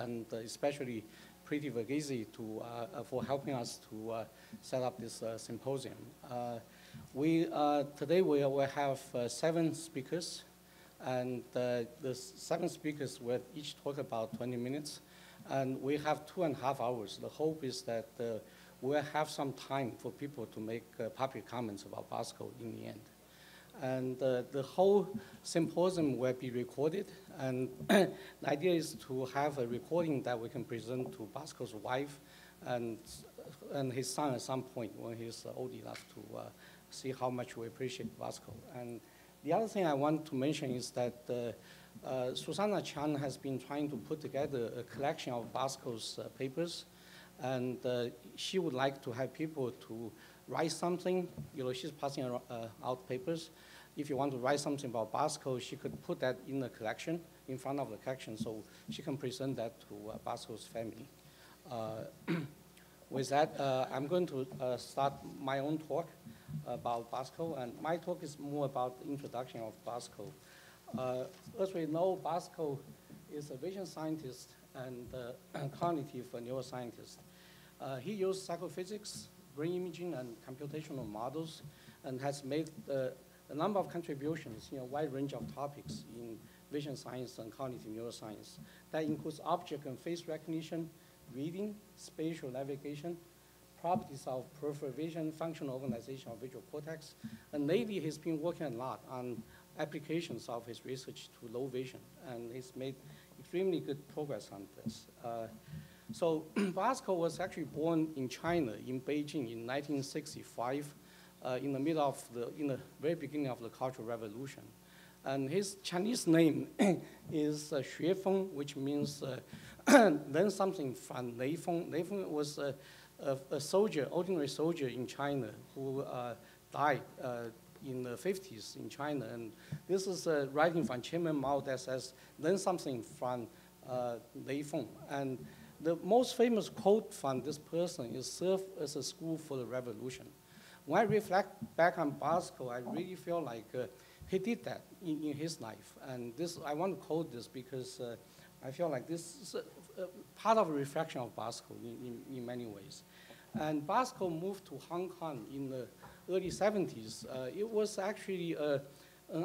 and especially Pretty Verghese for helping us to set up this symposium. Today we will have 7 speakers, and the 7 speakers will each talk about 20 minutes, and we have 2.5 hours. The hope is that we'll have some time for people to make public comments about Bosco in the end. And the whole symposium will be recorded, and the idea is to have a recording that we can present to Bosco's wife and his son at some point when he's old enough to see how much we appreciate Bosco. And the other thing I want to mention is that Susana Chung has been trying to put together a collection of Bosco's papers, and she would like to have people to write something. You know, she's passing out papers. If you want to write something about Bosco, she could put that in the collection, in front of the collection, so she can present that to Bosco's family. With that, I'm going to start my own talk about Bosco, and my talk is more about the introduction of Bosco. As we know, Bosco is a vision scientist and cognitive neuroscientist. He used psychophysics, brain imaging, and computational models, and has made a number of contributions in a wide range of topics in vision science and cognitive neuroscience. That includes object and face recognition, reading, spatial navigation, properties of peripheral vision, functional organization of visual cortex. And lately, he's been working a lot on applications of his research to low vision, and he's made extremely good progress on this. So Bosco was actually born in China, in Beijing, in 1965, in the very beginning of the Cultural Revolution. And his Chinese name is Xue Feng, which means learn something from Lei Feng. Lei Feng was a soldier, ordinary soldier in China who died in the 50s in China. And this is writing from Chairman Mao that says, learn something from Lei Feng. And the most famous quote from this person is, serve as a school for the revolution. When I reflect back on Bosco, I really feel like he did that in his life. And this, I want to quote this because I feel like this is part of a reflection of Bosco in many ways. And Bosco moved to Hong Kong in the early 70s. It was actually an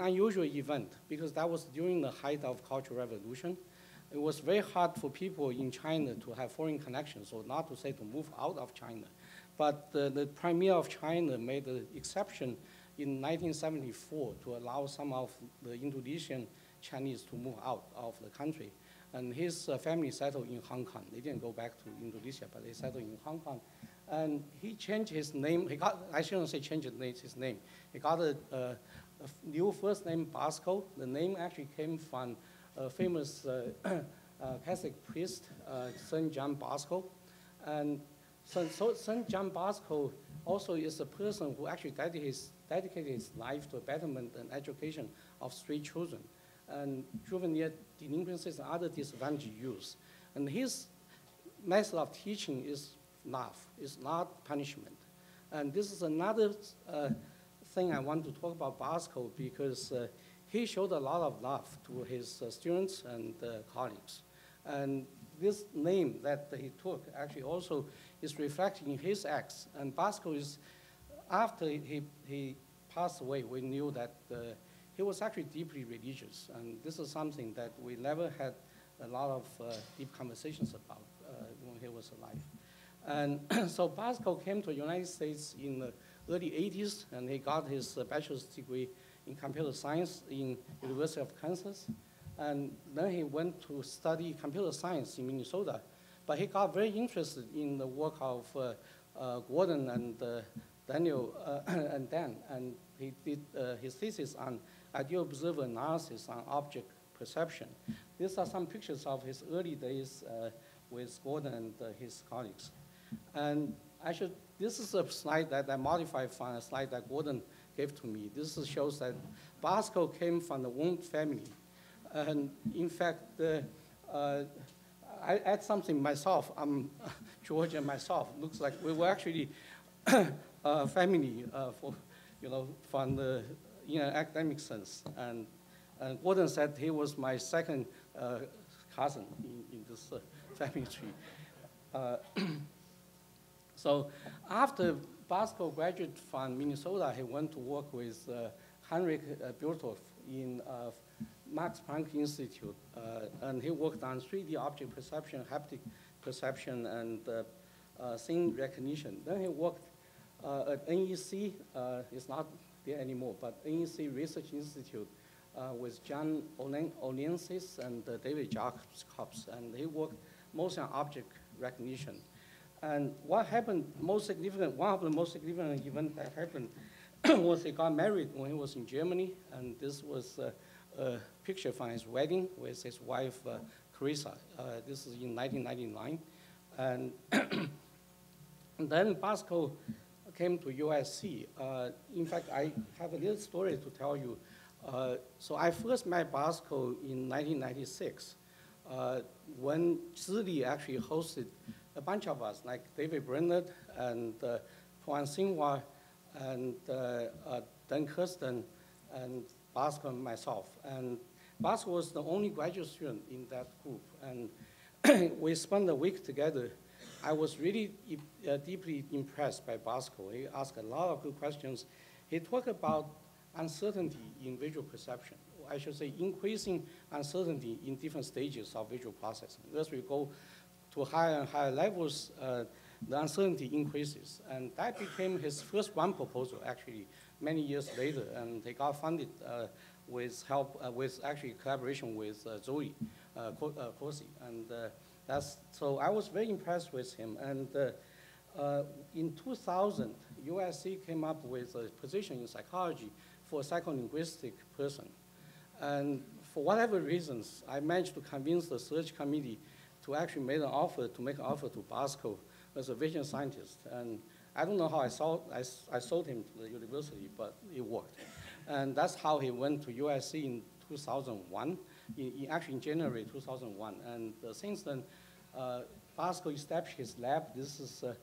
unusual event because that was during the height of Cultural Revolution. It was very hard for people in China to have foreign connections, or not to say to move out of China. But the Premier of China made an exception in 1974 to allow some of the Indonesian Chinese to move out of the country. And his family settled in Hong Kong. They didn't go back to Indonesia, but they settled in Hong Kong. And he changed his name. He got, I shouldn't say changed his name. He got a new first name, Bosco. The name actually came from a famous Catholic priest, St. John Bosco. And so St. John Bosco also is a person who actually dedicated his life to betterment and education of street children and juvenile delinquencies and other disadvantaged youth. And his method of teaching is love, is not punishment. And this is another thing I want to talk about Bosco because he showed a lot of love to his students and colleagues. And this name that he took actually also is reflected in his acts. And Bosco is, after he passed away, we knew that he was actually deeply religious. And this is something that we never had a lot of deep conversations about when he was alive. And so Bosco came to the United States in the early 80s, and he got his bachelor's degree in computer science in University of Kansas. And then he went to study computer science in Minnesota. But he got very interested in the work of Gordon and Daniel and Dan. And he did his thesis on ideal observer analysis on object perception. These are some pictures of his early days with Gordon and his colleagues. And this is a slide that I modified from a slide that Gordon gave to me. This shows that Bosco came from the Wong family. And in fact, I add something myself. I'm Georgian myself. Looks like we were actually a family from the in an academic sense. And Gordon said he was my second cousin in this family tree. So after Bosco graduated from Minnesota, he went to work with Heinrich Bürthoff in Max Planck Institute, and he worked on 3D object perception, haptic perception, and scene recognition. Then he worked at NEC, it's not there anymore, but NEC Research Institute with John Olensis and David Jacobs, and he worked mostly on object recognition. And what happened, one of the most significant events that happened was he got married when he was in Germany, and this was a picture from his wedding with his wife, Carissa. This is in 1999. And then Bosco came to USC. In fact, I have a little story to tell you. So I first met Bosco in 1996 when Zili actually hosted a bunch of us, like David Brennard and Huan Xinhua and Dan Kirsten and Bosco and myself. And Bosco was the only graduate student in that group. And we spent a week together. I was really deeply impressed by Bosco. He asked a lot of good questions. He talked about uncertainty in visual perception. I should say increasing uncertainty in different stages of visual processing. As we go to higher and higher levels, the uncertainty increases. And that became his first one proposal, actually, many years later. And they got funded with help, with actually collaboration with Zoe Corsi. And so I was very impressed with him. And in 2000, USC came up with a position in psychology for a psycholinguistic person. And for whatever reasons, I managed to convince the search committee to actually make an offer to Bosco as a vision scientist. And I don't know how I sold him to the university, but it worked. And that's how he went to USC in 2001, actually in January 2001. And since then, Bosco established his lab. This is a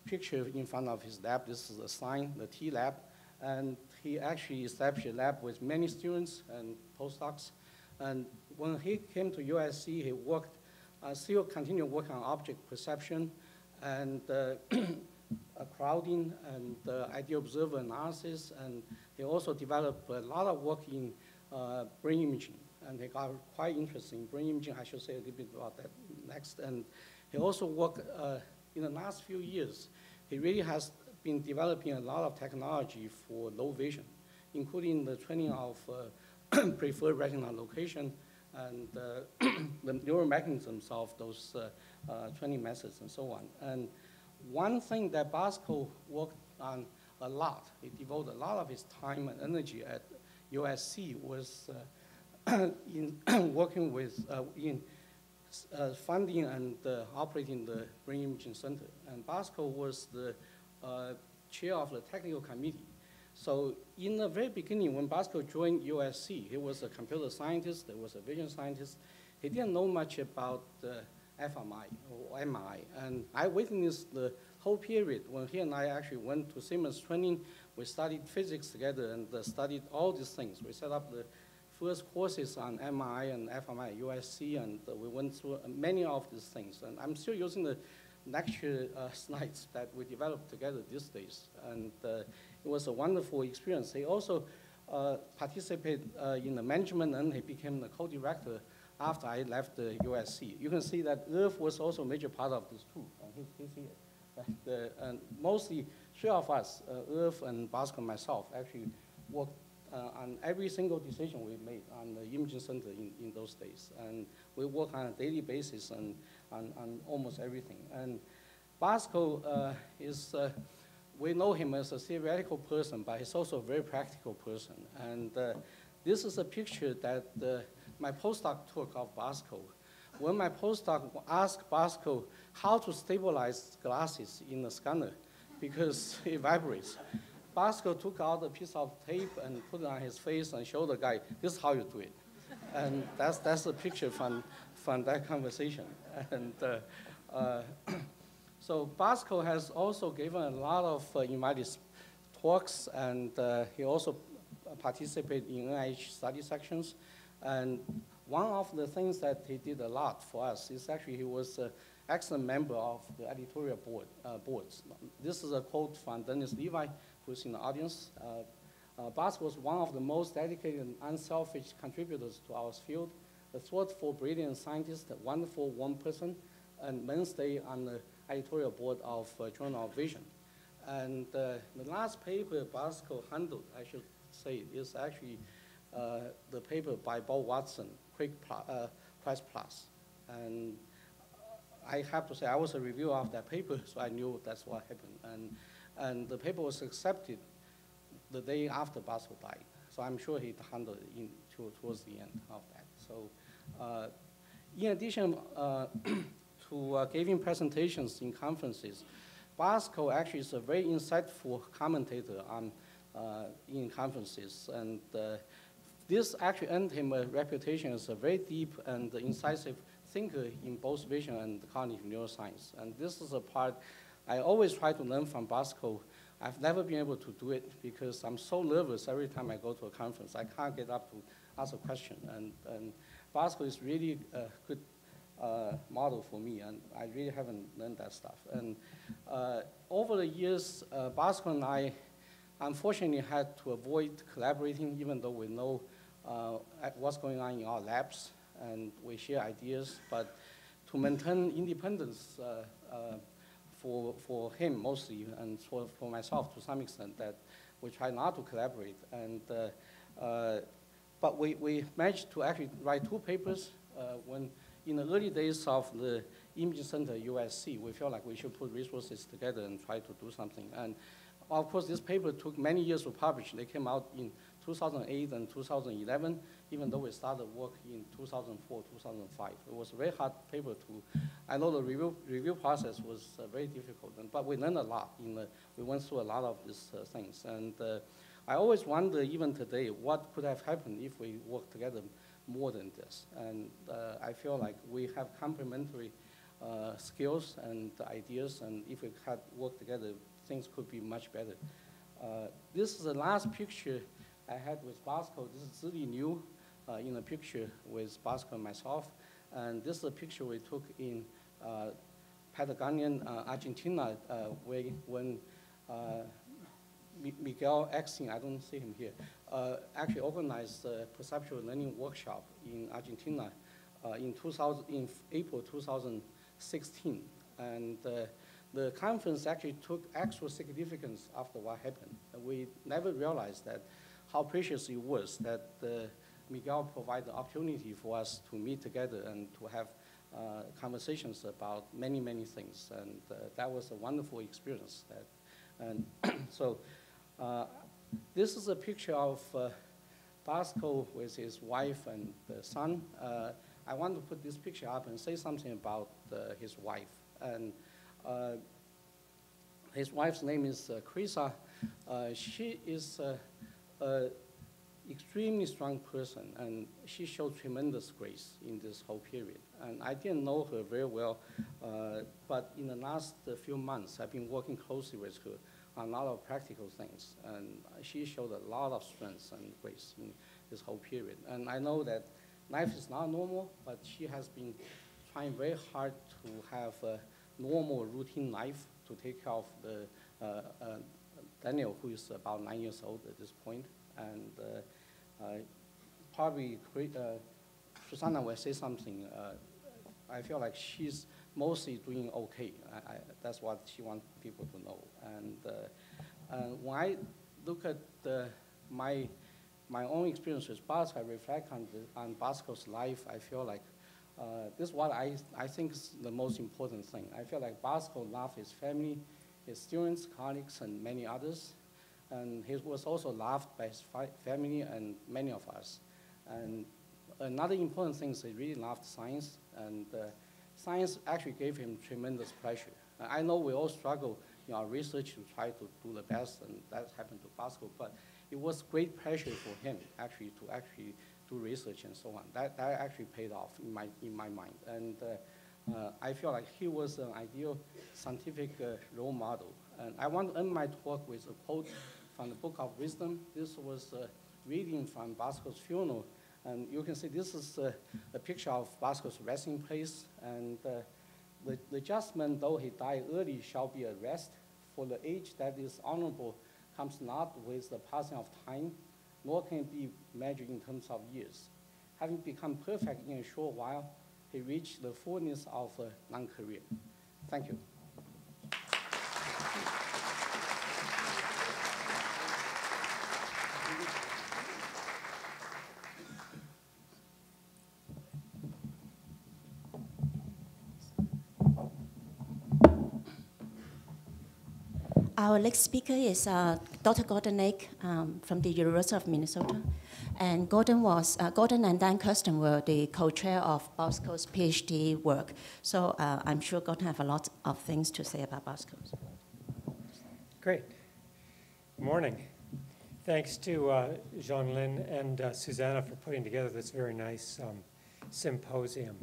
picture in front of his lab. This is a sign, the T lab. And he actually established a lab with many students and postdocs. And when he came to USC, he worked, still continued working on object perception and crowding and ideal observer analysis. And he also developed a lot of work in brain imaging. And he got quite interested in brain imaging. I should say a little bit about that next. And he also worked in the last few years. He really has been developing a lot of technology for low vision, including the training of preferred retinal location and the neural mechanisms of those training methods and so on. And one thing that Bosco worked on a lot, he devoted a lot of his time and energy at USC was in working with, funding and operating the Brain Imaging Center. And Bosco was the chair of the technical committee. So in the very beginning, when Bosco joined USC, he was a computer scientist, he was a vision scientist. He didn't know much about fMRI or MRI. And I witnessed the whole period when he and I actually went to Siemens training. We studied physics together and studied all these things. We set up the first courses on MRI and fMRI at USC, and we went through many of these things. And I'm still using the lecture slides that we developed together these days. And it was a wonderful experience. He also participated in the management, and he became the co-director after I left the USC. You can see that Irv was also a major part of this too. And he's here. And mostly three of us, Irv and Bosco and myself, actually worked on every single decision we made on the imaging center in those days. And we work on a daily basis and on almost everything. And Bosco we know him as a theoretical person, but he's also a very practical person. And this is a picture that my postdoc took of Bosco. When my postdoc asked Bosco how to stabilize glasses in the scanner because it vibrates, Bosco took out a piece of tape and put it on his face and showed the guy, this is how you do it. And that's a picture from that conversation. And so Bosco has also given a lot of invited talks, and he also participated in NIH study sections. And one of the things that he did a lot for us is actually he was an excellent member of the editorial boards. This is a quote from Dennis Levi, who's in the audience. Bosco was one of the most dedicated and unselfish contributors to our field, a thoughtful, brilliant scientist, a wonderful, warm person, and mainstay on the editorial board of Journal of Vision. And the last paper Bosco handled, I should say, is actually the paper by Bob Watson, Quest Plus. And I have to say, I was a reviewer of that paper, so I knew that's what happened. And the paper was accepted the day after Bosco died. So I'm sure he handled it towards the end of that. So in addition to giving presentations in conferences, Bosco actually is a very insightful commentator on, in conferences. And this actually earned him a reputation as a very deep and incisive thinker in both vision and cognitive neuroscience. And this is a part I always try to learn from Bosco. I've never been able to do it because I'm so nervous every time I go to a conference. I can't get up to ask a question. And Bosco is really a good model for me, and I really haven't learned that stuff. And over the years, Bosco and I unfortunately had to avoid collaborating, even though we know what's going on in our labs and we share ideas. But to maintain independence for him mostly, and for myself to some extent, that we try not to collaborate. And but we managed to actually write 2 papers when. In the early days of the Imaging Center at USC, we felt like we should put resources together and try to do something. And of course, this paper took many years to publish. They came out in 2008 and 2011, even though we started work in 2004, 2005. It was a very hard paper to, I know the review process was very difficult, but we learned a lot. We went through a lot of these things. And I always wonder, even today, what could have happened if we worked together more than this. And I feel like we have complementary skills and ideas, and if we had worked together, things could be much better. This is the last picture I had with Bosco. This is Zili new in a picture with Bosco and myself. And this is a picture we took in Patagonian, Argentina, when Miguel Exing, I don't see him here, actually organized a perceptual learning workshop in Argentina in April 2016. And the conference actually took extra significance after what happened. We never realized that how precious it was that Miguel provided the opportunity for us to meet together and to have conversations about many, many things. And that was a wonderful experience. And so this is a picture of Bosco with his wife and son. I want to put this picture up and say something about his wife. And his wife's name is Chrisa. She is an extremely strong person, and she showed tremendous grace in this whole period. And I didn't know her very well, but in the last few months, I've been working closely with her on a lot of practical things, and she showed a lot of strength and grace in this whole period. And I know that life is not normal, but she has been trying very hard to have a normal, routine life to take care of Daniel, who is about 9 years old at this point. And probably Susana will say something. I feel like she's mostly doing okay. That's what she wants people to know. And when I look at my own experience with Bosco, I reflect on Bosco's life, I feel like this is what I think is the most important thing. I feel like Bosco loved his family, his students, colleagues, and many others. And he was also loved by his family and many of us. And another important thing is he really loved science, and science actually gave him tremendous pleasure. I know we all struggle in our research to try to do the best, and that happened to Bosco, but it was great pleasure for him actually to do research and so on. That actually paid off in my mind. And I feel like he was an ideal scientific role model. And I want to end my talk with a quote from the Book of Wisdom. This was a reading from Bosco's funeral. And you can see this is a picture of Bosco's resting place. And the adjustment, though he died early, shall be a rest, for the age that is honorable comes not with the passing of time, nor can it be measured in terms of years. Having become perfect in a short while, he reached the fullness of a long career. Thank you. Our next speaker is Dr. Gordon Legge from the University of Minnesota. And Gordon and Dan Kirsten were the co-chair of Bosco's PhD work. So I'm sure Gordon have a lot of things to say about Bosco's. Great. Good morning. Thanks to Zhong-lin and Susana for putting together this very nice symposium.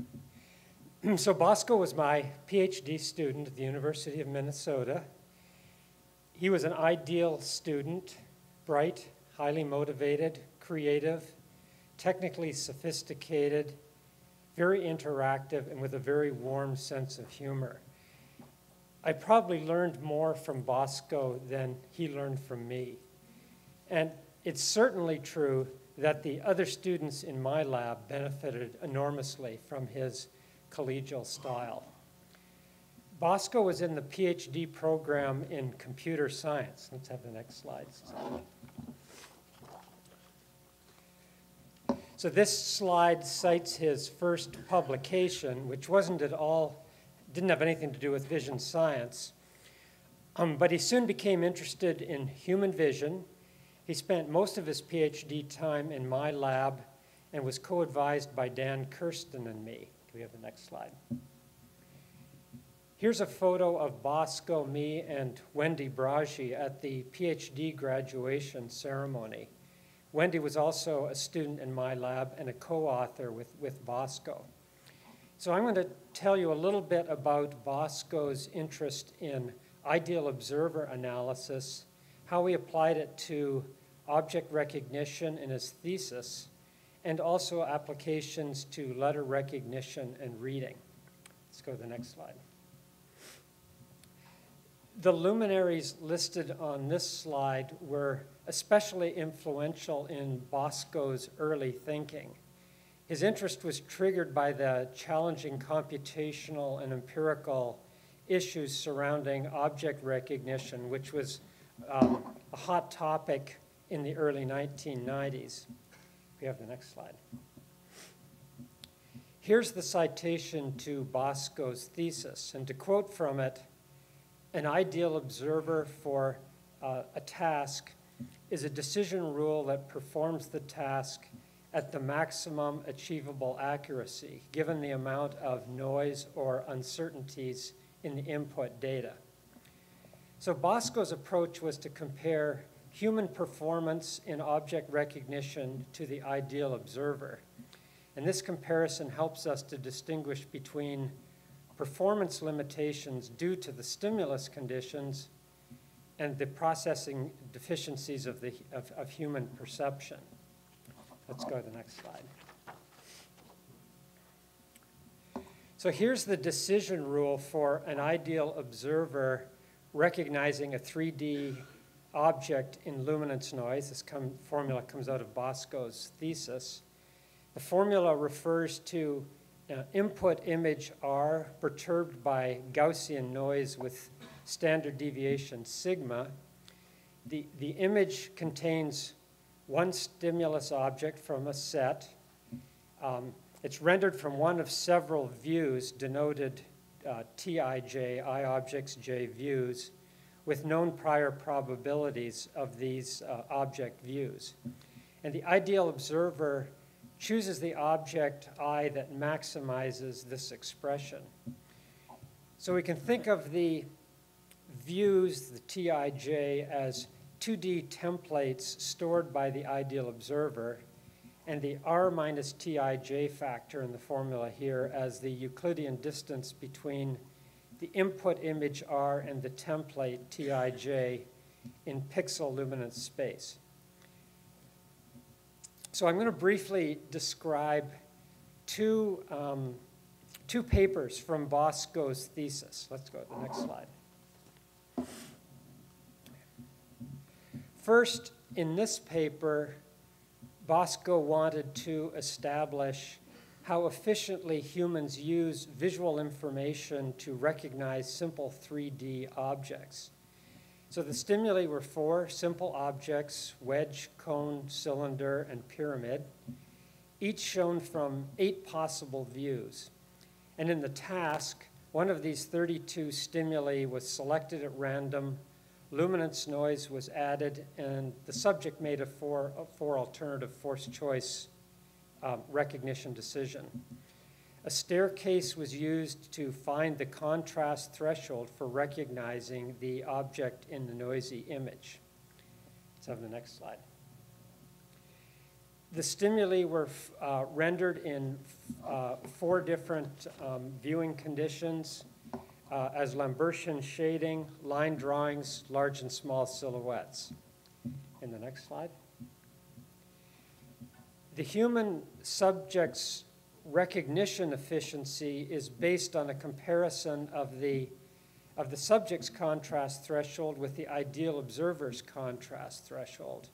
So Bosco was my PhD student at the University of Minnesota. He was an ideal student, bright, highly motivated, creative, technically sophisticated, very interactive, and with a very warm sense of humor. I probably learned more from Bosco than he learned from me. And it's certainly true that the other students in my lab benefited enormously from his collegial style. Bosco was in the PhD program in computer science. Let's have the next slide. So this slide cites his first publication, which didn't have anything to do with vision science. But he soon became interested in human vision. He spent most of his PhD time in my lab and was co-advised by Dan Kirsten and me. Can we have the next slide? Here's a photo of Bosco, me, and Wendy Bragi at the PhD graduation ceremony. Wendy was also a student in my lab and a co-author with Bosco. So I'm going to tell you a little bit about Bosco's interest in ideal observer analysis, how he applied it to object recognition in his thesis, and also applications to letter recognition and reading. Let's go to the next slide. The luminaries listed on this slide were especially influential in Bosco's early thinking. His interest was triggered by the challenging computational and empirical issues surrounding object recognition, which was a hot topic in the early 1990s. We have the next slide. Here's the citation to Bosco's thesis, and to quote from it, "An ideal observer for a task is a decision rule that performs the task at the maximum achievable accuracy, given the amount of noise or uncertainties in the input data." So Bosco's approach was to compare human performance in object recognition to the ideal observer. And this comparison helps us to distinguish between performance limitations due to the stimulus conditions and the processing deficiencies of human perception. Let's go to the next slide. So here's the decision rule for an ideal observer recognizing a 3D object in luminance noise. This formula comes out of Bosco's thesis. The formula refers to input image R perturbed by Gaussian noise with standard deviation sigma. The image contains one stimulus object from a set. It's rendered from one of several views denoted Tij, I objects, J views, with known prior probabilities of these object views. And the ideal observer chooses the object I that maximizes this expression. So we can think of the views, the Tij, as 2D templates stored by the ideal observer, and the R minus Tij factor in the formula here as the Euclidean distance between the input image R and the template Tij in pixel luminance space. So I'm going to briefly describe two papers from Bosco's thesis. Let's go to the next slide. First, in this paper, Bosco wanted to establish how efficiently humans use visual information to recognize simple 3D objects. So the stimuli were 4 simple objects: wedge, cone, cylinder, and pyramid, each shown from 8 possible views. And in the task, one of these 32 stimuli was selected at random, luminance noise was added, and the subject made a four alternative forced choice recognition decision. A staircase was used to find the contrast threshold for recognizing the object in the noisy image. Let's have the next slide. The stimuli were rendered in 4 different viewing conditions as Lambertian shading, line drawings, large and small silhouettes. In the next slide. The human subject's recognition efficiency is based on a comparison of the subject's contrast threshold with the ideal observer's contrast threshold.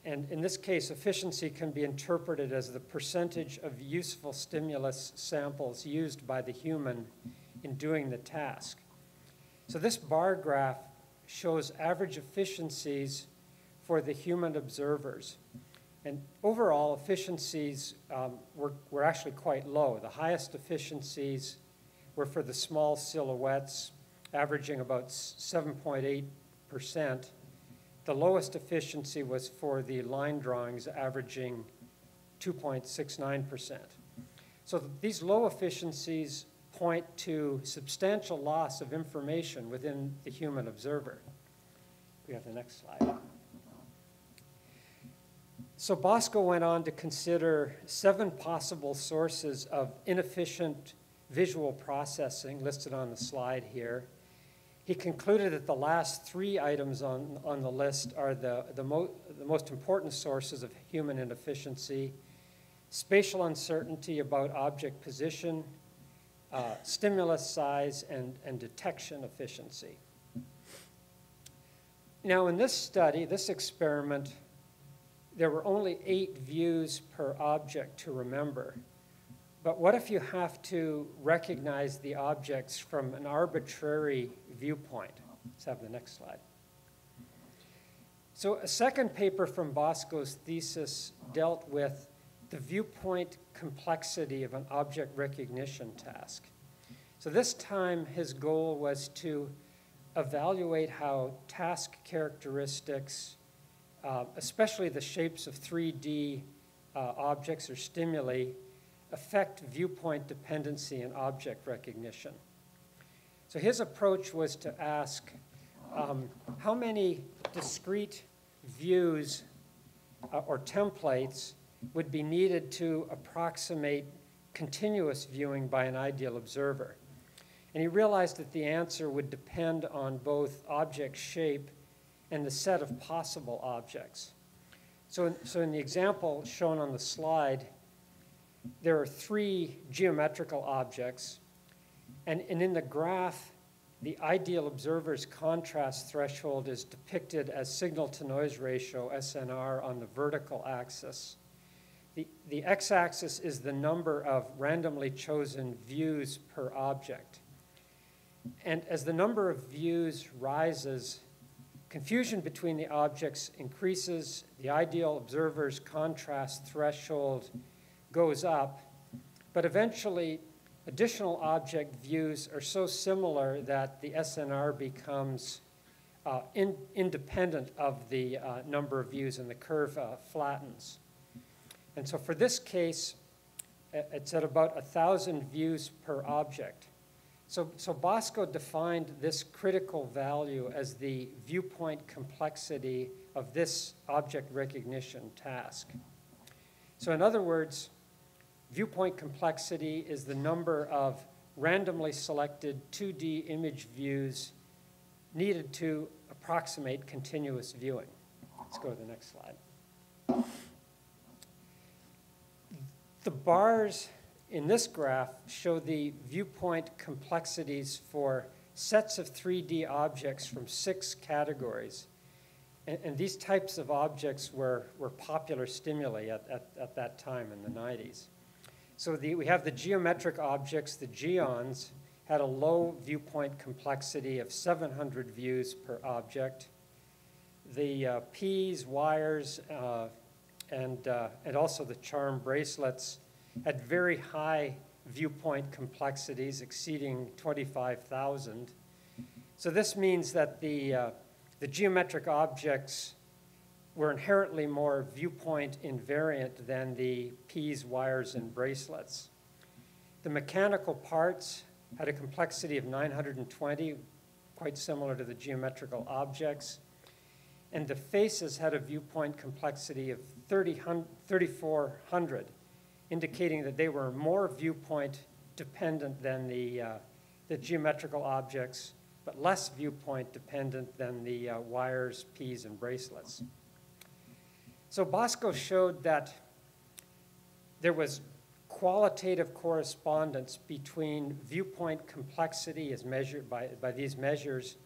And in this case, efficiency can be interpreted as the percentage of useful stimulus samples used by the human in doing the task. So this bar graph shows average efficiencies for the human observers. And overall, efficiencies were actually quite low. The highest efficiencies were for the small silhouettes, averaging about 7.8%. The lowest efficiency was for the line drawings, averaging 2.69%. So these low efficiencies point to substantial loss of information within the human observer. We have the next slide. So Bosco went on to consider 7 possible sources of inefficient visual processing listed on the slide here. He concluded that the last 3 items on the list are the most important sources of human inefficiency: spatial uncertainty about object position, stimulus size, and detection efficiency. Now in this study, this experiment, there were only 8 views per object to remember. But what if you have to recognize the objects from an arbitrary viewpoint? Let's have the next slide. So a second paper from Bosco's thesis dealt with the viewpoint complexity of an object recognition task. So this time his goal was to evaluate how task characteristics, especially the shapes of 3D objects or stimuli, affect viewpoint dependency in object recognition. So his approach was to ask how many discrete views or templates would be needed to approximate continuous viewing by an ideal observer. And he realized that the answer would depend on both object shape and the set of possible objects. So in the example shown on the slide, there are 3 geometrical objects, and in the graph, the ideal observer's contrast threshold is depicted as signal-to-noise ratio, SNR, on the vertical axis. The x-axis is the number of randomly chosen views per object. And as the number of views rises, confusion between the objects increases, the ideal observer's contrast threshold goes up, but eventually additional object views are so similar that the SNR becomes independent of the number of views, and the curve flattens. And so for this case, it's at about 1,000 views per object. So Bosco defined this critical value as the viewpoint complexity of this object recognition task. So in other words, viewpoint complexity is the number of randomly selected 2D image views needed to approximate continuous viewing. Let's go to the next slide. The bars in this graph show the viewpoint complexities for sets of 3D objects from 6 categories. And these types of objects were popular stimuli at that time in the 90s. So we have the geometric objects, the geons, had a low viewpoint complexity of 700 views per object. The Ps, wires, and also the charm bracelets had very high viewpoint complexities exceeding 25,000. So this means that the geometric objects were inherently more viewpoint invariant than the Ps, wires, and bracelets. The mechanical parts had a complexity of 920, quite similar to the geometrical objects. And the faces had a viewpoint complexity of 3,400, indicating that they were more viewpoint dependent than the geometrical objects, but less viewpoint dependent than the wires, Ps, and bracelets. So Bosco showed that there was qualitative correspondence between viewpoint complexity as measured by these measures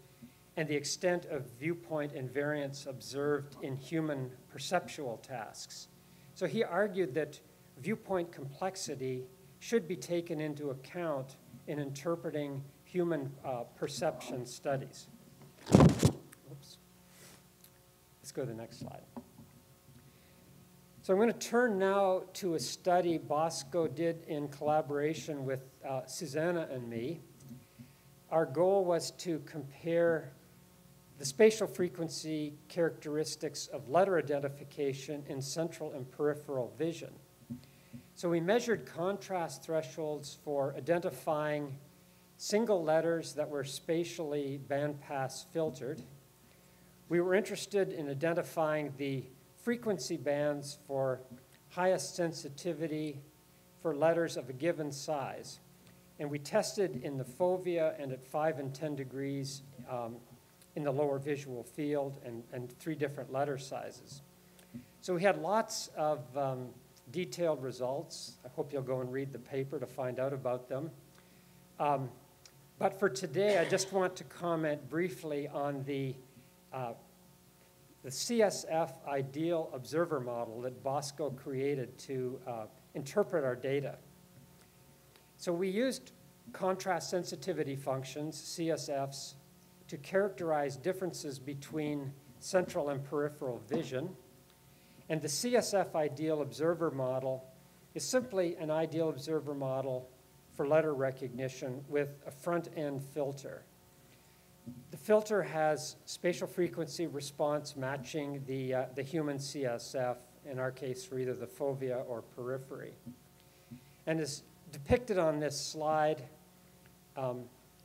and the extent of viewpoint invariance observed in human perceptual tasks. So he argued that viewpoint complexity should be taken into account in interpreting human perception studies. Oops. Let's go to the next slide. So I'm going to turn now to a study Bosco did in collaboration with Susana and me. Our goal was to compare the spatial frequency characteristics of letter identification in central and peripheral vision. So we measured contrast thresholds for identifying single letters that were spatially bandpass filtered. We were interested in identifying the frequency bands for highest sensitivity for letters of a given size. And we tested in the fovea and at 5 and 10 degrees in the lower visual field and 3 different letter sizes. So we had lots of detailed results. I hope you'll go and read the paper to find out about them. But for today, I just want to comment briefly on the CSF ideal observer model that Bosco created to interpret our data. So we used contrast sensitivity functions, CSFs, to characterize differences between central and peripheral vision. And the CSF ideal observer model is simply an ideal observer model for letter recognition with a front-end filter. The filter has spatial frequency response matching the human CSF, in our case for either the fovea or periphery. And as depicted on this slide,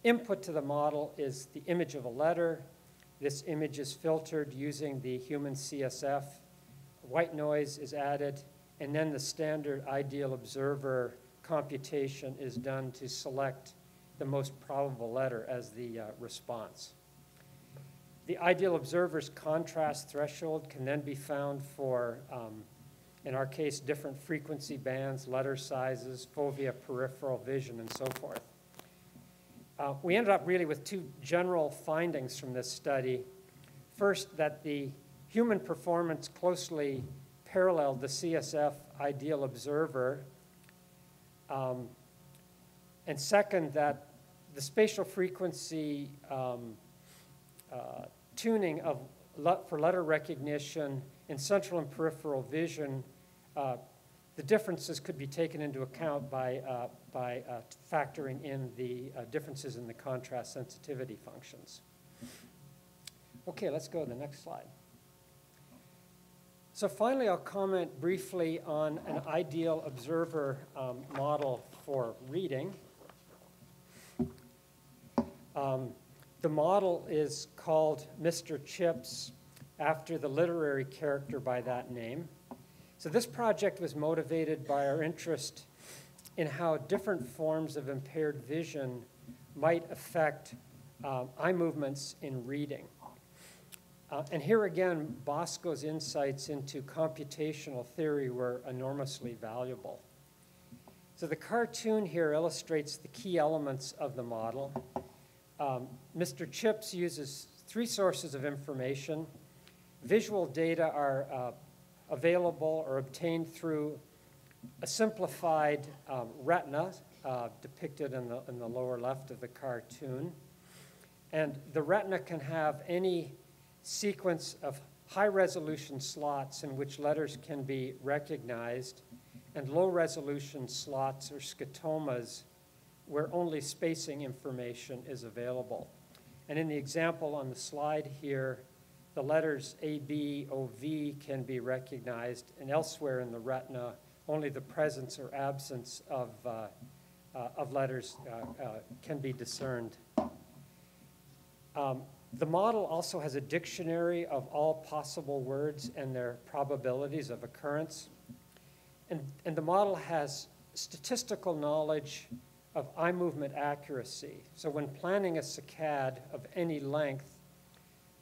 input to the model is the image of a letter. This image is filtered using the human CSF. White noise is added, and then the standard ideal observer computation is done to select the most probable letter as the response. The ideal observer's contrast threshold can then be found for, in our case, different frequency bands, letter sizes, fovea, peripheral vision, and so forth. We ended up really with 2 general findings from this study. First, that the human performance closely paralleled the CSF ideal observer. And second, that the spatial frequency tuning for letter recognition in central and peripheral vision, the differences could be taken into account by factoring in the differences in the contrast sensitivity functions. Okay, let's go to the next slide. So finally, I'll comment briefly on an ideal observer model for reading. The model is called Mr. Chips, after the literary character by that name. So this project was motivated by our interest in how different forms of impaired vision might affect eye movements in reading. And here again, Bosco's insights into computational theory were enormously valuable. So the cartoon here illustrates the key elements of the model. Mr. Chips uses 3 sources of information. Visual data are available or obtained through a simplified retina depicted in the lower left of the cartoon. And the retina can have any sequence of high-resolution slots in which letters can be recognized, and low-resolution slots or scotomas where only spacing information is available. And in the example on the slide here, the letters A, B, O, V can be recognized, and elsewhere in the retina, only the presence or absence of letters can be discerned. The model also has a dictionary of all possible words and their probabilities of occurrence. And the model has statistical knowledge of eye movement accuracy. So when planning a saccade of any length,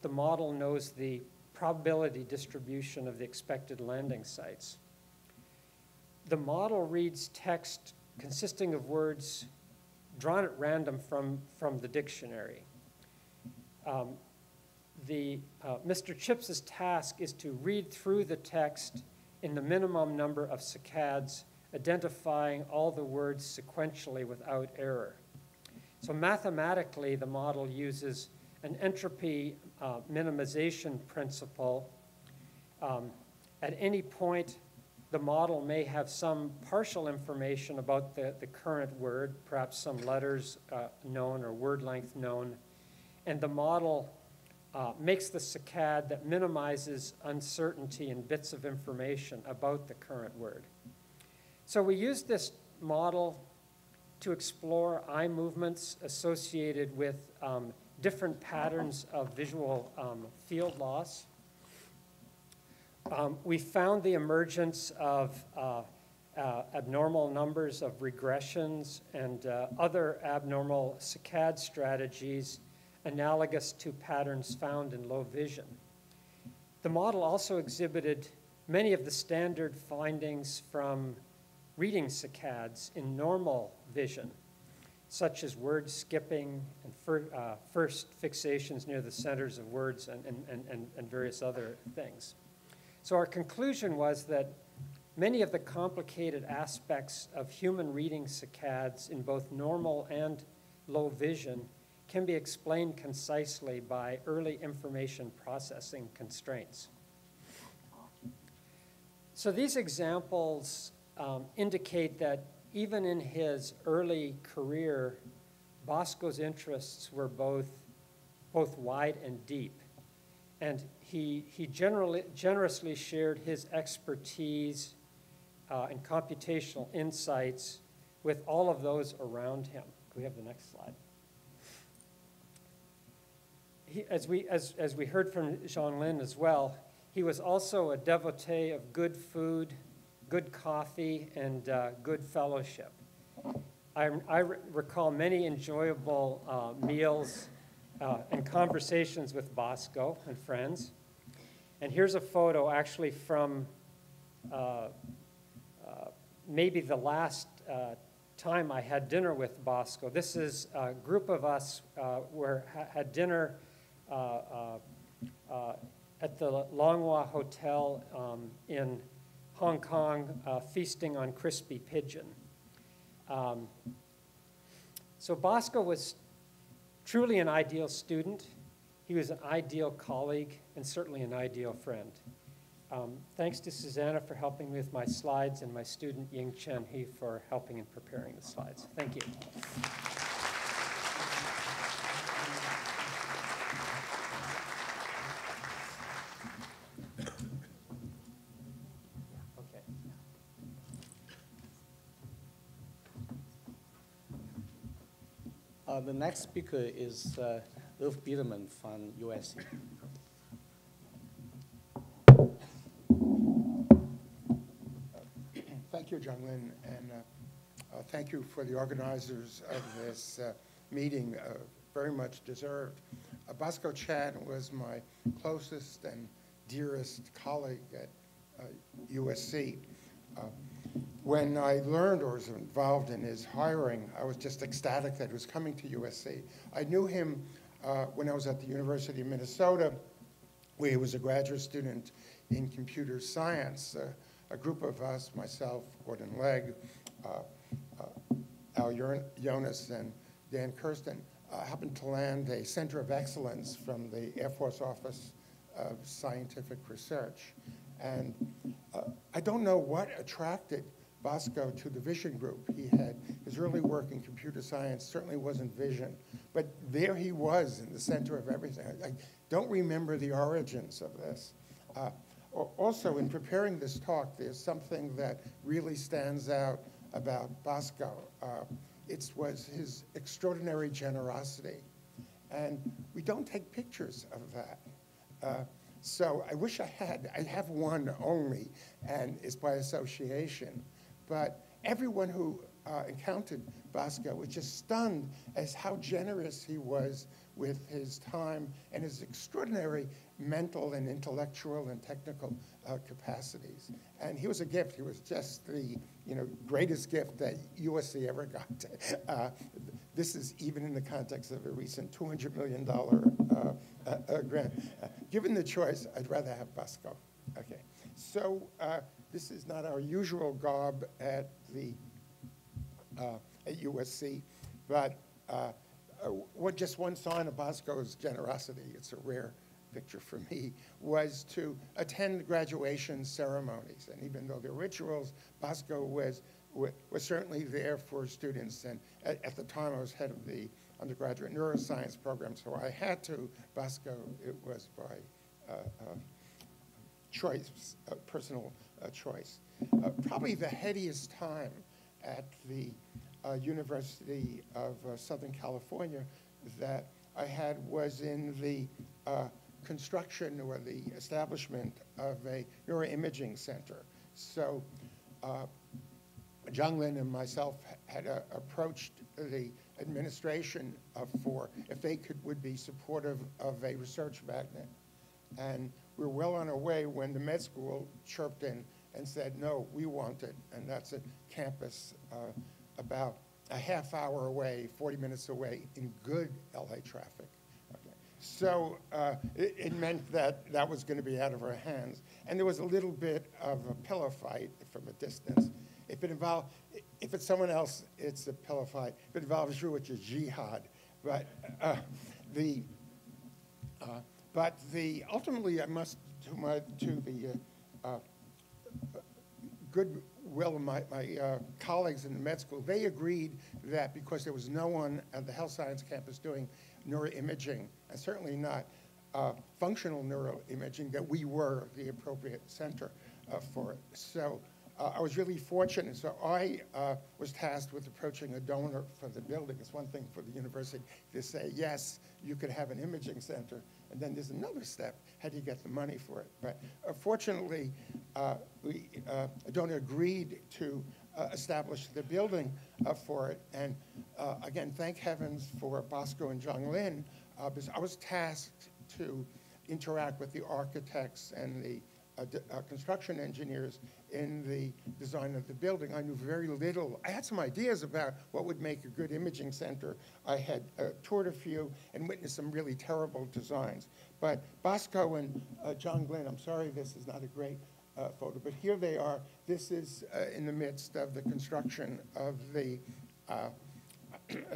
the model knows the probability distribution of the expected landing sites. The model reads text consisting of words drawn at random from the dictionary. Mr. Chips's task is to read through the text in the minimum number of saccades, identifying all the words sequentially without error. So mathematically, the model uses an entropy minimization principle. At any point, the model may have some partial information about the current word, perhaps some letters known or word length known, and the model makes the saccade that minimizes uncertainty in bits of information about the current word. So we use this model to explore eye movements associated with different patterns of visual field loss. We found the emergence of abnormal numbers of regressions and other abnormal saccade strategies analogous to patterns found in low vision. The model also exhibited many of the standard findings from reading saccades in normal vision, such as word skipping and first fixations near the centers of words and various other things. So our conclusion was that many of the complicated aspects of human reading saccades in both normal and low vision can be explained concisely by early information processing constraints. So these examples indicate that even in his early career, Bosco's interests were both wide and deep. And he generously shared his expertise and computational insights with all of those around him. Can we have the next slide? As we heard from Zhong-lin as well, he was also a devotee of good food, good coffee, and good fellowship. I recall many enjoyable meals and conversations with Bosco and friends. And here's a photo actually from maybe the last time I had dinner with Bosco. This is a group of us had dinner at the Longhua Hotel in Hong Kong, feasting on crispy pigeon. So Bosco was truly an ideal student. He was an ideal colleague and certainly an ideal friend. Thanks to Susana for helping me with my slides and my student Ying Chen He for helping in preparing the slides. Thank you. The next speaker is Irving Biederman from USC. Thank you, Zhong-lin, and thank you for the organizers of this meeting, very much deserved. Bosco Tjan was my closest and dearest colleague at USC. when I learned or was involved in his hiring, I was just ecstatic that he was coming to USC. I knew him when I was at the University of Minnesota, where he was a graduate student in computer science. A group of us, myself, Gordon Legge, Al Jonas, and Dan Kirsten, happened to land a Center of Excellence from the Air Force Office of Scientific Research. And I don't know what attracted Bosco to the vision group. He had his early work in computer science certainly wasn't vision, but there he was in the center of everything. I don't remember the origins of this. Also, in preparing this talk, there's something that really stands out about Bosco. It was his extraordinary generosity. And we don't take pictures of that. So I wish I had. I have one only, and it's by association. But everyone who encountered Bosco was just stunned as how generous he was with his time and his extraordinary mental and intellectual and technical capacities. And he was a gift. He was just the greatest gift that USC ever got. This is even in the context of a recent $200 million grant. Given the choice, I'd rather have Bosco. Okay, so this is not our usual garb at USC, but just one sign of Bosco's generosity, it's a rare picture for me, was to attend graduation ceremonies. And even though they're rituals, Bosco was certainly there for students. And at the time, I was head of the undergraduate neuroscience program, so I had to. Bosco, it was by choice, personal choice. Probably the headiest time at the University of Southern California that I had was in the construction or the establishment of a neuroimaging center. So Zhong-lin and myself had approached the administration for if they would be supportive of a research magnet. And we were well on our way when the med school chirped in and said, no, we want it. And that's a campus about a half hour away, 40 minutes away in good LA traffic. Okay. So it meant that that was going to be out of our hands. And there was a little bit of a pillow fight from a distance. If it's someone else, it's a pillow fight. If it involves you, it's a jihad. But ultimately, I must, to the goodwill of my colleagues in the med school, they agreed that because there was no one at the health science campus doing neuroimaging, and certainly not functional neuroimaging, that we were the appropriate center for it. So I was really fortunate. So I was tasked with approaching a donor for the building. It's one thing for the university to say, yes, you could have an imaging center. And then there's another step. How do you get the money for it? But fortunately, a donor agreed to establish the building for it. And again, thank heavens for Bosco and Zhong-lin, because I was tasked to interact with the architects and the construction engineers in the design of the building. I knew very little. I had some ideas about what would make a good imaging center. I had toured a few and witnessed some really terrible designs. But Bosco and Zhong-lin, I'm sorry this is not a great photo, but here they are. This is in the midst of the construction of the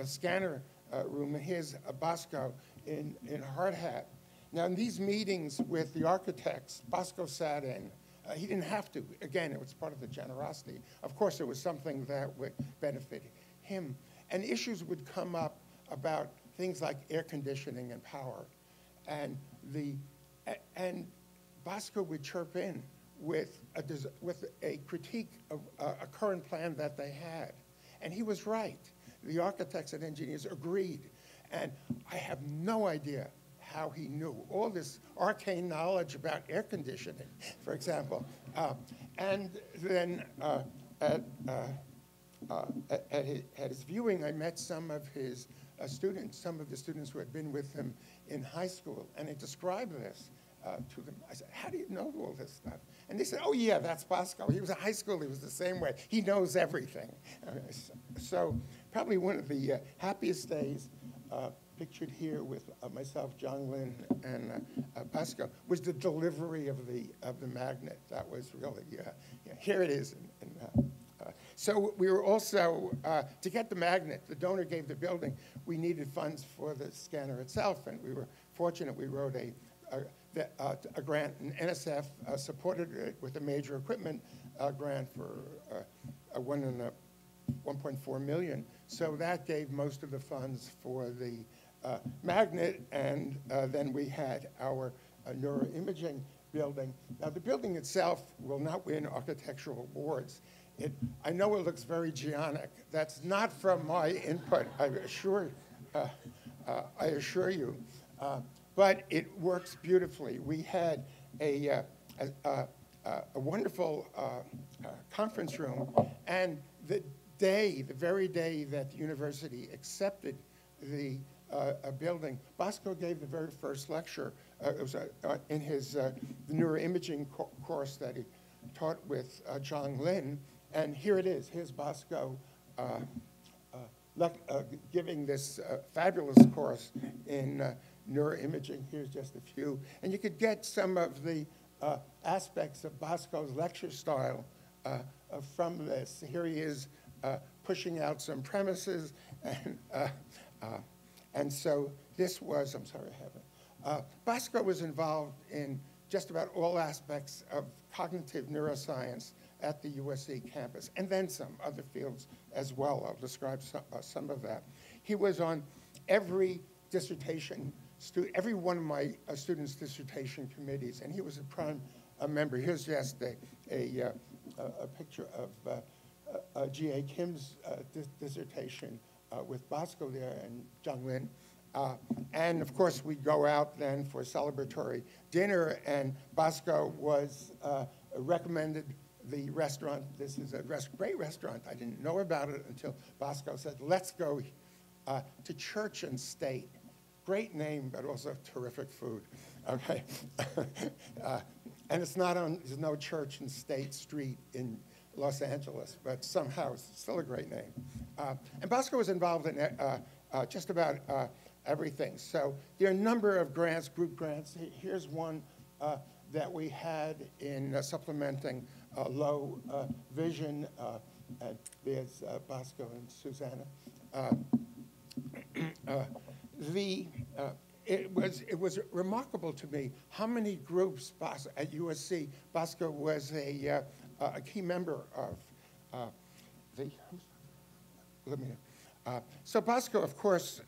scanner room. And here's Bosco in hard hat. Now, in these meetings with the architects, Bosco sat in. He didn't have to. Again, it was part of the generosity. Of course, it was something that would benefit him. And issues would come up about things like air conditioning and power. And Bosco would chirp in with a critique of a current plan that they had. And he was right. The architects and engineers agreed. And I have no idea how he knew all this arcane knowledge about air conditioning, for example. And then at his viewing, I met some of his students, some of the students who had been with him in high school, and they described this to them. I said, how do you know all this stuff? And they said, oh, yeah, that's Bosco. He was in high school. He was the same way. He knows everything. So probably one of the happiest days pictured here with myself, Zhong-lin, and Bosco was the delivery of the magnet. That was really, yeah, here it is. So we were also, to get the magnet, the donor gave the building, we needed funds for the scanner itself, and we were fortunate. We wrote a grant, and NSF supported it with a major equipment grant for $1.4 million. So that gave most of the funds for the magnet, and then we had our neuroimaging building. Now, the building itself will not win architectural awards. I know it looks very geonic. That's not from my input, I assure you. But it works beautifully. We had a wonderful conference room, and the very day that the university accepted the building, Bosco gave the very first lecture. It was in his neuroimaging course that he taught with Zhong-lin, and here it is. Here's Bosco giving this fabulous course in neuroimaging. Here's just a few. And you could get some of the aspects of Bosco's lecture style from this. Here he is pushing out some premises, and so this was, I'm sorry, I haven't. Bosco was involved in just about all aspects of cognitive neuroscience at the USC campus, and then some other fields as well. I'll describe some of that. He was on every dissertation, every one of my students' dissertation committees, and he was a prime member. Here's just a picture of G.A. Kim's dissertation with Bosco there and Zhong-lin. And of course, we'd go out then for a celebratory dinner, and Bosco was recommended the restaurant. This is a great restaurant. I didn't know about it until Bosco said, let's go to Church and State. Great name, but also terrific food, okay? And it's not on, there's no Church and State Street in Los Angeles, but somehow it's still a great name. And Bosco was involved in just about everything. So there are a number of grants, group grants. Here's one that we had in supplementing low vision. There's Bosco and Susana. It was remarkable to me how many groups at USC Bosco was a key member of. So Bosco, of course,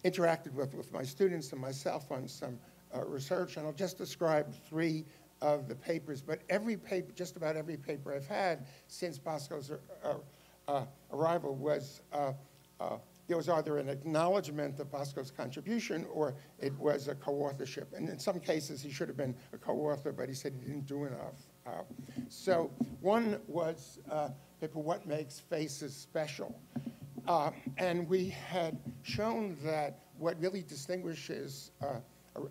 interacted with my students and myself on some research, and I'll just describe 3 of the papers. But every paper, just about every paper I've had since Bosco's arrival was there was either an acknowledgement of Bosco's contribution or it was a co-authorship. And in some cases, he should have been a co-author, but he said he didn't do enough. So one was paper, What Makes Faces Special? And we had shown that what really distinguishes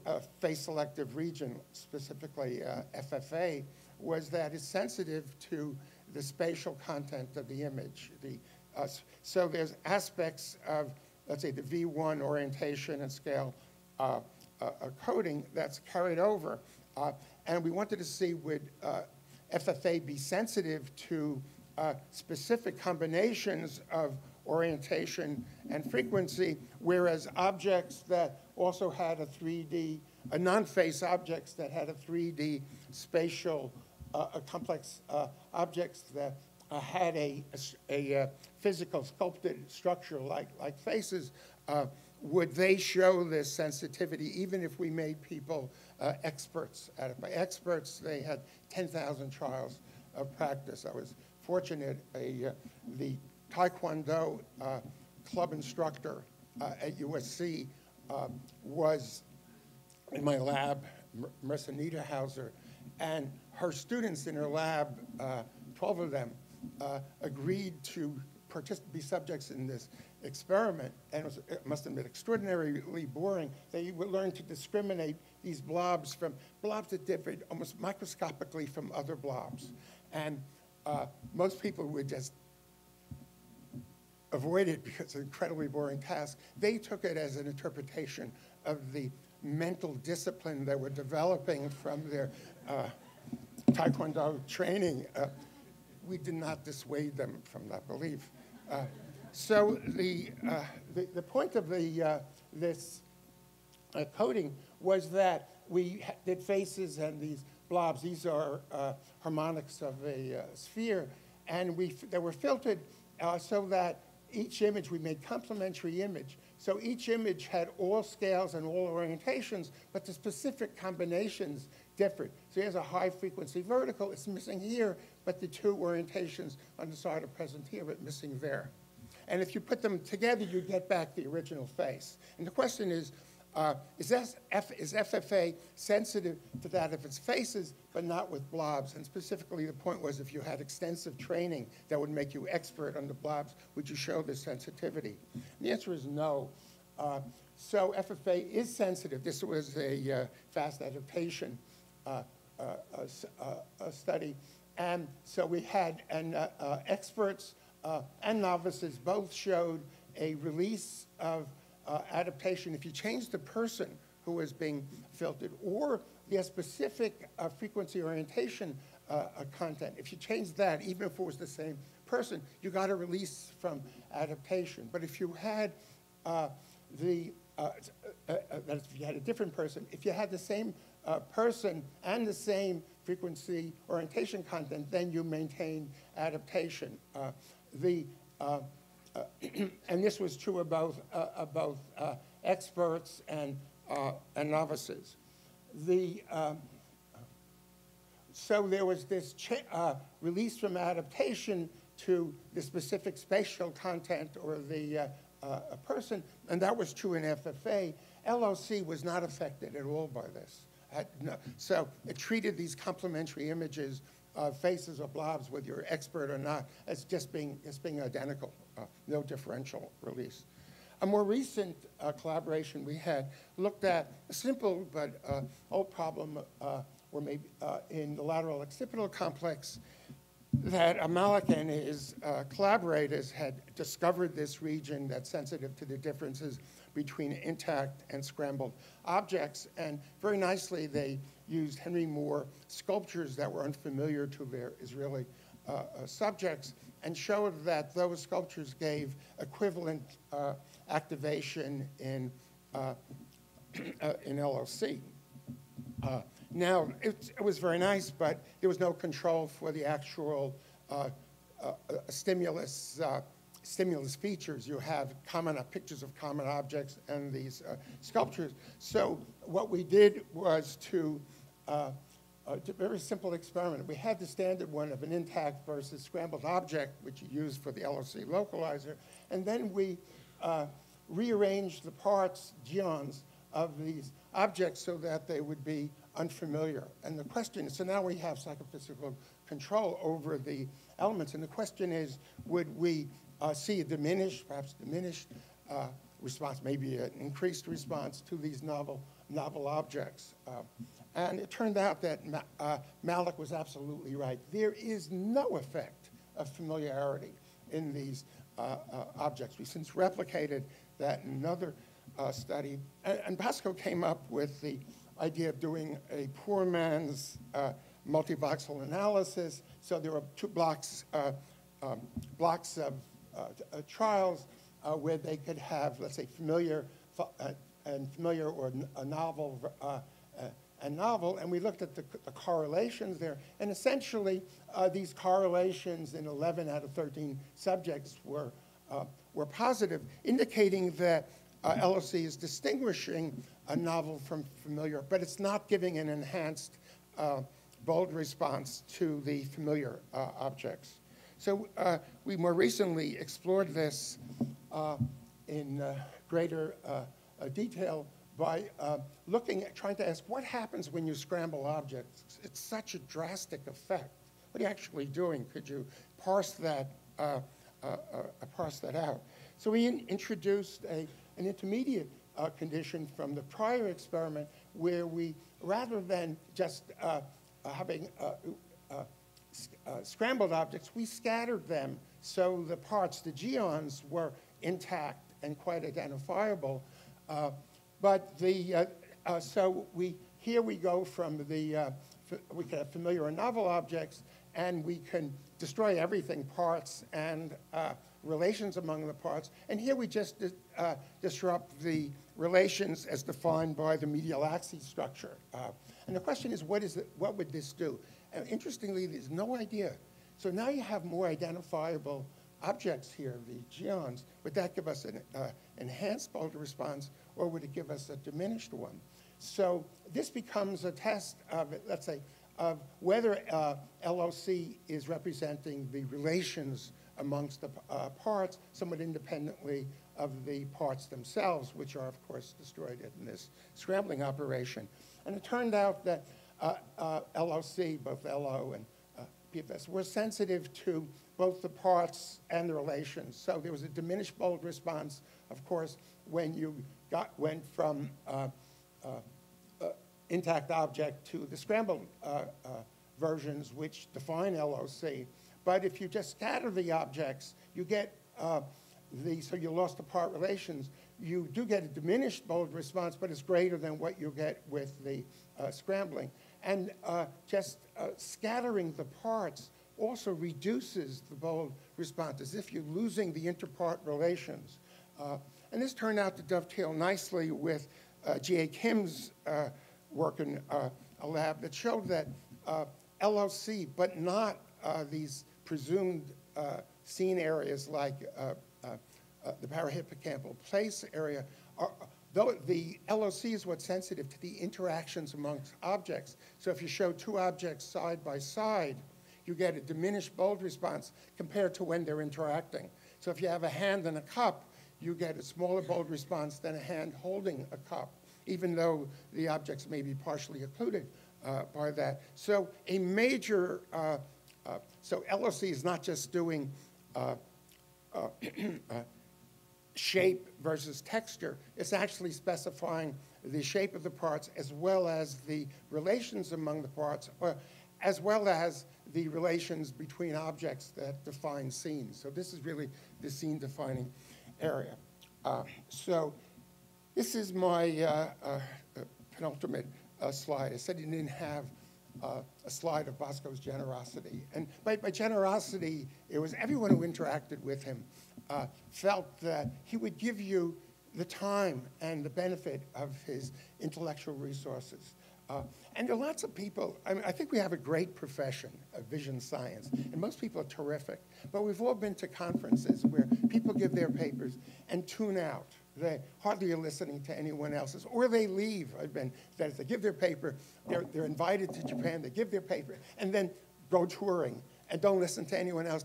a face-selective region, specifically FFA, was that it's sensitive to the spatial content of the image. So there's aspects of, let's say, the V1 orientation and scale coding that's carried over. And we wanted to see, would FFA be sensitive to specific combinations of orientation and frequency, whereas objects that also had a 3D, non-face objects that had a 3D spatial, complex objects that had a physical sculpted structure like faces, would they show this sensitivity even if we made people experts at it? By experts, they had 10,000 trials of practice. I was fortunate, the Taekwondo club instructor at USC was in my lab, Marissa Niederhauser, and her students in her lab, 12 of them, agreed to be subjects in this experiment, and it must have been extraordinarily boring. They would learn to discriminate these blobs from blobs that differed almost microscopically from other blobs. And most people would just avoid it because it's an incredibly boring task. They took it as an interpretation of the mental discipline they were developing from their Taekwondo training. We did not dissuade them from that belief. So the point of this coding was that we did faces and these blobs. These are harmonics of a sphere, and they were filtered so that each image, we made complementary image. So each image had all scales and all orientations, but the specific combinations differed. So here's a high frequency vertical, it's missing here, but the two orientations on the side are present here, but missing there. And if you put them together, you get back the original face. And the question is FFA sensitive to that if it's faces, but not with blobs? And specifically, the point was if you had extensive training that would make you expert on the blobs, would you show this sensitivity? And the answer is no. So FFA is sensitive. This was a fast adaptation study. And so we had experts and novices both showed a release of adaptation if you change the person who was being filtered or the specific frequency orientation content. If you change that, even if it was the same person, you got a release from adaptation. But if you had if you had a different person, if you had the same person and the same frequency orientation content, then you maintain adaptation. And this was true about both experts and novices. So there was this release from adaptation to the specific spatial content or the person, and that was true in FFA. LOC was not affected at all by this. So it treated these complementary images, faces or blobs, whether you're expert or not, as just being identical, no differential release. A more recent collaboration we had looked at a simple but old problem, or maybe in the lateral occipital complex, that Malik and his collaborators had discovered this region that's sensitive to the differences between intact and scrambled objects. And very nicely, they used Henry Moore sculptures that were unfamiliar to their Israeli subjects and showed that those sculptures gave equivalent activation in LOC. Now, it was very nice, but there was no control for the actual stimulus features. You have pictures of common objects and these sculptures. So what we did was to do a very simple experiment. We had the standard one of an intact versus scrambled object, which you use for the LOC localizer, and then we rearranged the parts, geons, of these objects so that they would be unfamiliar. And the question is, so now we have psychophysical control over the elements, and the question is, would we see a perhaps diminished response, maybe an increased response to these novel objects? And it turned out that Malik was absolutely right. There is no effect of familiarity in these objects. We since replicated that in another study. And Bosco came up with the idea of doing a poor man's multivoxel analysis. So there were two blocks of trials where they could have, let's say, familiar or a novel and novel, and we looked at the correlations there. And essentially, these correlations in 11 out of 13 subjects were positive, indicating that LOC is distinguishing a novel from familiar, but it's not giving an enhanced bold response to the familiar objects. So we more recently explored this in greater detail by trying to ask what happens when you scramble objects. It's such a drastic effect. What are you actually doing? Could you parse that out? So we introduced an intermediate condition from the prior experiment where we, rather than just having scrambled objects, we scattered them so the parts, the geons, were intact and quite identifiable. So here we go from the, we can have familiar and novel objects, and we can destroy everything, parts and relations among the parts. And here we just disrupt the relations as defined by the medial axis structure. And the question is, what would this do? Interestingly, there's no idea. So now you have more identifiable objects here, the geons. Would that give us an enhanced Boulder response, or would it give us a diminished one? So this becomes a test of, let's say, of whether LOC is representing the relations amongst the parts somewhat independently of the parts themselves, which are, of course, destroyed in this scrambling operation. And it turned out that LOC, both LO and PFS, were sensitive to both the parts and the relations. So there was a diminished Bold response, of course, when you went from intact object to the scrambled versions, which define LOC. But if you just scatter the objects, you get so you lost the part relations. You do get a diminished Bold response, but it's greater than what you get with the scrambling. And just scattering the parts also reduces the Bold response, as if you're losing the interpart relations. And this turned out to dovetail nicely with G.A. Kim's work in a lab that showed that LOC, but not these presumed scene areas like the parahippocampal place area, though the LOC is what's sensitive to the interactions amongst objects. So if you show two objects side by side, you get a diminished Bold response compared to when they're interacting. So if you have a hand and a cup, you get a smaller Bold response than a hand holding a cup, even though the objects may be partially occluded by that. So a major, so LOC is not just doing shape versus texture. It's actually specifying the shape of the parts as well as the relations among the parts, as well as the relations between objects that define scenes. So this is really the scene-defining area. So this is my penultimate slide. I said you didn't have a slide of Bosco's generosity. And by generosity, it was everyone who interacted with him felt that he would give you the time and the benefit of his intellectual resources. And there are lots of people, I think we have a great profession of vision science, and most people are terrific. But we've all been to conferences where people give their papers and tune out. They hardly are listening to anyone else's, or they leave. That is, they give their paper, they're invited to Japan, they give their paper, and then go touring, and don't listen to anyone else,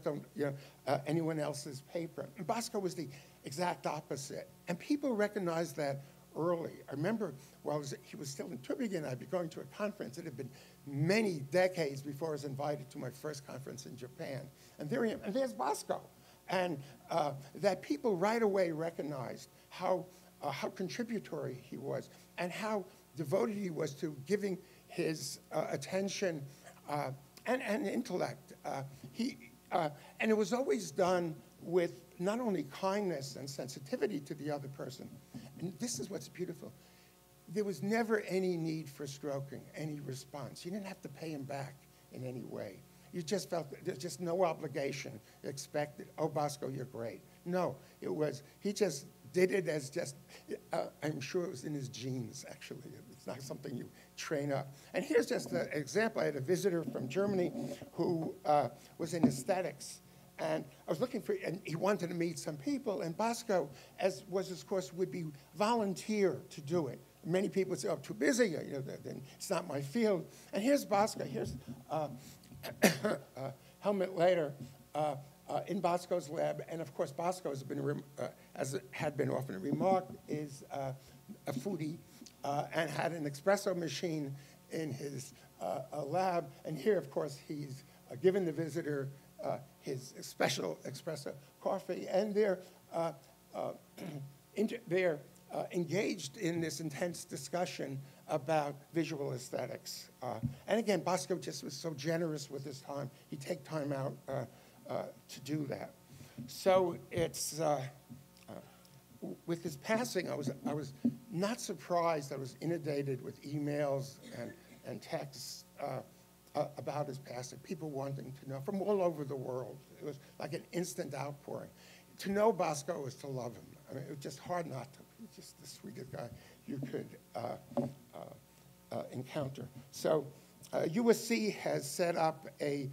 anyone else's paper. And Bosco was the exact opposite. And people recognized that early. I remember while he was still in Tübingen, I'd be going to a conference. It had been many decades before I was invited to my first conference in Japan. And there I am, and there's Bosco. And that people right away recognized how contributory he was and how devoted he was to giving his attention and intellect. And it was always done with not only kindness and sensitivity to the other person, and this is what's beautiful. There was never any need for stroking, any response. You didn't have to pay him back in any way. You just felt there's just no obligation expected. Oh, Bosco, you're great. No, it was, he just did it as just, I'm sure it was in his genes, actually. It's not something you train up. And here's just an example. I had a visitor from Germany who was in aesthetics. And I was looking for, and he wanted to meet some people, and Bosco, as was his course, would be volunteer to do it. Many people would say, oh, I'm too busy, then it's not my field. And here's Bosco, here's Helmut later in Bosco's lab, and of course Bosco has been, as had been often remarked, is a foodie and had an espresso machine in his lab. And here, of course, he's given the visitor his special espresso coffee, and they're they're engaged in this intense discussion about visual aesthetics. And again, Bosco just was so generous with his time. He'd take time out to do that. So it's, with his passing, I was not surprised. I was inundated with emails and texts about his passing, people wanting to know from all over the world. It was like an instant outpouring. To know Bosco was to love him. I mean, it was just hard not to. He's just the sweetest guy you could encounter. So USC has set up a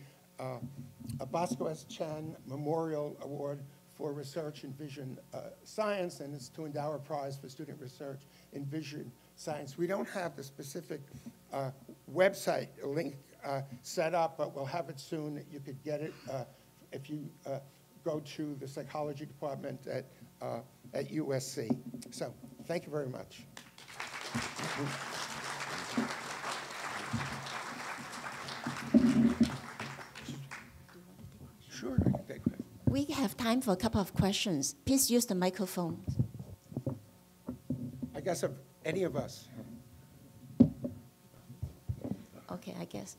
Bosco S. Tjan Memorial Award for Research in Vision Science, and it's to endow a prize for student research in vision science. We don't have the specific website link set up, but we'll have it soon. You could get it if you go to the psychology department at USC. So thank you very much. Sure. We have time for a couple of questions. Please use the microphone. I guess of any of us. Okay, I guess.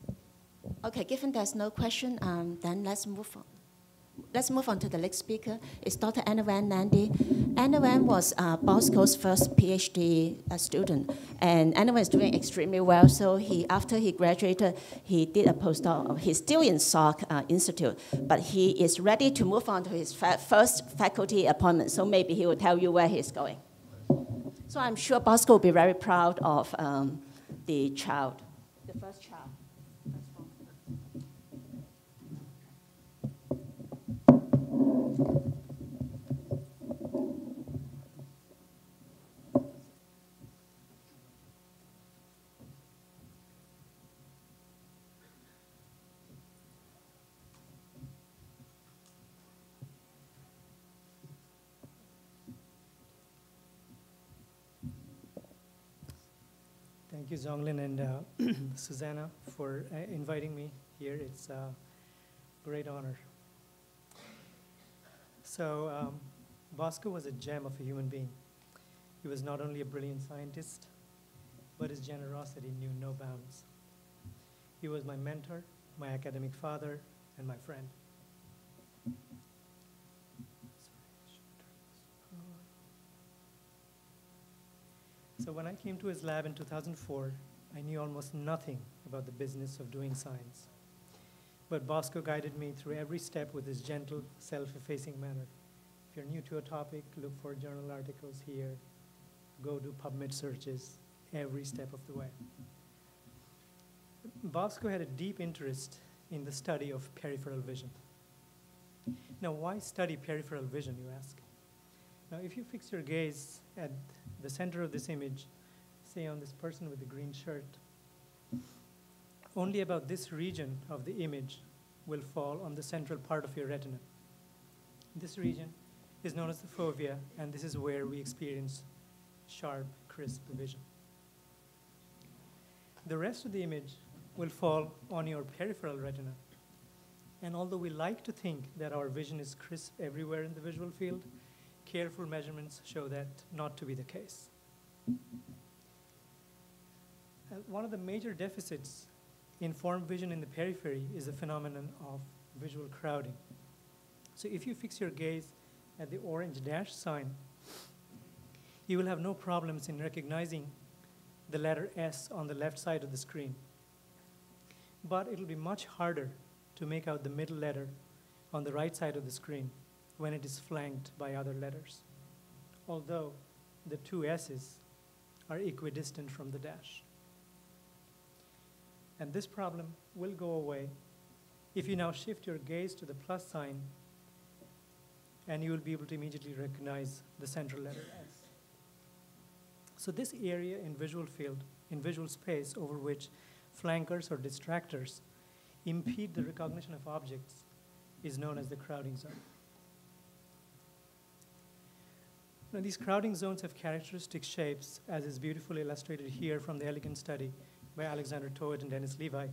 Okay, given there's no question, then let's move on. Let's move on to the next speaker. It's Dr. Anirvan Nandy. Anirvan was Bosco's first PhD student, and Anirvan is doing extremely well. So after he graduated, he did a postdoc. He's still in Salk Institute, but he is ready to move on to his first faculty appointment. So maybe he will tell you where he's going. So I'm sure Bosco will be very proud of the child, the first child. Thank you, Zhong-lin and Susana, for inviting me here. It's a great honor. So Bosco was a gem of a human being. He was not only a brilliant scientist, but his generosity knew no bounds. He was my mentor, my academic father, and my friend. So when I came to his lab in 2004, I knew almost nothing about the business of doing science. But Bosco guided me through every step with his gentle, self-effacing manner. If you're new to a topic, look for journal articles here. Go do PubMed searches every step of the way. Bosco had a deep interest in the study of peripheral vision. Now, why study peripheral vision, you ask? Now, if you fix your gaze at the center of this image, say on this person with the green shirt, only about this region of the image will fall on the central part of your retina. This region is known as the fovea, and this is where we experience sharp, crisp vision. The rest of the image will fall on your peripheral retina. And although we like to think that our vision is crisp everywhere in the visual field, careful measurements show that not to be the case. One of the major deficits in formed vision in the periphery is the phenomenon of visual crowding. So if you fix your gaze at the orange dash sign, you will have no problems in recognizing the letter S on the left side of the screen. But it'll be much harder to make out the middle letter on the right side of the screen when it is flanked by other letters, although the two S's are equidistant from the dash. And this problem will go away if you now shift your gaze to the plus sign, and you will be able to immediately recognize the central letter S. So this area in visual field, in visual space over which flankers or distractors impede the recognition of objects is known as the crowding zone. Now, these crowding zones have characteristic shapes, as is beautifully illustrated here from the elegant study by Alexander Toad and Dennis Levi.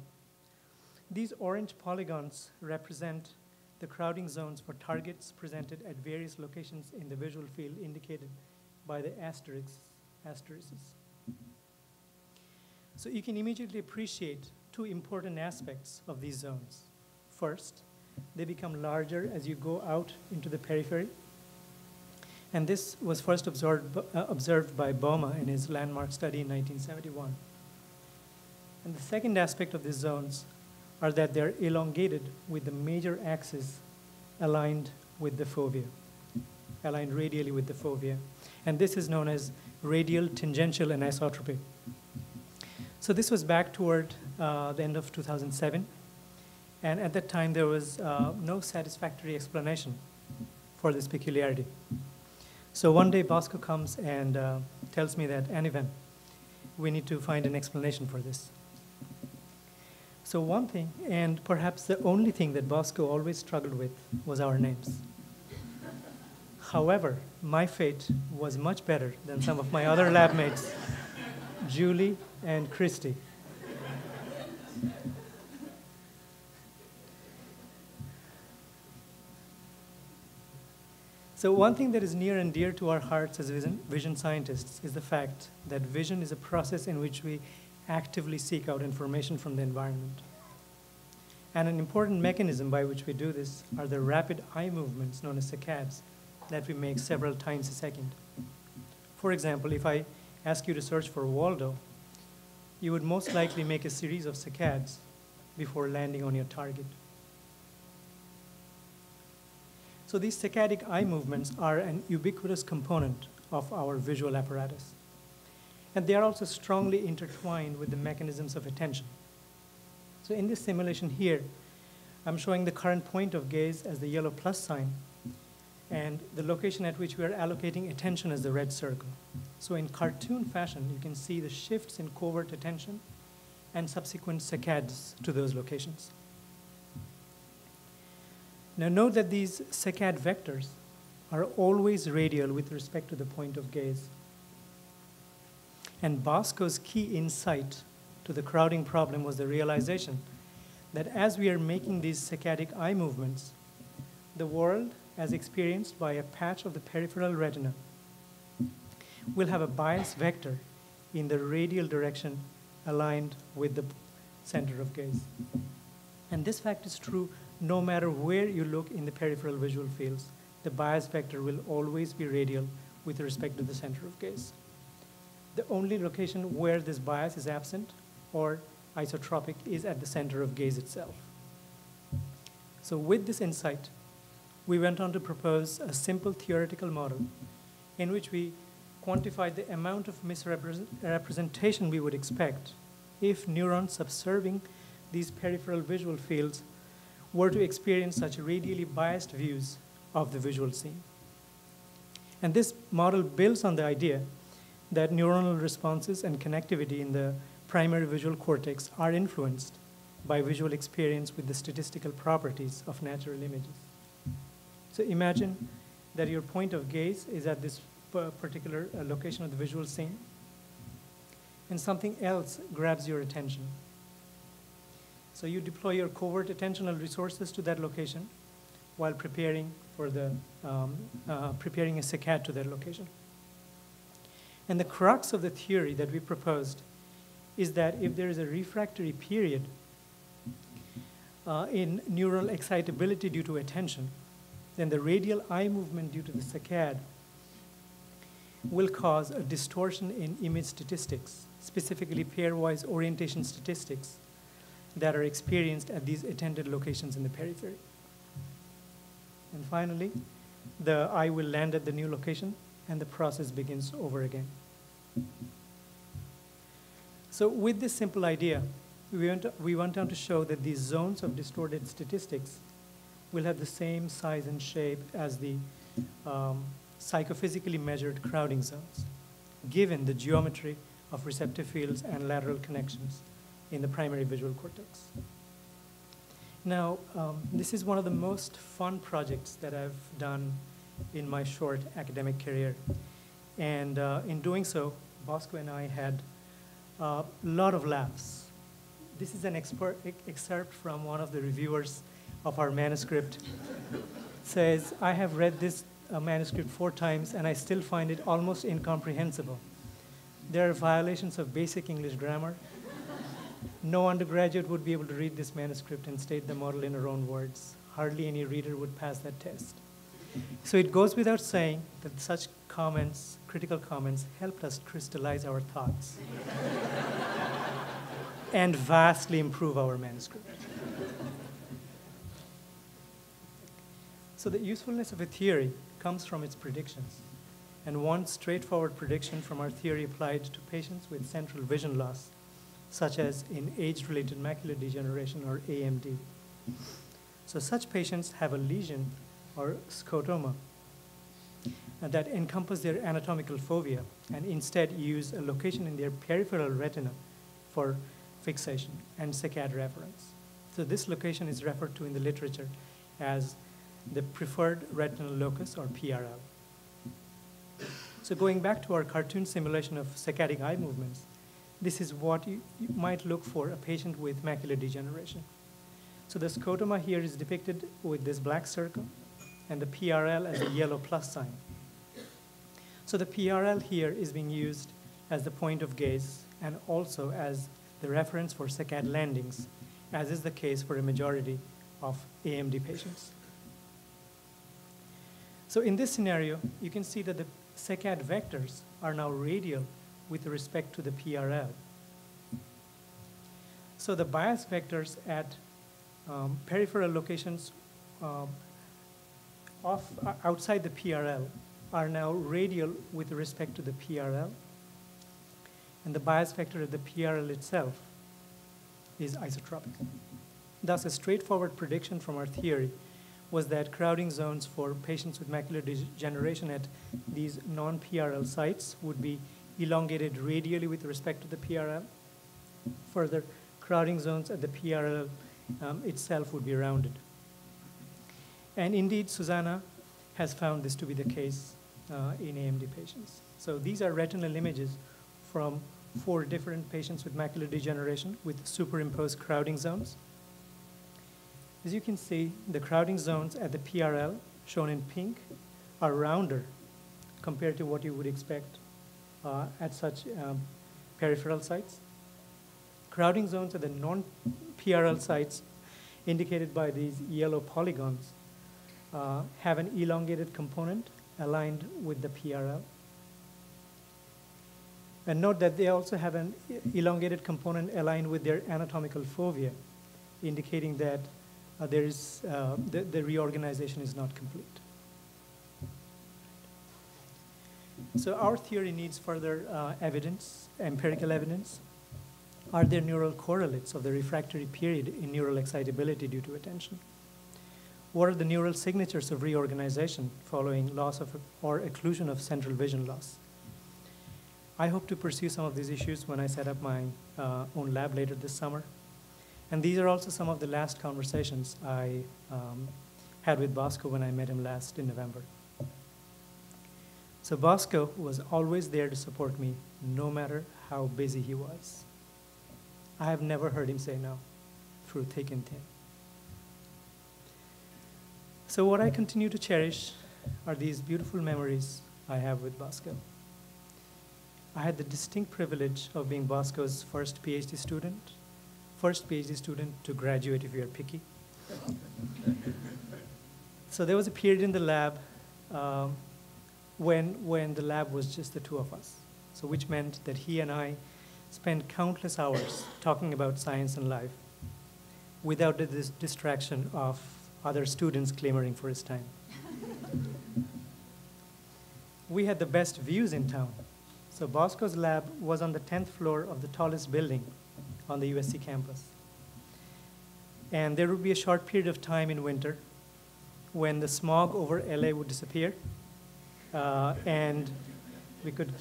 These orange polygons represent the crowding zones for targets presented at various locations in the visual field indicated by the asterisks. So you can immediately appreciate two important aspects of these zones. First, they become larger as you go out into the periphery. And this was first observed by Boma in his landmark study in 1971. And the second aspect of these zones are that they're elongated with the major axis aligned with the fovea, aligned radially with the fovea. And this is known as radial, tangential anisotropy. So this was back toward the end of 2007. And at that time, there was no satisfactory explanation for this peculiarity. So one day, Bosco comes and tells me that, Anirvan, we need to find an explanation for this. So one thing, and perhaps the only thing that Bosco always struggled with, was our names. However, my fate was much better than some of my other lab mates, Julie and Christy. So one thing that is near and dear to our hearts as vision scientists is the fact that vision is a process in which we actively seek out information from the environment. And an important mechanism by which we do this are the rapid eye movements known as saccades that we make several times a second. For example, if I ask you to search for Waldo, you would most likely make a series of saccades before landing on your target. So these saccadic eye movements are an ubiquitous component of our visual apparatus. And they are also strongly intertwined with the mechanisms of attention. So in this simulation here, I'm showing the current point of gaze as the yellow plus sign, and the location at which we are allocating attention as the red circle. So in cartoon fashion, you can see the shifts in covert attention and subsequent saccades to those locations. Now note that these saccade vectors are always radial with respect to the point of gaze. And Bosco's key insight to the crowding problem was the realization that as we are making these saccadic eye movements, the world, as experienced by a patch of the peripheral retina, will have a bias vector in the radial direction aligned with the center of gaze. And this fact is true no matter where you look in the peripheral visual fields. The bias vector will always be radial with respect to the center of gaze. The only location where this bias is absent or isotropic is at the center of gaze itself. So with this insight, we went on to propose a simple theoretical model in which we quantified the amount of misrepresentation we would expect if neurons observing these peripheral visual fields were to experience such radially biased views of the visual scene. And this model builds on the idea that neuronal responses and connectivity in the primary visual cortex are influenced by visual experience with the statistical properties of natural images. So imagine that your point of gaze is at this particular location of the visual scene, and something else grabs your attention. So you deploy your covert attentional resources to that location while preparing for the preparing a saccade to that location. And the crux of the theory that we proposed is that if there is a refractory period in neural excitability due to attention, then the radial eye movement due to the saccade will cause a distortion in image statistics, specifically pairwise orientation statistics that are experienced at these attended locations in the periphery. And finally, the eye will land at the new location and the process begins over again. So with this simple idea, we went on to show that these zones of distorted statistics will have the same size and shape as the psychophysically measured crowding zones, given the geometry of receptive fields and lateral connections in the primary visual cortex. Now, this is one of the most fun projects that I've done in my short academic career. And in doing so, Bosco and I had a lot of laughs. This is an excerpt from one of the reviewers' of our manuscript says, I have read this manuscript 4 times and I still find it almost incomprehensible. There are violations of basic English grammar. No undergraduate would be able to read this manuscript and state the model in her own words. Hardly any reader would pass that test. So it goes without saying that such comments, critical comments, helped us crystallize our thoughts and vastly improve our manuscript. So the usefulness of a theory comes from its predictions. And one straightforward prediction from our theory applied to patients with central vision loss, such as in age-related macular degeneration, or AMD. So such patients have a lesion or scotoma that encompass their anatomical fovea and instead use a location in their peripheral retina for fixation and saccade reference. So this location is referred to in the literature as the preferred retinal locus, or PRL. So going back to our cartoon simulation of saccadic eye movements, this is what you might look for a patient with macular degeneration. So the scotoma here is depicted with this black circle and the PRL as a yellow plus sign. So the PRL here is being used as the point of gaze and also as the reference for saccade landings, as is the case for a majority of AMD patients. So in this scenario, you can see that the saccade vectors are now radial with respect to the PRL. So the bias vectors at peripheral locations outside the PRL are now radial with respect to the PRL, and the bias vector at the PRL itself is isotropic. Thus, a straightforward prediction from our theory was that crowding zones for patients with macular degeneration at these non-PRL sites would be elongated radially with respect to the PRL. Further, crowding zones at the PRL itself would be rounded. And indeed, Susana has found this to be the case in AMD patients. So these are retinal images from 4 different patients with macular degeneration with superimposed crowding zones. As you can see, the crowding zones at the PRL, shown in pink, are rounder compared to what you would expect at such peripheral sites. Crowding zones at the non-PRL sites, indicated by these yellow polygons, have an elongated component aligned with the PRL. And note that they also have an elongated component aligned with their anatomical fovea, indicating that the reorganization is not complete. So our theory needs further evidence, empirical evidence. Are there neural correlates of the refractory period in neural excitability due to attention? What are the neural signatures of reorganization following loss of or occlusion of central vision loss? I hope to pursue some of these issues when I set up my own lab later this summer. And these are also some of the last conversations I had with Bosco when I met him last in November. So Bosco was always there to support me, no matter how busy he was. I have never heard him say no, through thick and thin. So what I continue to cherish are these beautiful memories I have with Bosco. I had the distinct privilege of being Bosco's first PhD student to graduate if you're picky. So there was a period in the lab when the lab was just the 2 of us, so which meant that he and I spent countless hours talking about science and life without the distraction of other students clamoring for his time. We had the best views in town. So Bosco's lab was on the 10th floor of the tallest building on the USC campus. And there would be a short period of time in winter when the smog over LA would disappear, and we could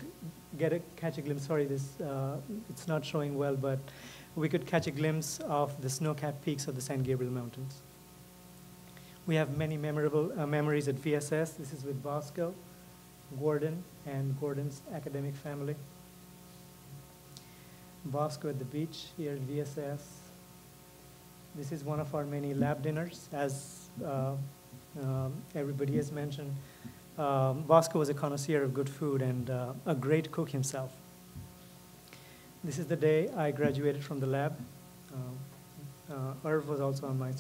catch a glimpse, sorry, it's not showing well, but we could catch a glimpse of the snow-capped peaks of the San Gabriel Mountains. We have many memorable memories at VSS. This is with Bosco, Gordon, and Gordon's academic family. Bosco at the beach here at VSS. This is one of our many lab dinners. As everybody has mentioned, Bosco was a connoisseur of good food and a great cook himself. This is the day I graduated from the lab. Irv was also on my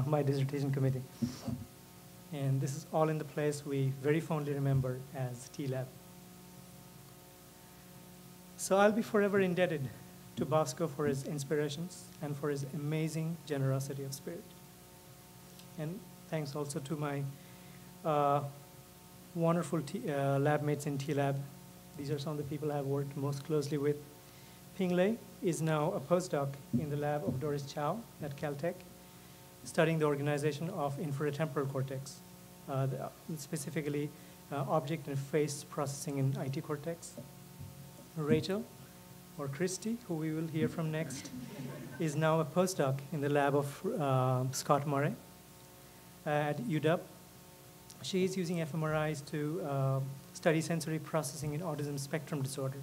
my dissertation committee. And this is all in the place we very fondly remember as T-Lab. So I'll be forever indebted to Bosco for his inspirations and for his amazing generosity of spirit. And thanks also to my wonderful lab mates in T-Lab. These are some of the people I've worked most closely with. Pingley is now a postdoc in the lab of Doris Chow at Caltech, studying the organization of infratemporal cortex, specifically object and face processing in IT cortex. Rachel, or Christy, who we will hear from next, is now a postdoc in the lab of Scott Murray at UW. She is using fMRIs to study sensory processing in autism spectrum disorder.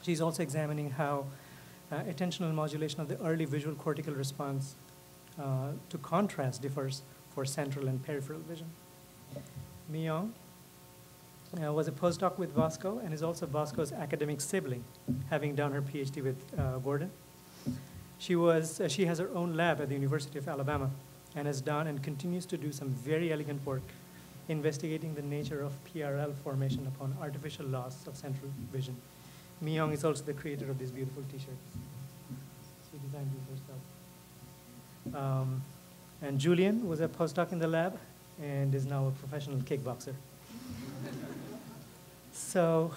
She's also examining how attentional modulation of the early visual cortical response to contrast differs for central and peripheral vision. Mi-young was a postdoc with Bosco and is also Bosco's academic sibling, having done her PhD with Gordon. She has her own lab at the University of Alabama and has done and continues to do some very elegant work investigating the nature of PRL formation upon artificial loss of central vision. Mi-young is also the creator of these beautiful t-shirts. She designed these herself. And Julian was a postdoc in the lab and is now a professional kickboxer. So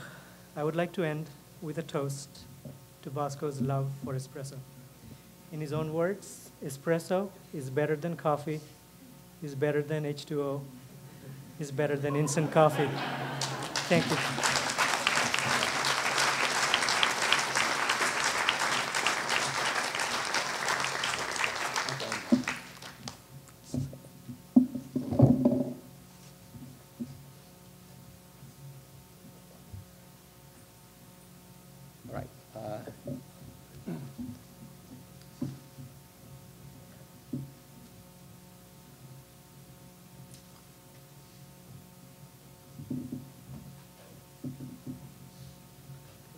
I would like to end with a toast to Bosco's love for espresso. In his own words, espresso is better than coffee, is better than H2O, is better than instant coffee. Thank you.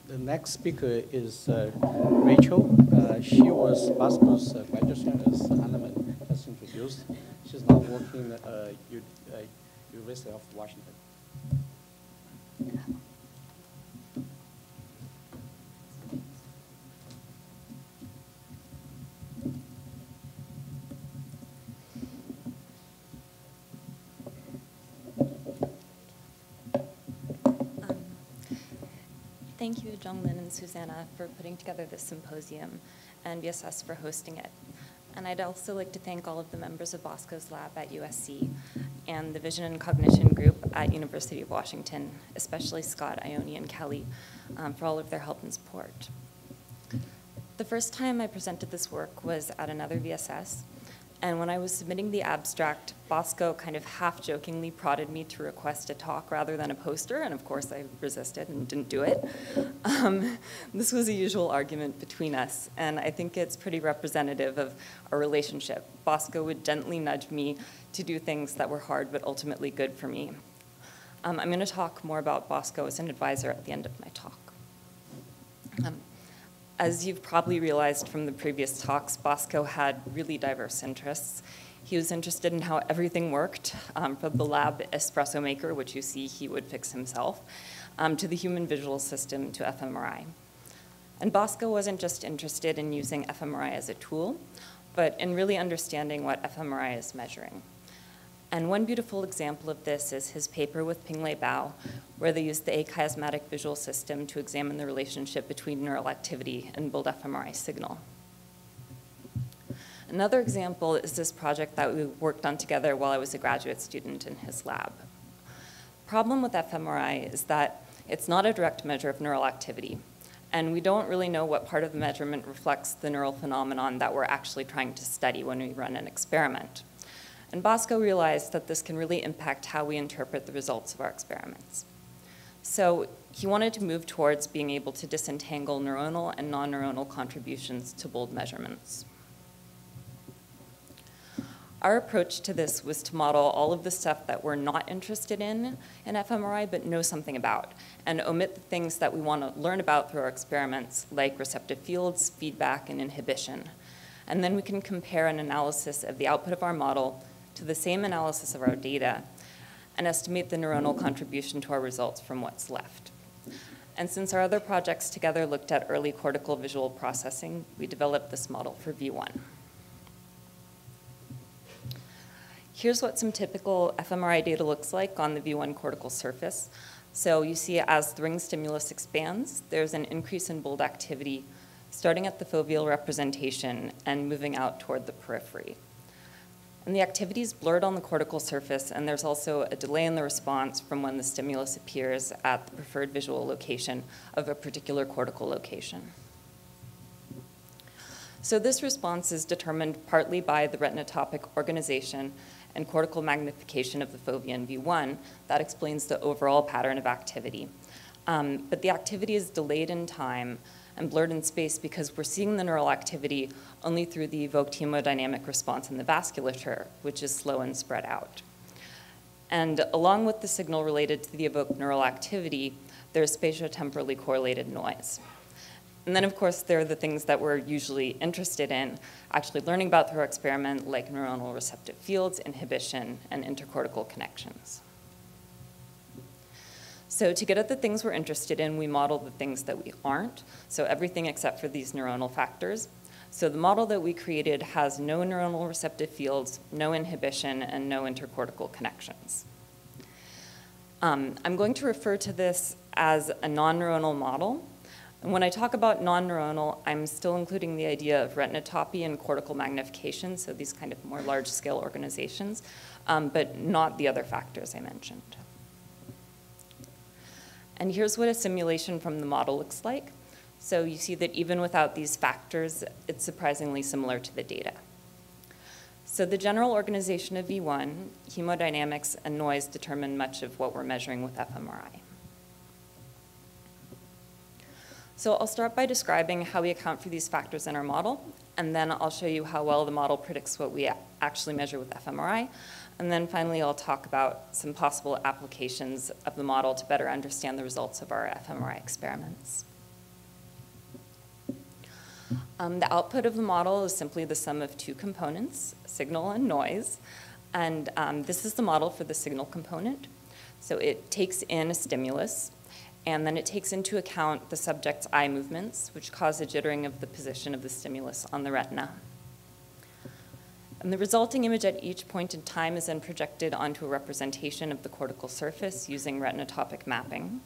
The next speaker is Rachel. She was Bosco's graduate student, as Anirvan has introduced. She's now working at University of Washington. Thank you, Zhong-lin and Susana, for putting together this symposium, and VSS for hosting it. And I'd also like to thank all of the members of Bosco's lab at USC and the Vision and Cognition group at University of Washington, especially Scott, Ione, and Kelly, for all of their help and support. The first time I presented this work was at another VSS, and when I was submitting the abstract, Bosco kind of half-jokingly prodded me to request a talk rather than a poster, and of course I resisted and didn't do it. This was a usual argument between us, and I think it's pretty representative of our relationship. Bosco would gently nudge me to do things that were hard but ultimately good for me. I'm going to talk more about Bosco as an advisor at the end of my talk. As you've probably realized from the previous talks, Bosco had really diverse interests. He was interested in how everything worked, from the lab espresso maker, which you see he would fix himself, to the human visual system, to fMRI. And Bosco wasn't just interested in using fMRI as a tool, but in really understanding what fMRI is measuring. And one beautiful example of this is his paper with Pingley Bao, where they used the achiasmatic visual system to examine the relationship between neural activity and build fMRI signal. Another example is this project that we worked on together while I was a graduate student in his lab. The problem with fMRI is that it's not a direct measure of neural activity, and we don't really know what part of the measurement reflects the neural phenomenon that we're actually trying to study when we run an experiment. And Bosco realized that this can really impact how we interpret the results of our experiments. So he wanted to move towards being able to disentangle neuronal and non-neuronal contributions to bold measurements. Our approach to this was to model all of the stuff that we're not interested in fMRI but know something about, and omit the things that we want to learn about through our experiments, like receptive fields, feedback, and inhibition. And then we can compare an analysis of the output of our model to the same analysis of our data and estimate the neuronal contribution to our results from what's left. And since our other projects together looked at early cortical visual processing, we developed this model for V1. Here's what some typical fMRI data looks like on the V1 cortical surface. So you see as the ring stimulus expands, there's an increase in bold activity starting at the foveal representation and moving out toward the periphery. And the activity is blurred on the cortical surface, and there's also a delay in the response from when the stimulus appears at the preferred visual location of a particular cortical location. So this response is determined partly by the retinotopic organization and cortical magnification of the fovea in V1. That explains the overall pattern of activity. But the activity is delayed in time and blurred in space because we're seeing the neural activity only through the evoked hemodynamic response in the vasculature, which is slow and spread out. And along with the signal related to the evoked neural activity, there's spatiotemporally correlated noise. And then, of course, there are the things that we're usually interested in, actually learning about through our experiment, like neuronal receptive fields, inhibition, and intercortical connections. So to get at the things we're interested in, we model the things that we aren't, so everything except for these neuronal factors. So the model that we created has no neuronal receptive fields, no inhibition, and no intercortical connections. I'm going to refer to this as a non-neuronal model. And when I talk about non-neuronal, I'm still including the idea of retinotopy and cortical magnification, so these kind of more large-scale organizations, but not the other factors I mentioned. And here's what a simulation from the model looks like. So you see that even without these factors, it's surprisingly similar to the data. So the general organization of V1, hemodynamics, and noise determine much of what we're measuring with fMRI. So I'll start by describing how we account for these factors in our model, and then I'll show you how well the model predicts what we actually measure with fMRI. And then finally, I'll talk about some possible applications of the model to better understand the results of our fMRI experiments. The output of the model is simply the sum of two components, signal and noise. And this is the model for the signal component. So it takes in a stimulus, and then it takes into account the subject's eye movements, which cause a jittering of the position of the stimulus on the retina. And the resulting image at each point in time is then projected onto a representation of the cortical surface using retinotopic mapping.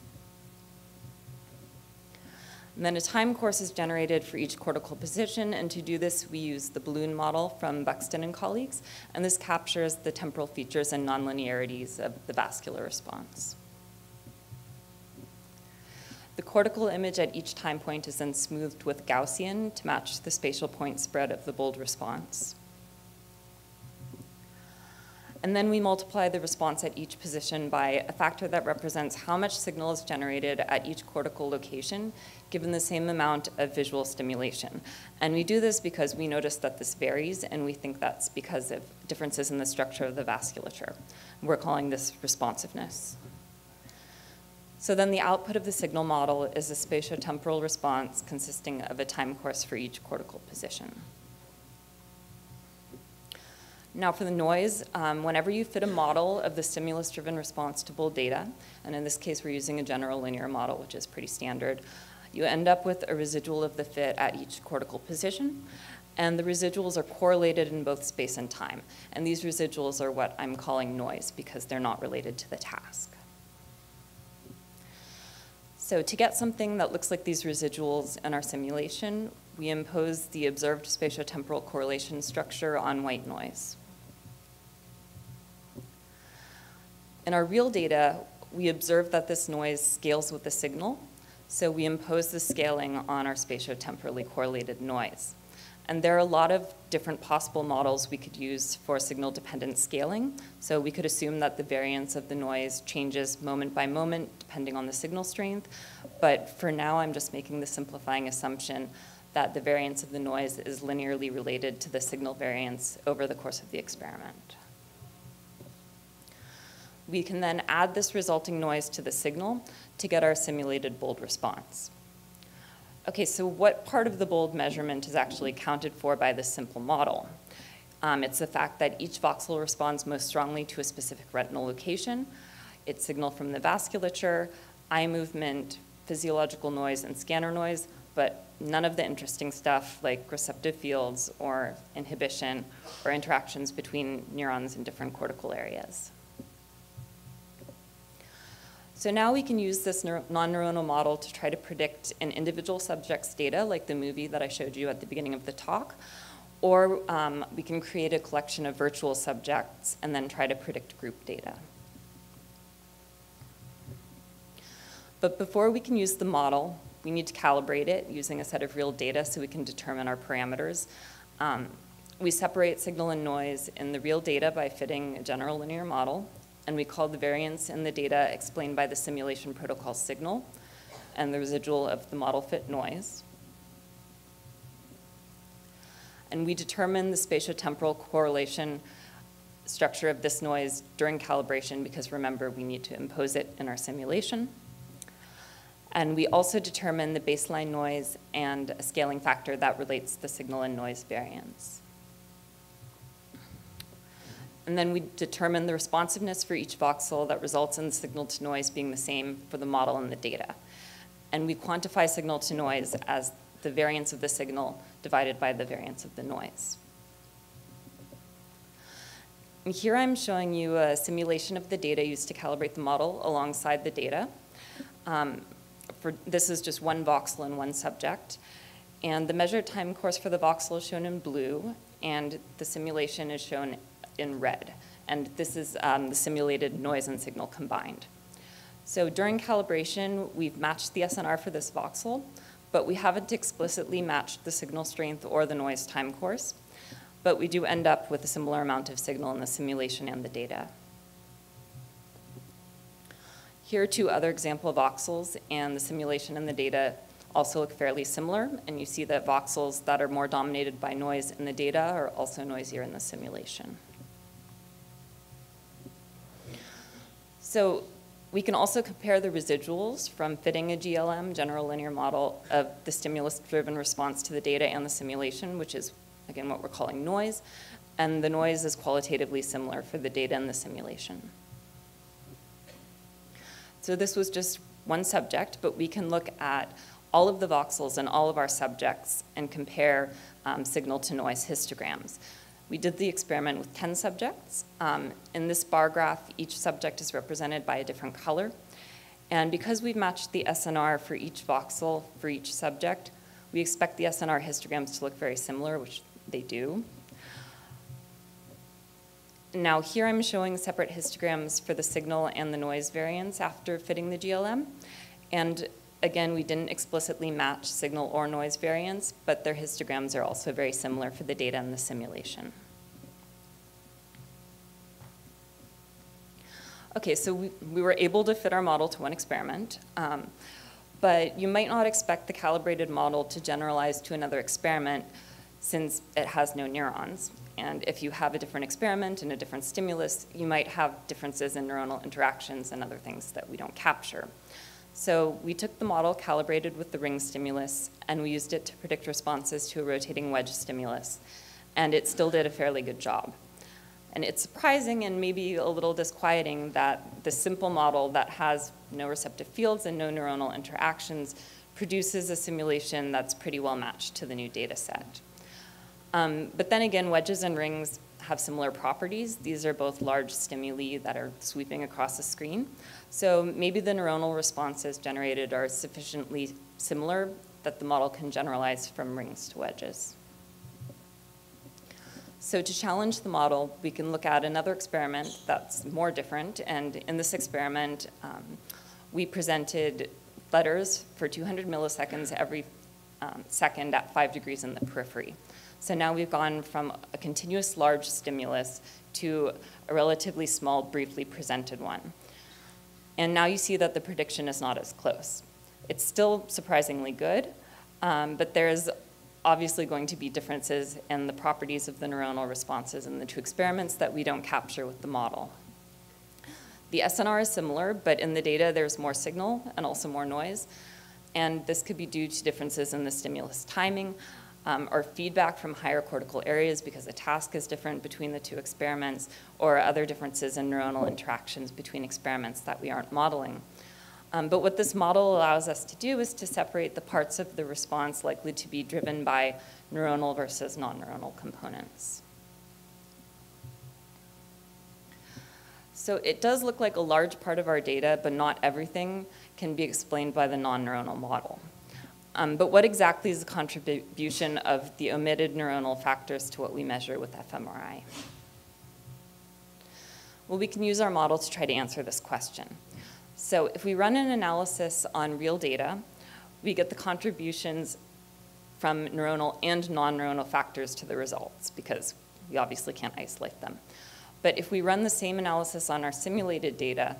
And then a time course is generated for each cortical position, and to do this, we use the balloon model from Buxton and colleagues, and this captures the temporal features and nonlinearities of the vascular response. The cortical image at each time point is then smoothed with Gaussian to match the spatial point spread of the bold response. And then we multiply the response at each position by a factor that represents how much signal is generated at each cortical location, given the same amount of visual stimulation. And we do this because we notice that this varies, and we think that's because of differences in the structure of the vasculature. We're calling this responsiveness. So then the output of the signal model is a spatiotemporal response consisting of a time course for each cortical position. Now for the noise, whenever you fit a model of the stimulus-driven response to bold data, and in this case we're using a general linear model, which is pretty standard, you end up with a residual of the fit at each cortical position, and the residuals are correlated in both space and time. And these residuals are what I'm calling noise because they're not related to the task. So to get something that looks like these residuals in our simulation, we impose the observed spatiotemporal correlation structure on white noise. In our real data, we observe that this noise scales with the signal, so we impose the scaling on our spatiotemporally correlated noise. And there are a lot of different possible models we could use for signal-dependent scaling. So we could assume that the variance of the noise changes moment by moment, depending on the signal strength. But for now, I'm just making the simplifying assumption that the variance of the noise is linearly related to the signal variance over the course of the experiment. We can then add this resulting noise to the signal to get our simulated bold response. Okay, so what part of the bold measurement is actually accounted for by this simple model? It's the fact that each voxel responds most strongly to a specific retinal location. It's signal from the vasculature, eye movement, physiological noise, and scanner noise, but none of the interesting stuff like receptive fields or inhibition or interactions between neurons in different cortical areas. So now we can use this non-neuronal model to try to predict an individual subject's data, like the movie that I showed you at the beginning of the talk, or we can create a collection of virtual subjects and then try to predict group data. But before we can use the model, we need to calibrate it using a set of real data so we can determine our parameters. We separate signal and noise in the real data by fitting a general linear model, and we call the variance in the data explained by the simulation protocol signal and the residual of the model fit noise. And we determine the spatiotemporal correlation structure of this noise during calibration because remember, we need to impose it in our simulation. And we also determine the baseline noise and a scaling factor that relates the signal and noise variance. And then we determine the responsiveness for each voxel that results in the signal to noise being the same for the model and the data. And we quantify signal to noise as the variance of the signal divided by the variance of the noise. And here I'm showing you a simulation of the data used to calibrate the model alongside the data. This is just one voxel and one subject. And the measured time course for the voxel is shown in blue, and the simulation is shown in red. And this is the simulated noise and signal combined. So during calibration, we've matched the SNR for this voxel, but we haven't explicitly matched the signal strength or the noise time course. But we do end up with a similar amount of signal in the simulation and the data. Here are two other example voxels, and the simulation and the data also look fairly similar. And you see that voxels that are more dominated by noise in the data are also noisier in the simulation. So we can also compare the residuals from fitting a GLM, general linear model, of the stimulus-driven response to the data and the simulation, which is, again, what we're calling noise. And the noise is qualitatively similar for the data and the simulation. So this was just one subject, but we can look at all of the voxels and all of our subjects and compare signal to noise histograms. We did the experiment with 10 subjects. In this bar graph, each subject is represented by a different color. And because we've matched the SNR for each voxel for each subject, we expect the SNR histograms to look very similar, which they do. Now here I'm showing separate histograms for the signal and the noise variance after fitting the GLM. And again, we didn't explicitly match signal or noise variance, but their histograms are also very similar for the data and the simulation. Okay, so we were able to fit our model to one experiment, but you might not expect the calibrated model to generalize to another experiment since it has no neurons. And if you have a different experiment and a different stimulus, you might have differences in neuronal interactions and other things that we don't capture. So we took the model calibrated with the ring stimulus, and we used it to predict responses to a rotating wedge stimulus. And it still did a fairly good job. And it's surprising and maybe a little disquieting that the simple model that has no receptive fields and no neuronal interactions produces a simulation that's pretty well matched to the new data set. But then again, wedges and rings have similar properties. These are both large stimuli that are sweeping across the screen. So maybe the neuronal responses generated are sufficiently similar that the model can generalize from rings to wedges. So to challenge the model, we can look at another experiment that's more different. And in this experiment, we presented letters for 200 milliseconds every second at 5 degrees in the periphery. So now we've gone from a continuous large stimulus to a relatively small, briefly presented one. And now you see that the prediction is not as close. It's still surprisingly good, but there's obviously going to be differences in the properties of the neuronal responses in the two experiments that we don't capture with the model. The SNR is similar, but in the data there's more signal and also more noise. And this could be due to differences in the stimulus timing or feedback from higher cortical areas because the task is different between the two experiments, or other differences in neuronal interactions between experiments that we aren't modeling. But what this model allows us to do is to separate the parts of the response likely to be driven by neuronal versus non-neuronal components. So it does look like a large part of our data, but not everything, can be explained by the non-neuronal model. But what exactly is the contribution of the omitted neuronal factors to what we measure with fMRI? Well, we can use our model to try to answer this question. So if we run an analysis on real data, we get the contributions from neuronal and non-neuronal factors to the results, because we obviously can't isolate them. But if we run the same analysis on our simulated data,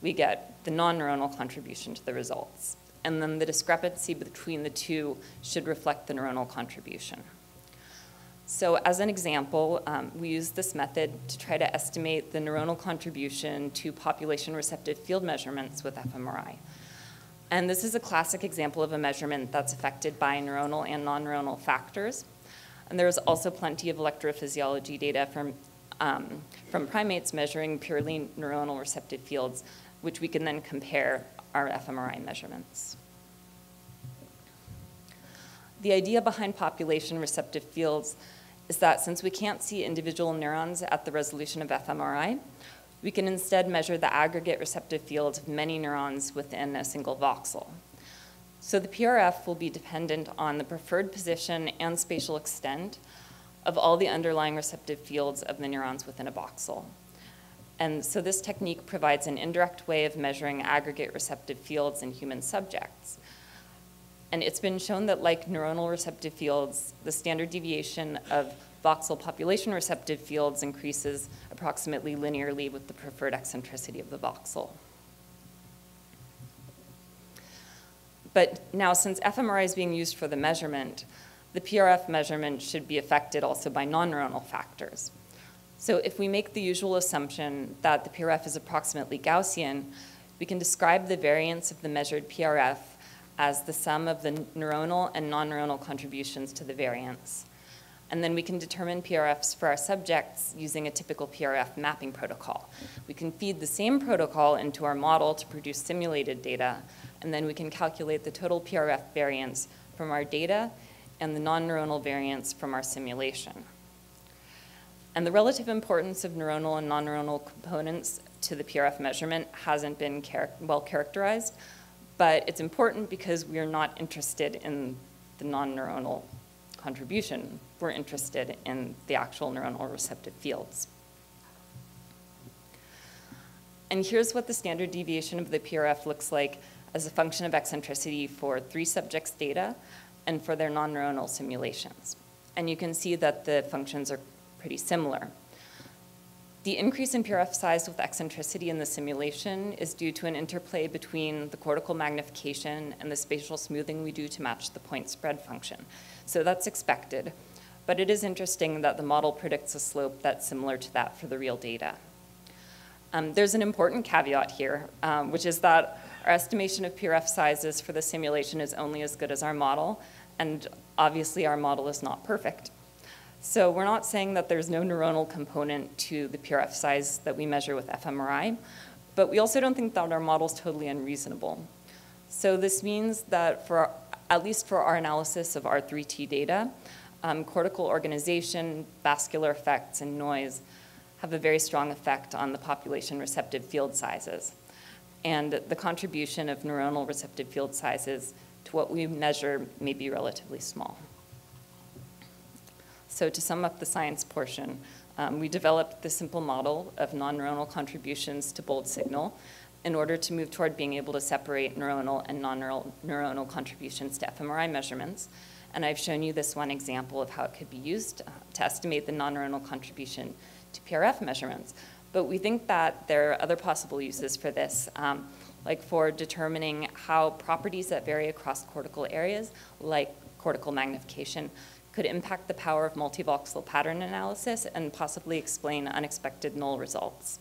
we get the non-neuronal contribution to the results. And then the discrepancy between the two should reflect the neuronal contribution. So as an example, we use this method to try to estimate the neuronal contribution to population receptive field measurements with fMRI. And this is a classic example of a measurement that's affected by neuronal and non-neuronal factors. And there's also plenty of electrophysiology data from primates measuring purely neuronal receptive fields, which we can then compare our fMRI measurements. The idea behind population receptive fields is that since we can't see individual neurons at the resolution of fMRI, we can instead measure the aggregate receptive fields of many neurons within a single voxel. So the PRF will be dependent on the preferred position and spatial extent of all the underlying receptive fields of the neurons within a voxel. And so this technique provides an indirect way of measuring aggregate receptive fields in human subjects. And it's been shown that like neuronal receptive fields, the standard deviation of voxel population receptive fields increases approximately linearly with the preferred eccentricity of the voxel. But now, since fMRI is being used for the measurement, the PRF measurement should be affected also by non-neuronal factors. So if we make the usual assumption that the PRF is approximately Gaussian, we can describe the variance of the measured PRF as the sum of the neuronal and non-neuronal contributions to the variance. And then we can determine PRFs for our subjects using a typical PRF mapping protocol. We can feed the same protocol into our model to produce simulated data, and then we can calculate the total PRF variance from our data and the non-neuronal variance from our simulation. And the relative importance of neuronal and non-neuronal components to the PRF measurement hasn't been well characterized, but it's important because we are not interested in the non-neuronal contribution. We're interested in the actual neuronal receptive fields. And here's what the standard deviation of the PRF looks like as a function of eccentricity for 3 subjects' data and for their non-neuronal simulations. And you can see that the functions are pretty similar. The increase in PRF size with eccentricity in the simulation is due to an interplay between the cortical magnification and the spatial smoothing we do to match the point spread function. So that's expected, but it is interesting that the model predicts a slope that's similar to that for the real data. There's an important caveat here, which is that our estimation of PRF sizes for the simulation is only as good as our model, and obviously our model is not perfect. So we're not saying that there's no neuronal component to the PRF size that we measure with fMRI, but we also don't think that our model is totally unreasonable. So this means that at least for our analysis of R3T data, cortical organization, vascular effects, and noise have a very strong effect on the population receptive field sizes. And the contribution of neuronal receptive field sizes to what we measure may be relatively small. So to sum up the science portion, we developed the simple model of non-neuronal contributions to bold signal, in order to move toward being able to separate neuronal and non-neuronal contributions to fMRI measurements. And I've shown you this one example of how it could be used to estimate the non-neuronal contribution to PRF measurements. But we think that there are other possible uses for this, like for determining how properties that vary across cortical areas, like cortical magnification, could impact the power of multivoxel pattern analysis and possibly explain unexpected null results.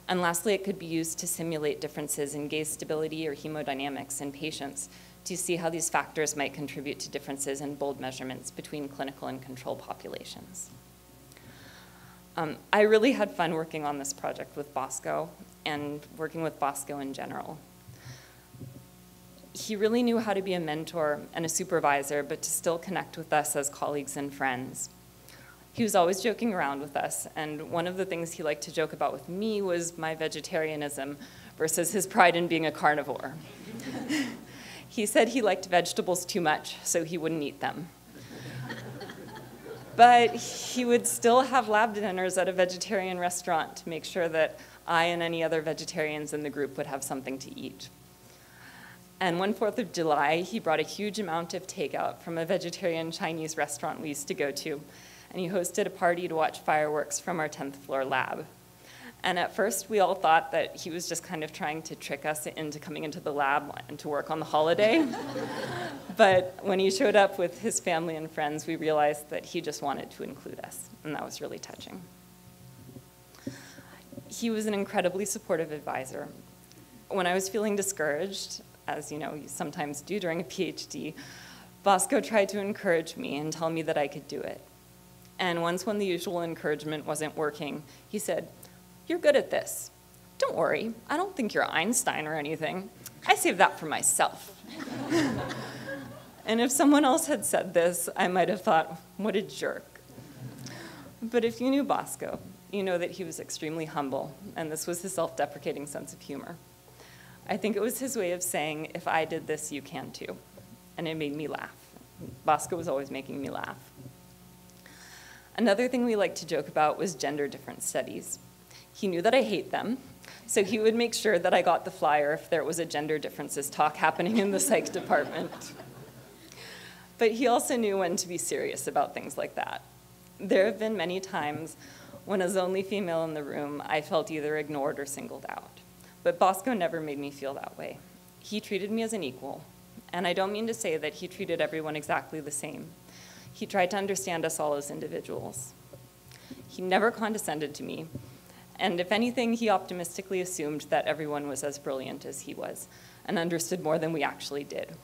And lastly, it could be used to simulate differences in gaze stability or hemodynamics in patients to see how these factors might contribute to differences in bold measurements between clinical and control populations. I really had fun working on this project with Bosco and working with Bosco in general. He really knew how to be a mentor and a supervisor, but to still connect with us as colleagues and friends. He was always joking around with us, and one of the things he liked to joke about with me was my vegetarianism versus his pride in being a carnivore. He said he liked vegetables too much, so he wouldn't eat them. But he would still have lab dinners at a vegetarian restaurant to make sure that I and any other vegetarians in the group would have something to eat. And one 4th of July, he brought a huge amount of takeout from a vegetarian Chinese restaurant we used to go to, and he hosted a party to watch fireworks from our 10th floor lab. And at first, we all thought that he was just kind of trying to trick us into coming into the lab and to work on the holiday. But when he showed up with his family and friends, we realized that he just wanted to include us, and that was really touching. He was an incredibly supportive advisor. When I was feeling discouraged, as you know, you sometimes do during a PhD, Bosco tried to encourage me and tell me that I could do it. And once when the usual encouragement wasn't working, he said, "You're good at this. Don't worry, I don't think you're Einstein or anything. I saved that for myself." And if someone else had said this, I might have thought, what a jerk. But if you knew Bosco, you know that he was extremely humble, and this was his self-deprecating sense of humor. I think it was his way of saying, if I did this, you can too. And it made me laugh. Bosco was always making me laugh. Another thing we liked to joke about was gender difference studies. He knew that I hate them, so he would make sure that I got the flyer if there was a gender differences talk happening in the psych department. But he also knew when to be serious about things like that. There have been many times when, as only female in the room, I felt either ignored or singled out. But Bosco never made me feel that way. He treated me as an equal, and I don't mean to say that he treated everyone exactly the same. He tried to understand us all as individuals. He never condescended to me, and if anything, he optimistically assumed that everyone was as brilliant as he was and understood more than we actually did.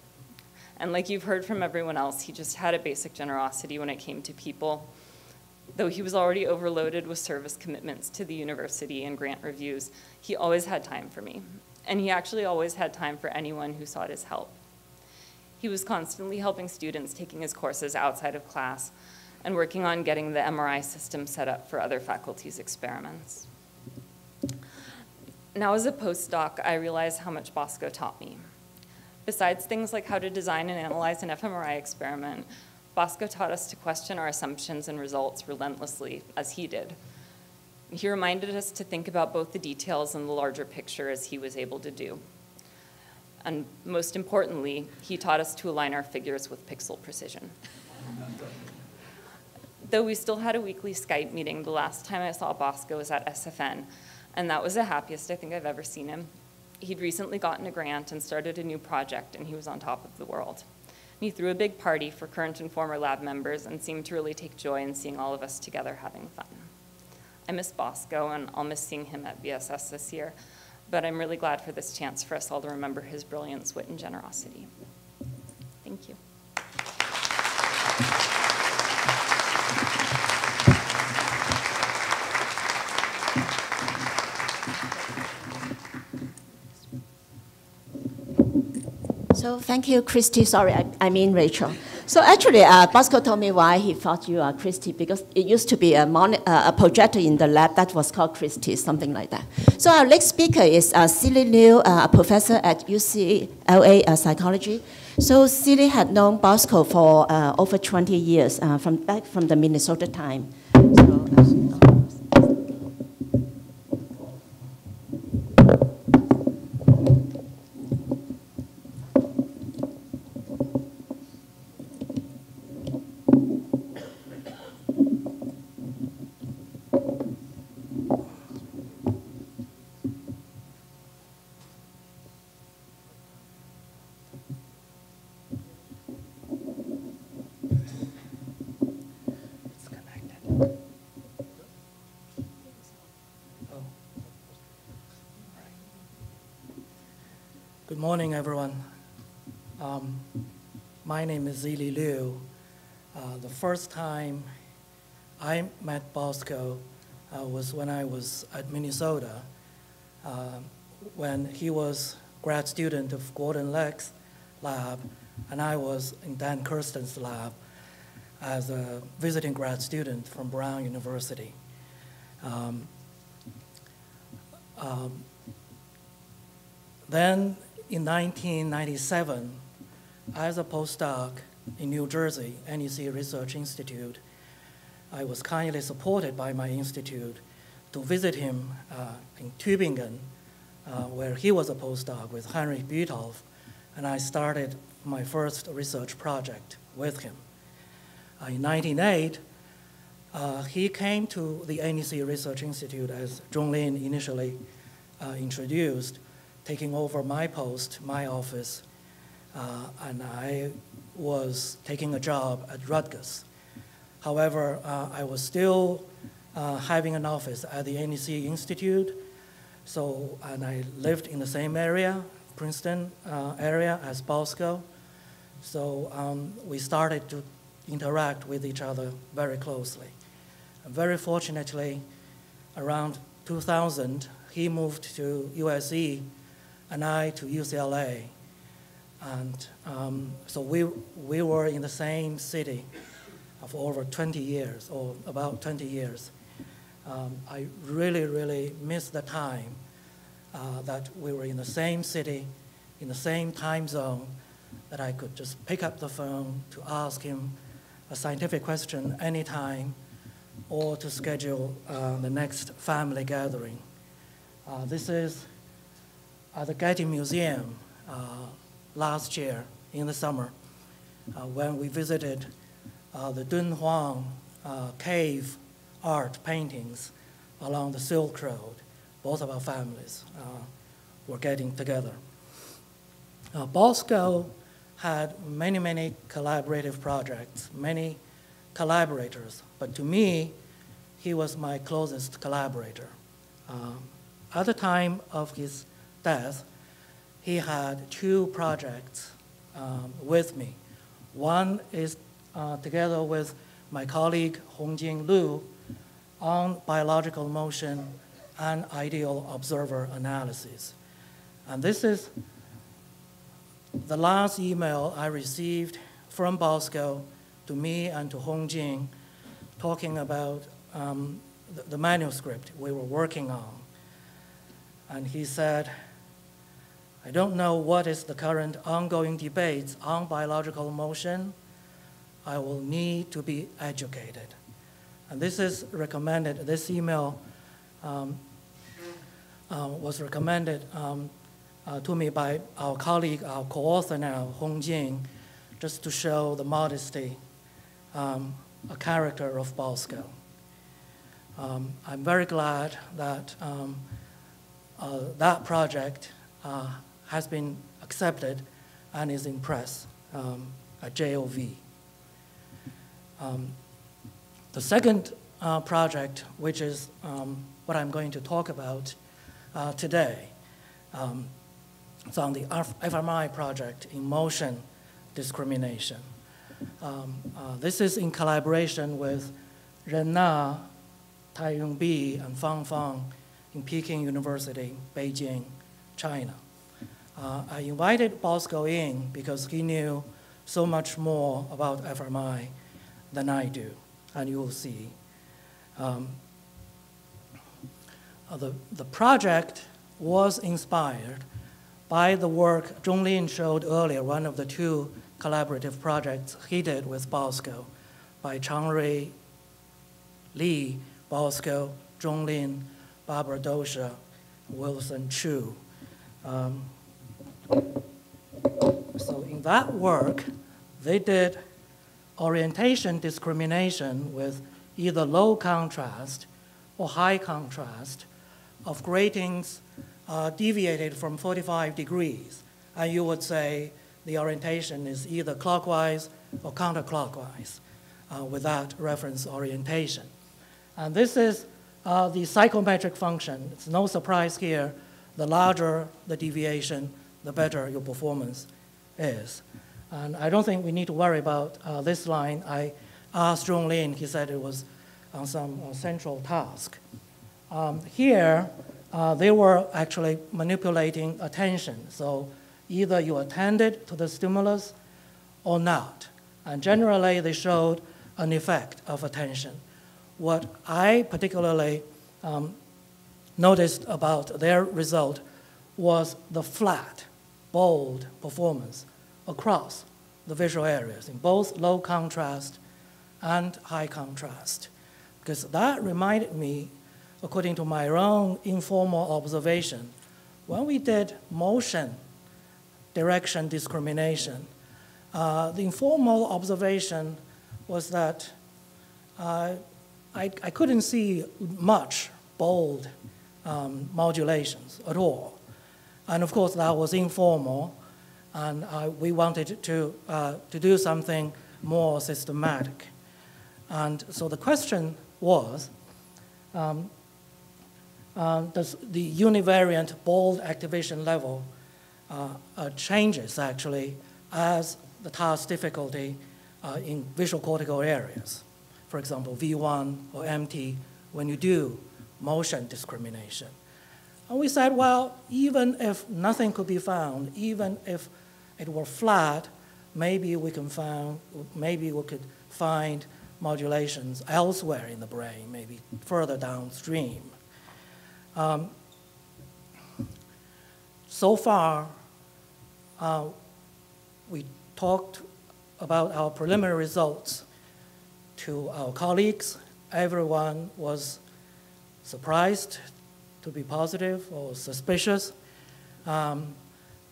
And like you've heard from everyone else, he just had a basic generosity when it came to people. Though he was already overloaded with service commitments to the university and grant reviews, he always had time for me. And he actually always had time for anyone who sought his help. He was constantly helping students taking his courses outside of class and working on getting the MRI system set up for other faculty's experiments. Now as a postdoc, I realize how much Bosco taught me. Besides things like how to design and analyze an fMRI experiment, Bosco taught us to question our assumptions and results relentlessly, as he did. He reminded us to think about both the details and the larger picture, as he was able to do. And most importantly, he taught us to align our figures with pixel precision. Though we still had a weekly Skype meeting, the last time I saw Bosco was at SFN, and that was the happiest I think I've ever seen him. He'd recently gotten a grant and started a new project, and he was on top of the world. He threw a big party for current and former lab members and seemed to really take joy in seeing all of us together having fun. I miss Bosco, and I'll miss seeing him at VSS this year, but I'm really glad for this chance for us all to remember his brilliance, wit, and generosity. Thank you. So thank you, Christy. Sorry, I mean Rachel. So actually, Bosco told me why he thought you are Christy, because it used to be a projector in the lab that was called Christy, something like that. So our next speaker is Zili Liu, a professor at UCLA psychology. So Zili had known Bosco for over 20 years, back from the Minnesota time. So, Good morning, everyone. My name is Zili Liu. The first time I met Bosco was when I was at Minnesota, when he was grad student of Gordon Legge's lab, and I was in Dan Kirsten's lab as a visiting grad student from Brown University. Then in 1997, as a postdoc in New Jersey, NEC Research Institute, I was kindly supported by my institute to visit him in Tübingen, where he was a postdoc with Heinrich Büthoff, and I started my first research project with him. In 1998, he came to the NEC Research Institute as Zhong-lin initially introduced, taking over my post, my office, and I was taking a job at Rutgers. However, I was still having an office at the NEC Institute, and I lived in the same area, Princeton area, as Bosco. So we started to interact with each other very closely. And very fortunately, around 2000, he moved to USC and I to UCLA. And so we were in the same city for over 20 years, or about 20 years. I really, really miss the time that we were in the same city, in the same time zone, that I could just pick up the phone to ask him a scientific question anytime, or to schedule the next family gathering. This is at the Getty Museum last year in the summer when we visited the Dunhuang cave art paintings along the Silk Road. Both of our families were getting together. Bosco had many, many collaborative projects, many collaborators, but to me, he was my closest collaborator. At the time of his death, he had two projects with me. One is together with my colleague Hongjing Liu on biological motion and ideal observer analysis. And this is the last email I received from Bosco to me and to Hongjing talking about the manuscript we were working on. And he said, I don't know what is the current ongoing debates on biological motion. I will need to be educated. And this is recommended, this email was recommended to me by our colleague, our co-author now, Hongjing, just to show the modesty, a character of Bosco. I'm very glad that that project has been accepted and is in press at JOV. The second project, which is what I'm going to talk about today, it's on the FMI project in motion discrimination. This is in collaboration with Ren Na, Taiyong Bi, and Fang Fang in Peking University, Beijing, China. I invited Bosco in because he knew so much more about FMI than I do, and you will see. The project was inspired by the work Zhong-lin showed earlier, one of the two collaborative projects he did with Bosco, by Chung, Li, Bosco, Zhong-lin, Barbara Dosha, Wilson Chu. So in that work, they did orientation discrimination with either low contrast or high contrast of gratings deviated from 45 degrees. And you would say the orientation is either clockwise or counterclockwise with that reference orientation. And this is the psychometric function. It's no surprise here. The larger the deviation, the better your performance is. And I don't think we need to worry about this line. I asked Zhong-lin, he said it was on some central task. Here, they were actually manipulating attention. So either you attended to the stimulus or not. And generally, they showed an effect of attention. What I particularly noticed about their result was the flat, bold performance across the visual areas in both low contrast and high contrast. Because that reminded me, according to my own informal observation, when we did motion direction discrimination, the informal observation was that I couldn't see much bold modulations at all. And of course, that was informal, and we wanted to do something more systematic. And so the question was, does the univariant bold activation level changes actually as the task difficulty in visual cortical areas, for example, V1 or MT, when you do motion discrimination? And we said, well, even if nothing could be found, even if it were flat, maybe we could find modulations elsewhere in the brain, maybe further downstream. So far, we talked about our preliminary results to our colleagues. Everyone was surprised to be positive or suspicious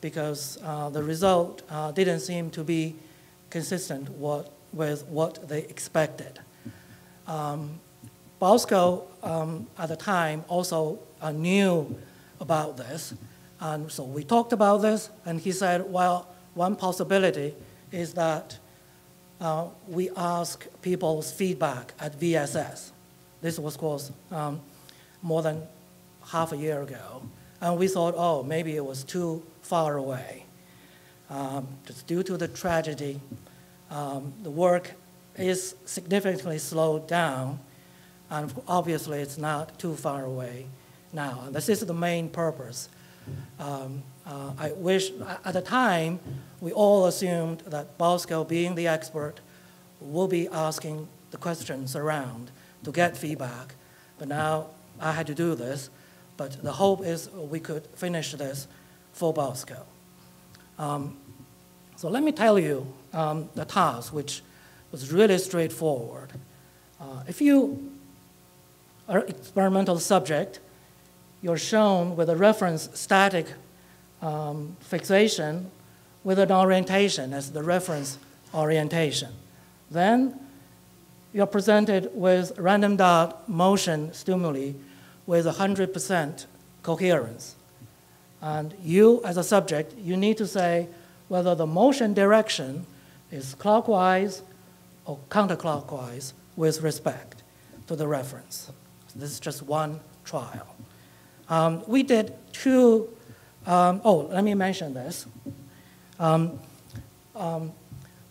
because the result didn't seem to be consistent with what they expected. Bosco, at the time, also knew about this, and so we talked about this, and he said, well, one possibility is that we ask people's feedback at VSS. This was, of course, more than half a year ago, and we thought, oh, maybe it was too far away. Just due to the tragedy, the work is significantly slowed down, and obviously it's not too far away now. And this is the main purpose. I wish, at the time, we all assumed that Bosco, being the expert, will be asking the questions around to get feedback. But now I had to do this. But the hope is we could finish this for Bosco. So let me tell you the task, which was really straightforward. If you are an experimental subject, you're shown with a reference static fixation with an orientation as the reference orientation. Then you're presented with random dot motion stimuli with 100% coherence. And you, as a subject, you need to say whether the motion direction is clockwise or counterclockwise with respect to the reference. So this is just one trial. We did two, let me mention this. The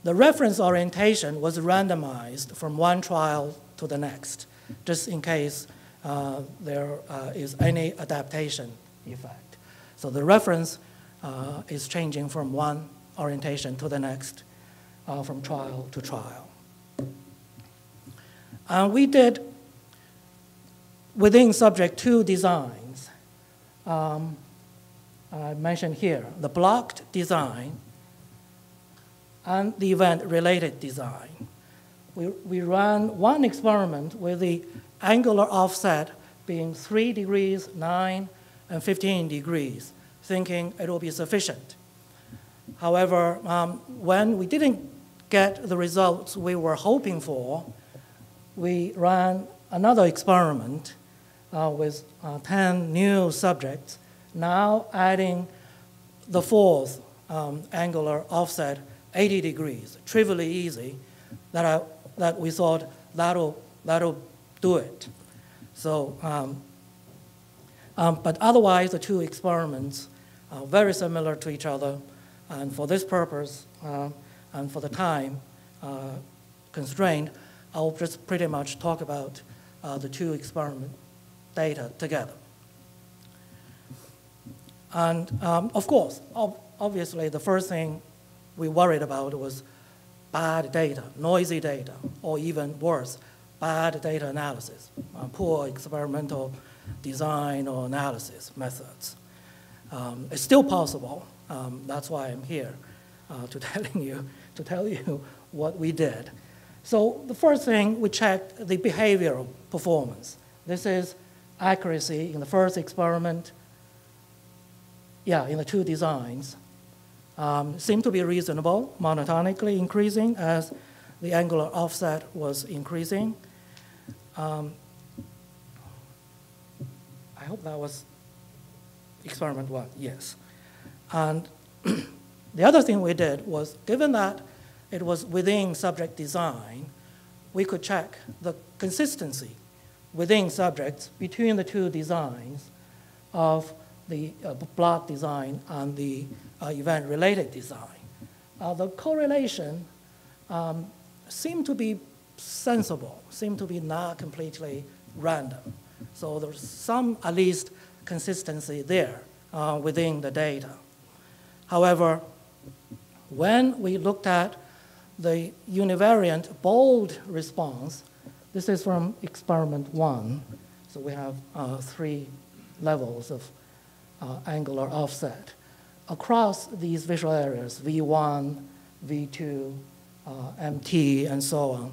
reference orientation was randomized from one trial to the next, just in case there is any adaptation effect. So the reference is changing from one orientation to the next, from trial to trial. We did, within subject, two designs. I mentioned here, the blocked design and the event-related design. We ran one experiment with the angular offset being 3 degrees, 9, and 15 degrees, thinking it will be sufficient. However, when we didn't get the results we were hoping for, we ran another experiment with 10 new subjects, now adding the fourth angular offset, 80 degrees, trivially easy, that we thought that'll do it. So, but otherwise, the two experiments very similar to each other. And for this purpose, and for the time constraint, I'll just pretty much talk about the two experiment data together. And of course, obviously, the first thing we worried about was bad data, noisy data, or even worse, bad data analysis, poor experimental design or analysis methods. It's still possible. That's why I'm here to tell you what we did. So the first thing, we checked the behavioral performance. This is accuracy in the first experiment. Yeah, in the two designs. Seemed to be reasonable, monotonically increasing as the angular offset was increasing. I hope that was experiment 1, yes. And the other thing we did was, given that it was within subject design, we could check the consistency within subjects between the two designs of the block design and the event-related design. The correlation seemed to be sensible, seemed to be not completely random. So there's some, at least, consistency there within the data. However, when we looked at the univariate bold response, this is from experiment 1. So we have 3 levels of angular offset across these visual areas, V1, V2, MT, and so on.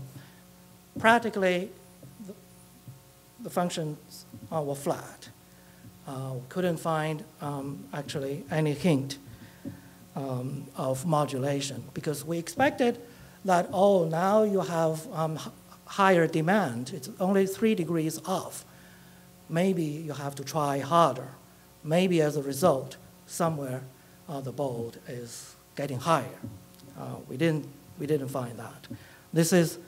Practically, the functions were flat. Couldn't find actually any hint of modulation, because we expected that, oh, now you have higher demand. It's only 3 degrees off. Maybe you have to try harder. Maybe as a result, somewhere the bold is getting higher. We didn't find that. This is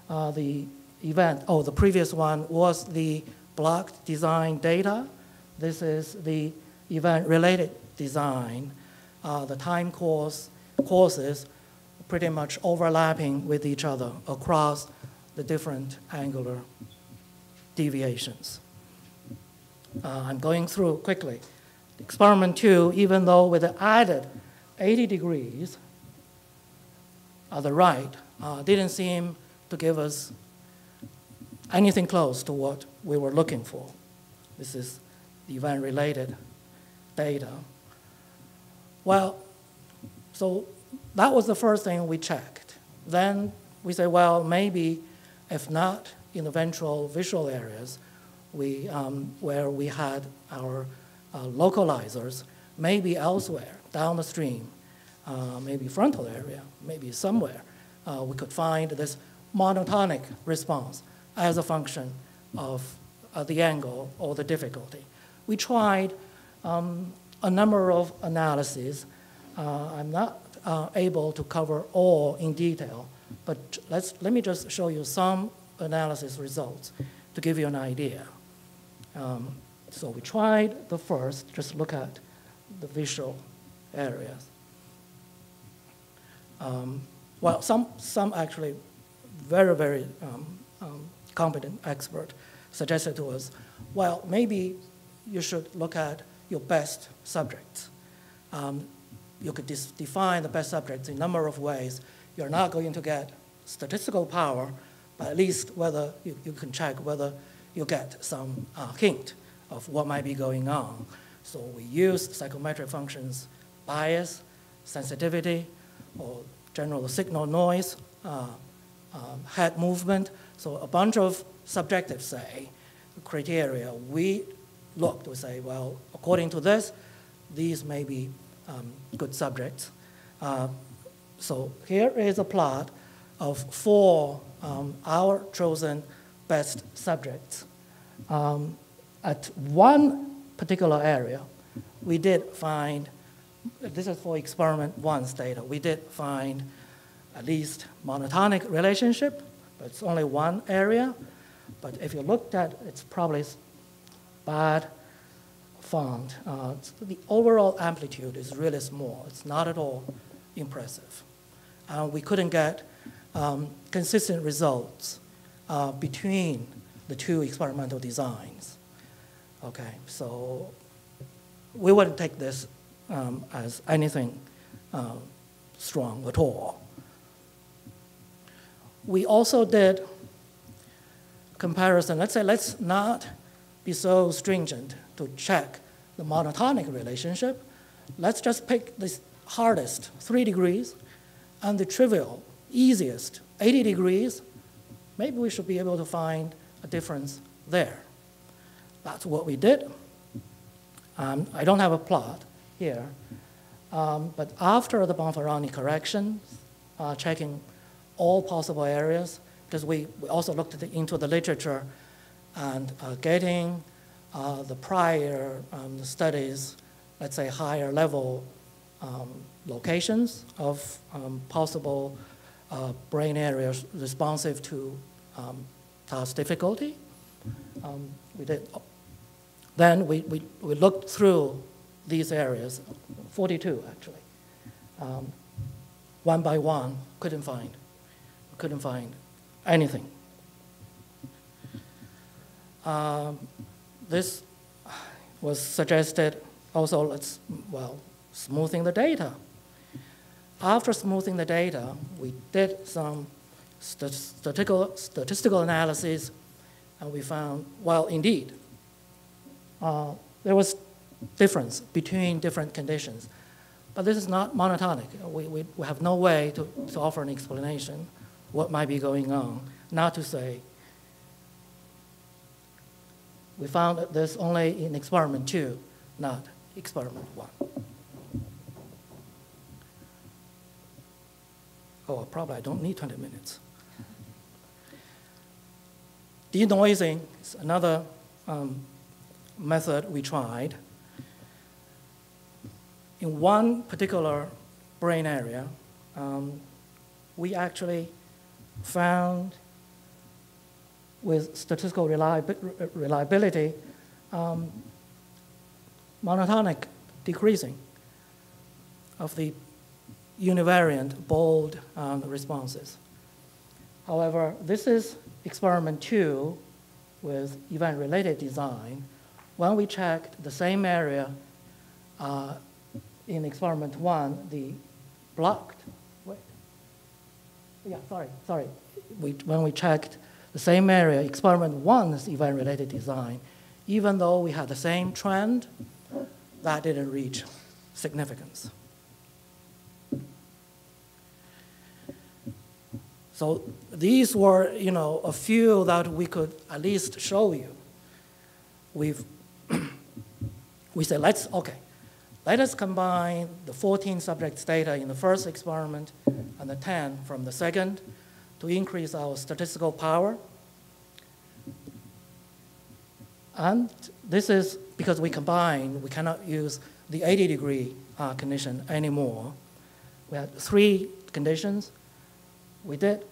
the event. Oh, the previous one was the block design data. This is the event-related design. The time courses pretty much overlapping with each other across the different angular deviations. I'm going through quickly. Experiment 2, even though with the added 80 degrees at the right, didn't seem to give us anything close to what we were looking for. This is the event-related data. Well, so that was the first thing we checked. Then we say, well, maybe if not in the ventral visual areas, where we had our localizers, maybe elsewhere, down the stream, maybe frontal area, maybe somewhere, we could find this monotonic response as a function of the angle or the difficulty. We tried a number of analyses. I'm not able to cover all in detail, but let me just show you some analysis results to give you an idea. So we tried the first, just look at the visual areas. Well, some actually very, very competent expert suggested to us, well, maybe you should look at your best subjects. You could define the best subjects in a number of ways. You're not going to get statistical power, but at least whether you can check whether you get some hint of what might be going on. So we use psychometric functions, bias, sensitivity, or general signal noise, head movement. So a bunch of subjective, say, criteria. We looked, we say, well, according to this, these may be good subjects. So here is a plot of 4 our chosen best subjects. At one particular area, we did find, this is for experiment 1's data, we did find at least monotonic relationship, but it's only one area. But if you looked at, it's probably bad found, the overall amplitude is really small. It's not at all impressive. We couldn't get consistent results between the two experimental designs. Okay, so we wouldn't take this as anything strong at all. We also did comparison. Let's say let's not be so stringent to check the monotonic relationship. Let's just pick the hardest 3 degrees and the trivial, easiest 80 degrees. Maybe we should be able to find a difference there. That's what we did. I don't have a plot here, but after the Bonferroni corrections, checking all possible areas, because we also looked into the literature and getting the prior studies, let's say higher level locations of possible brain areas responsive to task difficulty. We did. Then we looked through these areas, 42 actually, one by one. Couldn't find anything. This was suggested also. Smoothing the data. After smoothing the data, we did some statistical analysis, and we found, well, indeed, there was difference between different conditions. But this is not monotonic. We have no way to offer an explanation what might be going on, not to say we found this only in experiment 2, not experiment 1. Oh, probably I don't need 20 minutes. Denoising is another method we tried. In one particular brain area, we actually found with statistical reliability monotonic decreasing of the univariant bold responses. However, this is experiment 2 with event-related design. When we checked the same area in experiment 1, the blocked, when we checked the same area, experiment 1's event-related design, even though we had the same trend, that didn't reach significance. So these were, a few that we could at least show you. We said, let us combine the 14 subjects' data in the first experiment and the 10 from the second to increase our statistical power. And this is because we cannot use the 80-degree condition anymore. We had 3 conditions. We did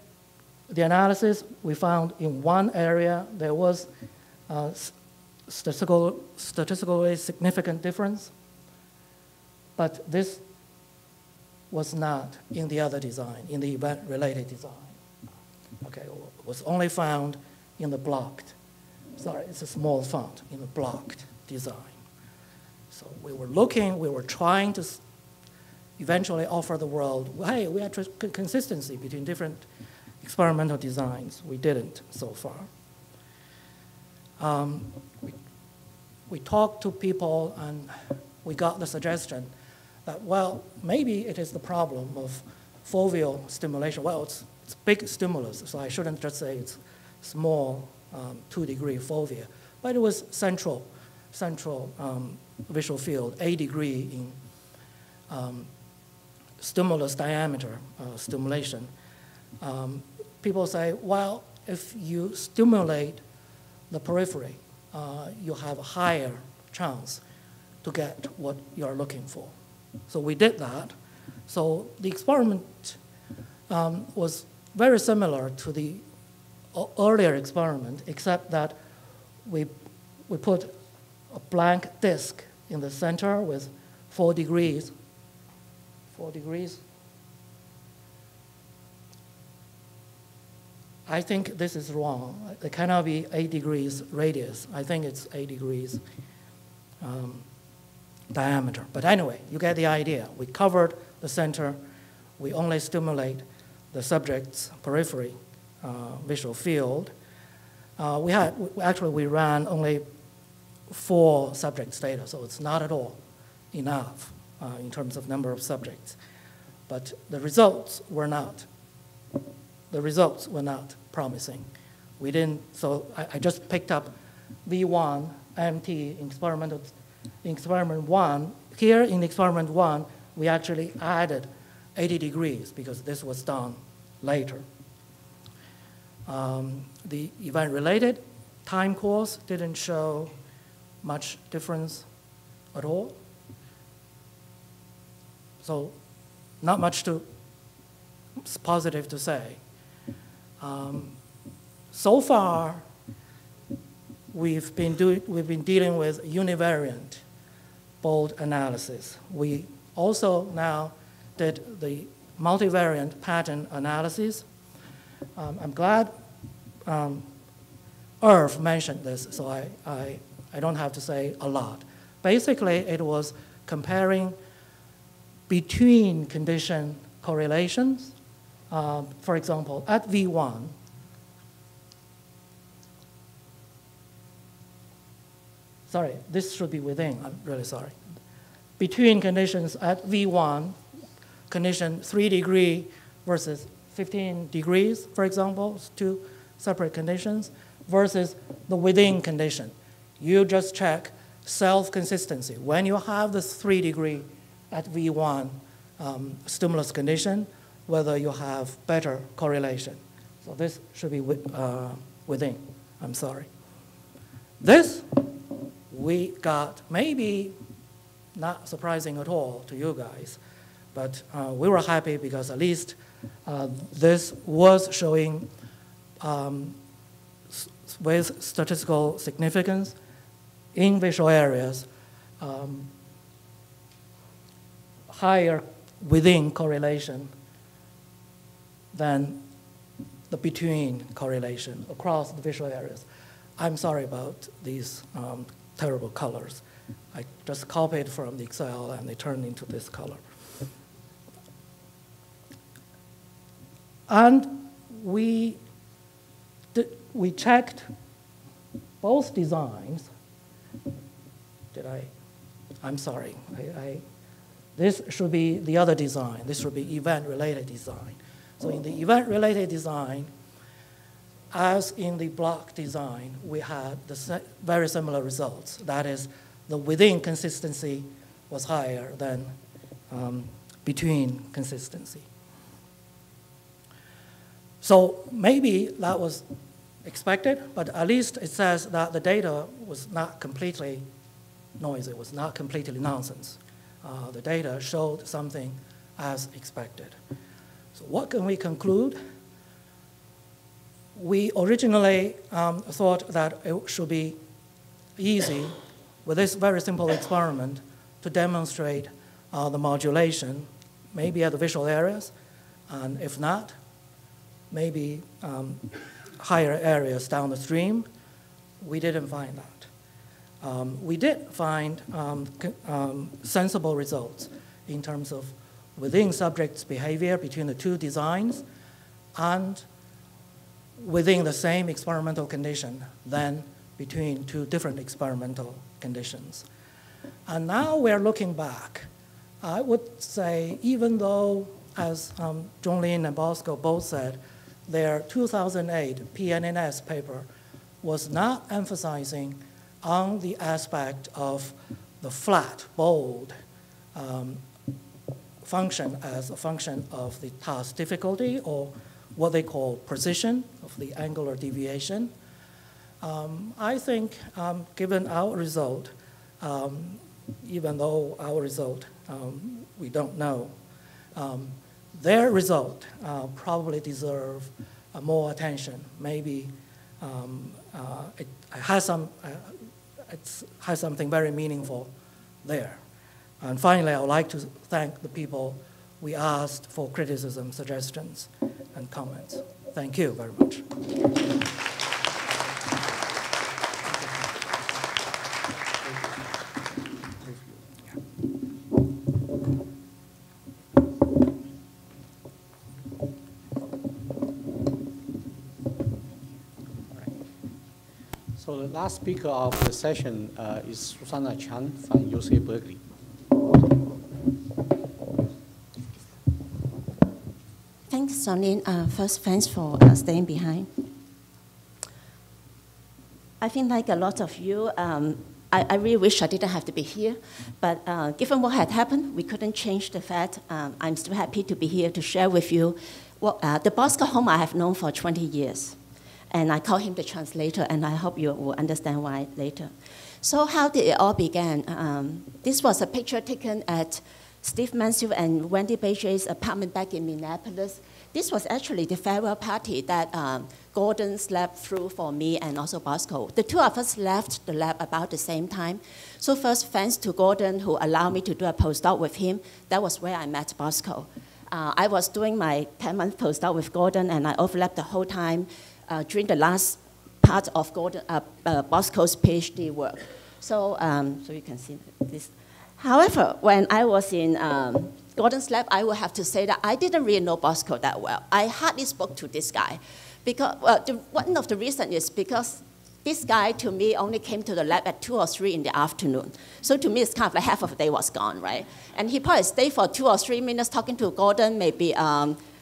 the analysis. We found in one area there was statistically significant difference, but this was not in the other design, in the event-related design. Okay, it was only found in the blocked. Sorry, it's a small font, in the blocked design. So we were trying to eventually offer the world, hey, we had consistency between different experimental designs. We didn't so far. We talked to people and we got the suggestion that, well, maybe it is the problem of foveal stimulation. Well, it's big stimulus, so I shouldn't just say it's small 2-degree fovea, but it was central visual field, 8-degree in stimulus diameter stimulation. People say, well, if you stimulate the periphery, you have a higher chance to get what you're looking for. So we did that. So the experiment was very similar to the earlier experiment, except that we put a blank disk in the center with 4 degrees. 4 degrees. I think this is wrong. It cannot be 8 degrees radius. I think it's 8 degrees diameter. But anyway, you get the idea. We covered the center. We only stimulate the subject's periphery visual field. We ran only 4 subjects data, so it's not at all enough in terms of number of subjects. But the results were not promising. We didn't, so I just picked up V1, MT, experiment 1. Here in experiment 1, we actually added 80 degrees because this was done later. The event-related time course didn't show much difference at all. So not much positive to say. So far, we've been dealing with univariant bold analysis. We also now did the multivariant pattern analysis. I'm glad Irv mentioned this, so I don't have to say a lot. Basically, it was comparing between condition correlations. For example, at V1, sorry, this should be within, I'm really sorry. Between conditions at V1, condition 3 degree versus 15 degrees, for example, it's 2 separate conditions, versus the within condition. You just check self-consistency. When you have this 3 degree at V1 stimulus condition, whether you have better correlation. So this should be within, I'm sorry. This, we got maybe not surprising at all to you guys, but we were happy because at least this was showing with statistical significance in visual areas, higher within correlation than the between correlation across the visual areas. I'm sorry about these terrible colors. I just copied from the Excel and they turned into this color. And we checked both designs. I'm sorry. This should be the other design. This should be event-related design. So in the event-related design, as in the block design, we had very similar results. That is, the within consistency was higher than between consistency. So maybe that was expected, but at least it says that the data was not completely noisy, was not completely nonsense. The data showed something as expected. So what can we conclude? We originally thought that it should be easy with this very simple experiment to demonstrate the modulation, maybe at the visual areas, and if not, maybe higher areas down the stream. We didn't find that. We did find sensible results in terms of within subjects' behavior between the 2 designs and within the same experimental condition than between 2 different experimental conditions. And now we're looking back. I would say, even though, as Zhong-lin and Bosco both said, their 2008 PNNS paper was not emphasizing on the aspect of the flat, bold function as a function of the task difficulty or what they call precision of the angular deviation. I think given our result, even though our result we don't know, their result probably deserve more attention. Maybe it has some it has something very meaningful there. And finally, I would like to thank the people we asked for criticism, suggestions, and comments. Thank you very much. So the last speaker of the session is Susana Chung from UC Berkeley. Thanks, Zhong-lin. First, thanks for staying behind. I think like a lot of you, I really wish I didn't have to be here, but given what had happened, we couldn't change the fact. I'm still happy to be here to share with you what, the Bosco home I have known for 20 years. And I call him the translator, and I hope you will understand why later. So how did it all begin? This was a picture taken at Steve Mansfield and Wendy Bejer's apartment back in Minneapolis. This was actually the farewell party that Gordon slept through for me and also Bosco. The two of us left the lab about the same time. So first, thanks to Gordon, who allowed me to do a postdoc with him. That was where I met Bosco. I was doing my 10-month postdoc with Gordon, and I overlapped the whole time during the last part of Bosco's PhD work. So, so you can see this. However, when I was in Gordon's lab, I would have to say that I didn't really know Bosco that well. I hardly spoke to this guy. Because, one of the reasons is because this guy, to me, only came to the lab at 2 or 3 in the afternoon. So to me, it's kind of like half of the day was gone, right? And he probably stayed for 2 or 3 minutes talking to Gordon, maybe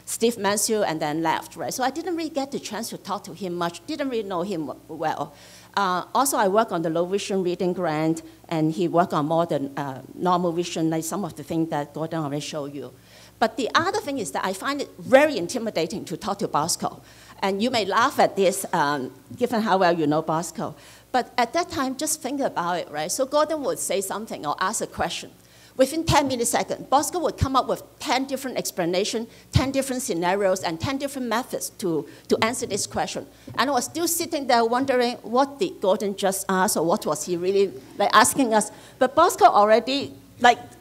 Steve Mansfield, and then left, right? So I didn't really get the chance to talk to him much, didn't really know him well. Also, I work on the low vision reading grant, and he worked on more than normal vision, like some of the things that Gordon already showed you. But the other thing is that I find it very intimidating to talk to Bosco. And you may laugh at this, given how well you know Bosco. But at that time, just think about it, right? So Gordon would say something or ask a question. Within 10 milliseconds, Bosco would come up with 10 different explanations, 10 different scenarios, and 10 different methods to answer this question. And I was still sitting there wondering, what did Gordon just ask, or what was he really like asking us? But Bosco already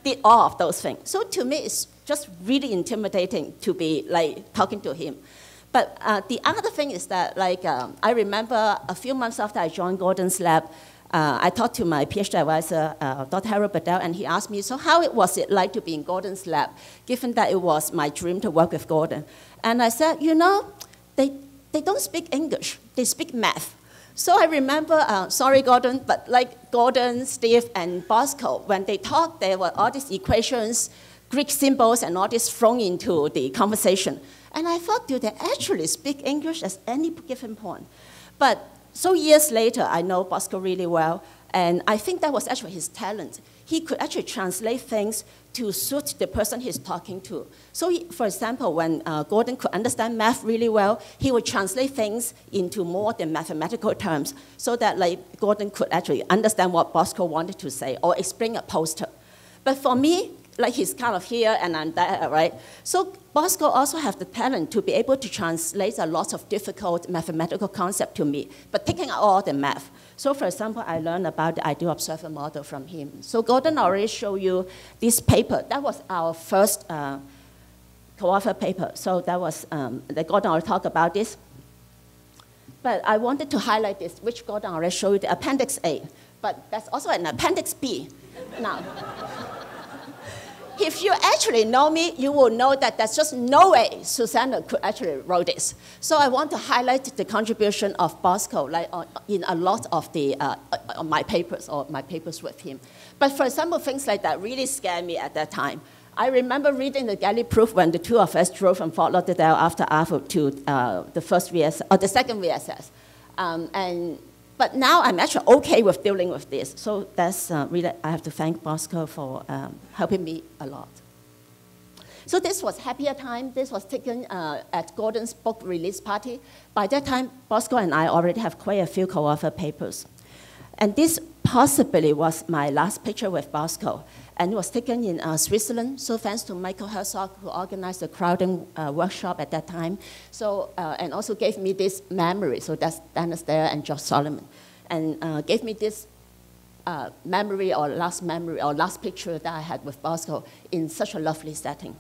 did all of those things. So to me, it's just really intimidating to be talking to him. But the other thing is that I remember a few months after I joined Gordon's lab, I talked to my PhD advisor, Dr. Harold Bedell, and he asked me, so how was it like to be in Gordon's lab, given that it was my dream to work with Gordon? And I said, you know, they don't speak English, they speak math. So I remember, sorry Gordon, but like Gordon, Steve, and Bosco, when they talked, there were all these equations, Greek symbols, and all this thrown into the conversation. And I thought, do they actually speak English at any given point? But so years later, I know Bosco really well, and I think that was actually his talent. He could actually translate things to suit the person he's talking to. So for example, when Gordon could understand math really well, he would translate things into more than mathematical terms so that Gordon could actually understand what Bosco wanted to say or explain a poster. But for me, he's kind of here and I'm there, right? So Bosco also has the talent to be able to translate a lot of difficult mathematical concepts to me, but taking out all the math. So for example, I learned about the ideal observer model from him. So Gordon already showed you this paper. That was our first co-author paper. So that was, Gordon already talked about this. But I wanted to highlight this, which Gordon already showed you, the Appendix A. But that's also an Appendix B. Now, if you actually know me, you will know that there's just no way Susana could actually write this. So I want to highlight the contribution of Bosco in a lot of the my papers or my papers with him. But for example, things like that really scared me at that time. I remember reading the Galley proof when the two of us drove from Fort Lauderdale after Harvard to the first VSS, or the second VSS. But now I'm actually okay with dealing with this. So that's really, I have to thank Bosco for helping me a lot. So this was happier time. This was taken at Gordon's book release party. By that time, Bosco and I already have quite a few co-author papers. And this possibly was my last picture with Bosco. And it was taken in Switzerland. So thanks to Michael Herzog, who organized the crowding workshop at that time. So, and also gave me this memory. So that's Dennis there and Josh Solomon. And gave me this memory or last picture that I had with Bosco in such a lovely setting.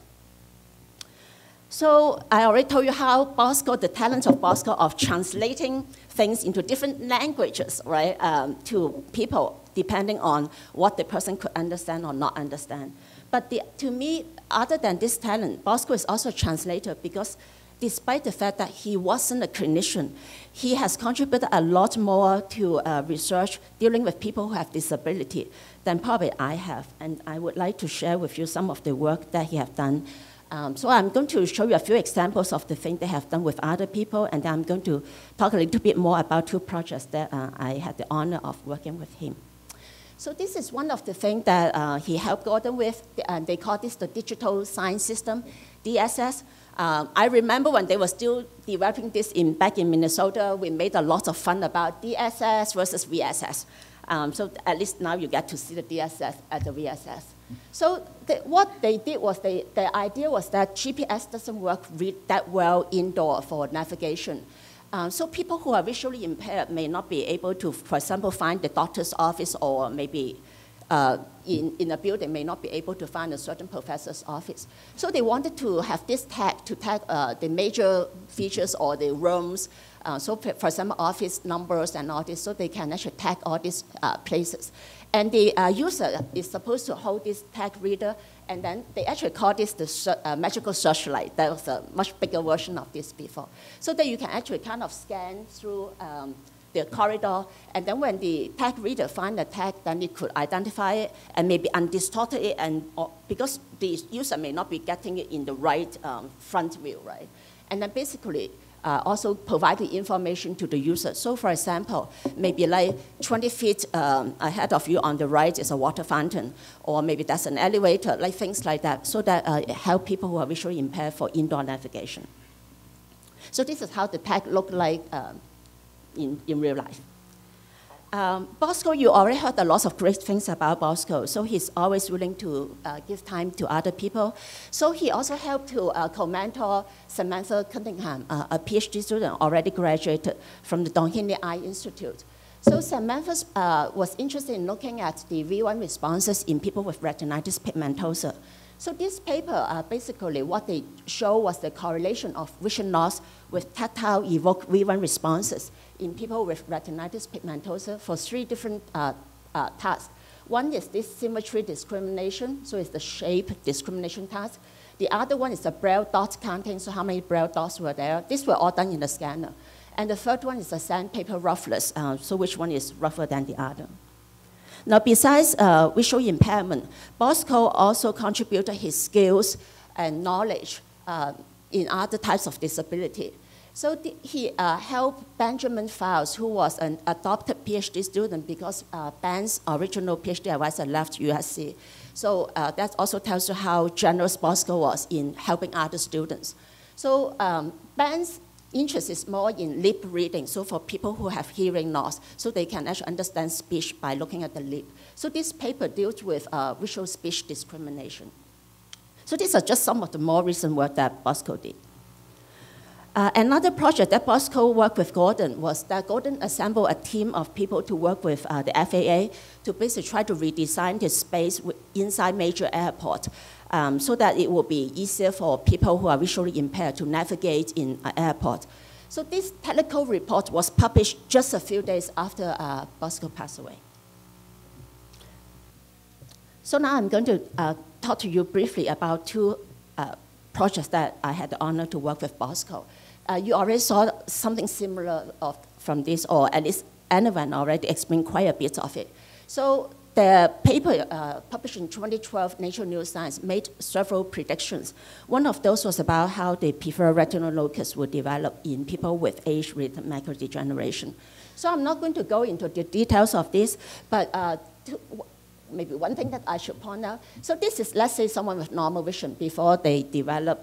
So I already told you how Bosco, the talent of Bosco of translating things into different languages, right, to people, depending on what the person could understand or not understand. But to me, other than this talent, Bosco is also a translator because despite the fact that he wasn't a clinician, he has contributed a lot more to research dealing with people who have disability than probably I have. And I would like to share with you some of the work that he has done. So I'm going to show you a few examples of the things they have done with other people, and then I'm going to talk a little bit more about 2 projects that I had the honor of working with him. So this is one of the things that he helped Gordon with, and they call this the Digital Sign System, DSS. I remember when they were still developing this back in Minnesota, we made a lot of fun about DSS versus VSS. So at least now you get to see the DSS at the VSS. So what they did was, the idea was that GPS doesn't work that well indoor for navigation. So people who are visually impaired may not be able to, for example, find the doctor's office, or maybe in a building may not be able to find a certain professor's office. So they wanted to have this tag to tag the major features or the rooms. So for example, office numbers and all this, so they can actually tag all these places. And the user is supposed to hold this tag reader, and then they actually call this the magical searchlight. That was a much bigger version of this before. So that you can actually kind of scan through the corridor, and then when the tag reader finds the tag, then it could identify it and maybe undistorted it, and because the user may not be getting it in the right front view, right? And then basically also provide the information to the user. So for example, maybe like 20 feet ahead of you on the right is a water fountain, or maybe that's an elevator, like things like that, so that it helps people who are visually impaired for indoor navigation. So this is how the tag looked like in real life. Bosco, you already heard a lot of great things about Bosco, so he's always willing to give time to other people. So he also helped to co-mentor Samantha Cunningham, a PhD student already graduated from the Don-Henley Eye Institute. So Samantha was interested in looking at the V1 responses in people with retinitis pigmentosa. So this paper, basically what they show was the correlation of vision loss with tactile evoked V1 responses in people with retinitis pigmentosa for 3 different tasks. One is this symmetry discrimination, so it's the shape discrimination task. The other one is the Braille dot counting, so how many Braille dots were there. These were all done in the scanner. And the third one is the sandpaper roughness, so which one is rougher than the other. Now, besides visual impairment, Bosco also contributed his skills and knowledge in other types of disability. So he helped Benjamin Fowles, who was an adopted PhD student because Ben's original PhD advisor left USC. So that also tells you how generous Bosco was in helping other students. So Ben's interest is more in lip reading, so for people who have hearing loss, so they can actually understand speech by looking at the lip. So this paper deals with visual speech discrimination. So these are just some of the more recent work that Bosco did. Another project that Bosco worked with Gordon was that Gordon assembled a team of people to work with the FAA to basically try to redesign the space inside major airports so that it will be easier for people who are visually impaired to navigate in an airport. So this technical report was published just a few days after Bosco passed away. So now I'm going to talk to you briefly about 2 projects that I had the honor to work with Bosco. You already saw something similar from this, or at least Anirvan already explained quite a bit of it. So the paper published in 2012, Nature Neuroscience, made several predictions. One of those was about how the peripheral retinal locus would develop in people with age-related macular degeneration. So I'm not going to go into the details of this, but maybe one thing that I should point out. So this is, let's say, someone with normal vision before they develop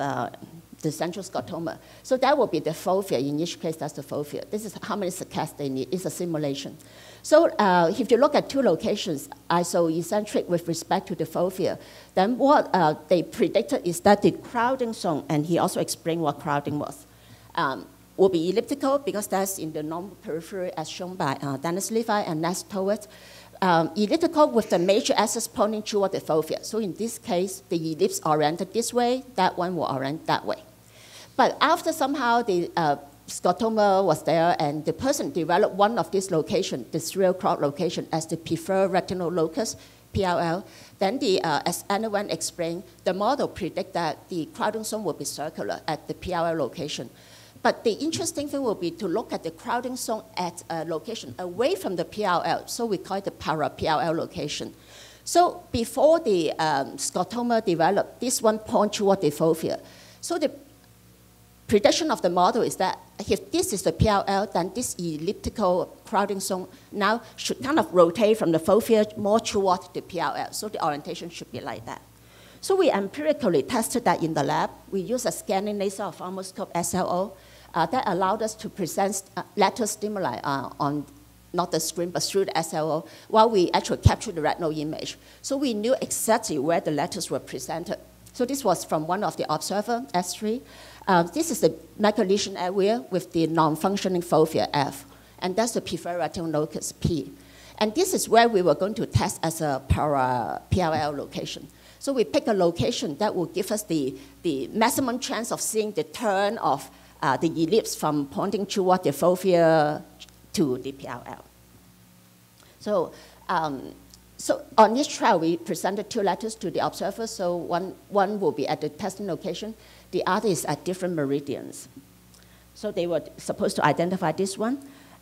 the central scotoma. So that will be the fovea. In each case, that's the fovea. This is how many saccades they need. It's a simulation. So if you look at 2 locations, isoeccentric with respect to the fovea, then what they predicted is that the crowding zone, and he also explained what crowding was, will be elliptical because that's in the normal periphery as shown by Dennis Levi, and next to it elliptical with the major axis pointing toward the fovea. So in this case, the ellipse oriented this way, that one will orient that way. But after somehow the scotoma was there and the person developed one of these locations, the serial crowd location, as the preferred retinal locus, PLL, then as Anirvan explained, the model predict that the crowding zone will be circular at the PLL location. But the interesting thing will be to look at the crowding zone at a location away from the PLL, so we call it the para-PLL location. So before the scotoma developed, this one points toward the fovea. So the prediction of the model is that if this is the PLL, then this elliptical crowding zone now should kind of rotate from the fovea more toward the PLL. So the orientation should be like that. So we empirically tested that in the lab. We used a scanning laser ophthalmoscope SLO that allowed us to present lateral stimuli on not the screen, but through the SLO, while we actually captured the retinal image. So we knew exactly where the letters were presented. So this was from one of the observer, S3. This is the microlesion area with the non-functioning fovea, F. And that's the preferred retinal locus, P. And this is where we were going to test as a para-PLL location. So we pick a location that will give us the maximum chance of seeing the turn of the ellipse from pointing toward the fovea to the PLL. So, so on this trial, we presented two letters to the observers. So one will be at the testing location. The other is at different meridians. So they were supposed to identify this one.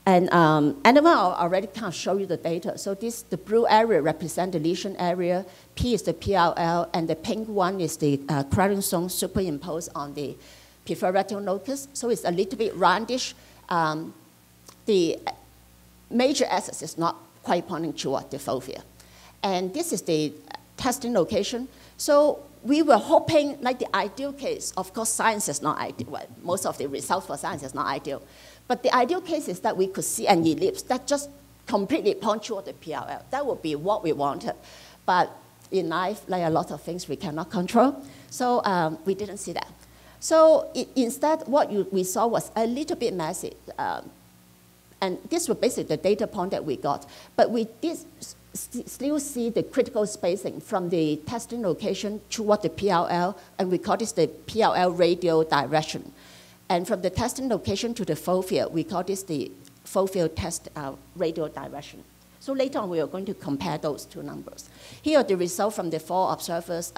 And Anirvan already kind of show you the data. So the blue area represents the lesion area, P is the PLL, and the pink one is the crowding zone superimposed on the preferred retinal locus. So it's a little bit roundish. The major axis is not quite pointing toward the fovea. And this is the testing location. So we were hoping, like the ideal case, of course, science is not ideal. Well, most of the results for science is not ideal. But the ideal case is that we could see an ellipse that just completely points toward the PLL. That would be what we wanted. But in life, like a lot of things we cannot control, so we didn't see that. So instead, what we saw was a little bit messy. And this was basically the data point that we got. But we did still see the critical spacing from the testing location toward the PLL, and we call this the PLL radial direction. And from the testing location to the fovea, we call this the fovea test radial direction. So later on, we are going to compare those two numbers. Here are the results from the 4 observers.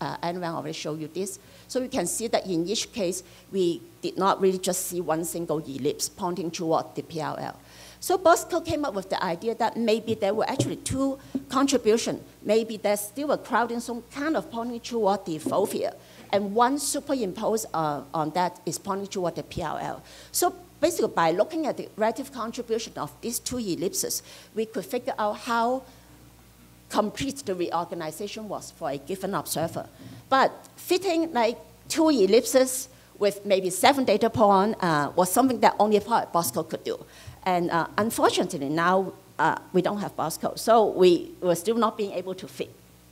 Anirvan already showed you this. So you can see that in each case, we did not really just see one single ellipse pointing toward the PLL. So Bosco came up with the idea that maybe there were actually 2 contributions. Maybe there's still a crowding zone kind of pointing toward the fovea, and one superimposed on that is pointing toward the PLL. So basically, by looking at the relative contribution of these 2 ellipses, we could figure out how complete the reorganization was for a given observer. But fitting like 2 ellipses with maybe 7 data points was something that only Bosco could do. And unfortunately, now we don't have Bosco. So we were still not being able to fit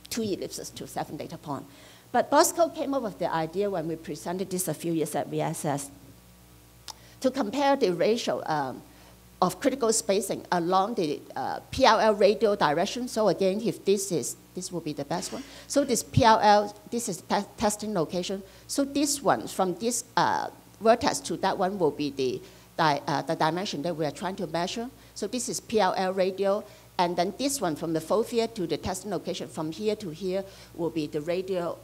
2 ellipses to 7 data points. But Bosco came up with the idea when we presented this a few years at VSS to compare the ratio of critical spacing along the PLL radial direction. So again, if this will be the best one. So this PLL, this is testing location. So this one, from this vertex to that one will be the dimension that we are trying to measure. So this is PLL radial. And then this one from the fovea to the testing location, from here to here, will be the radial,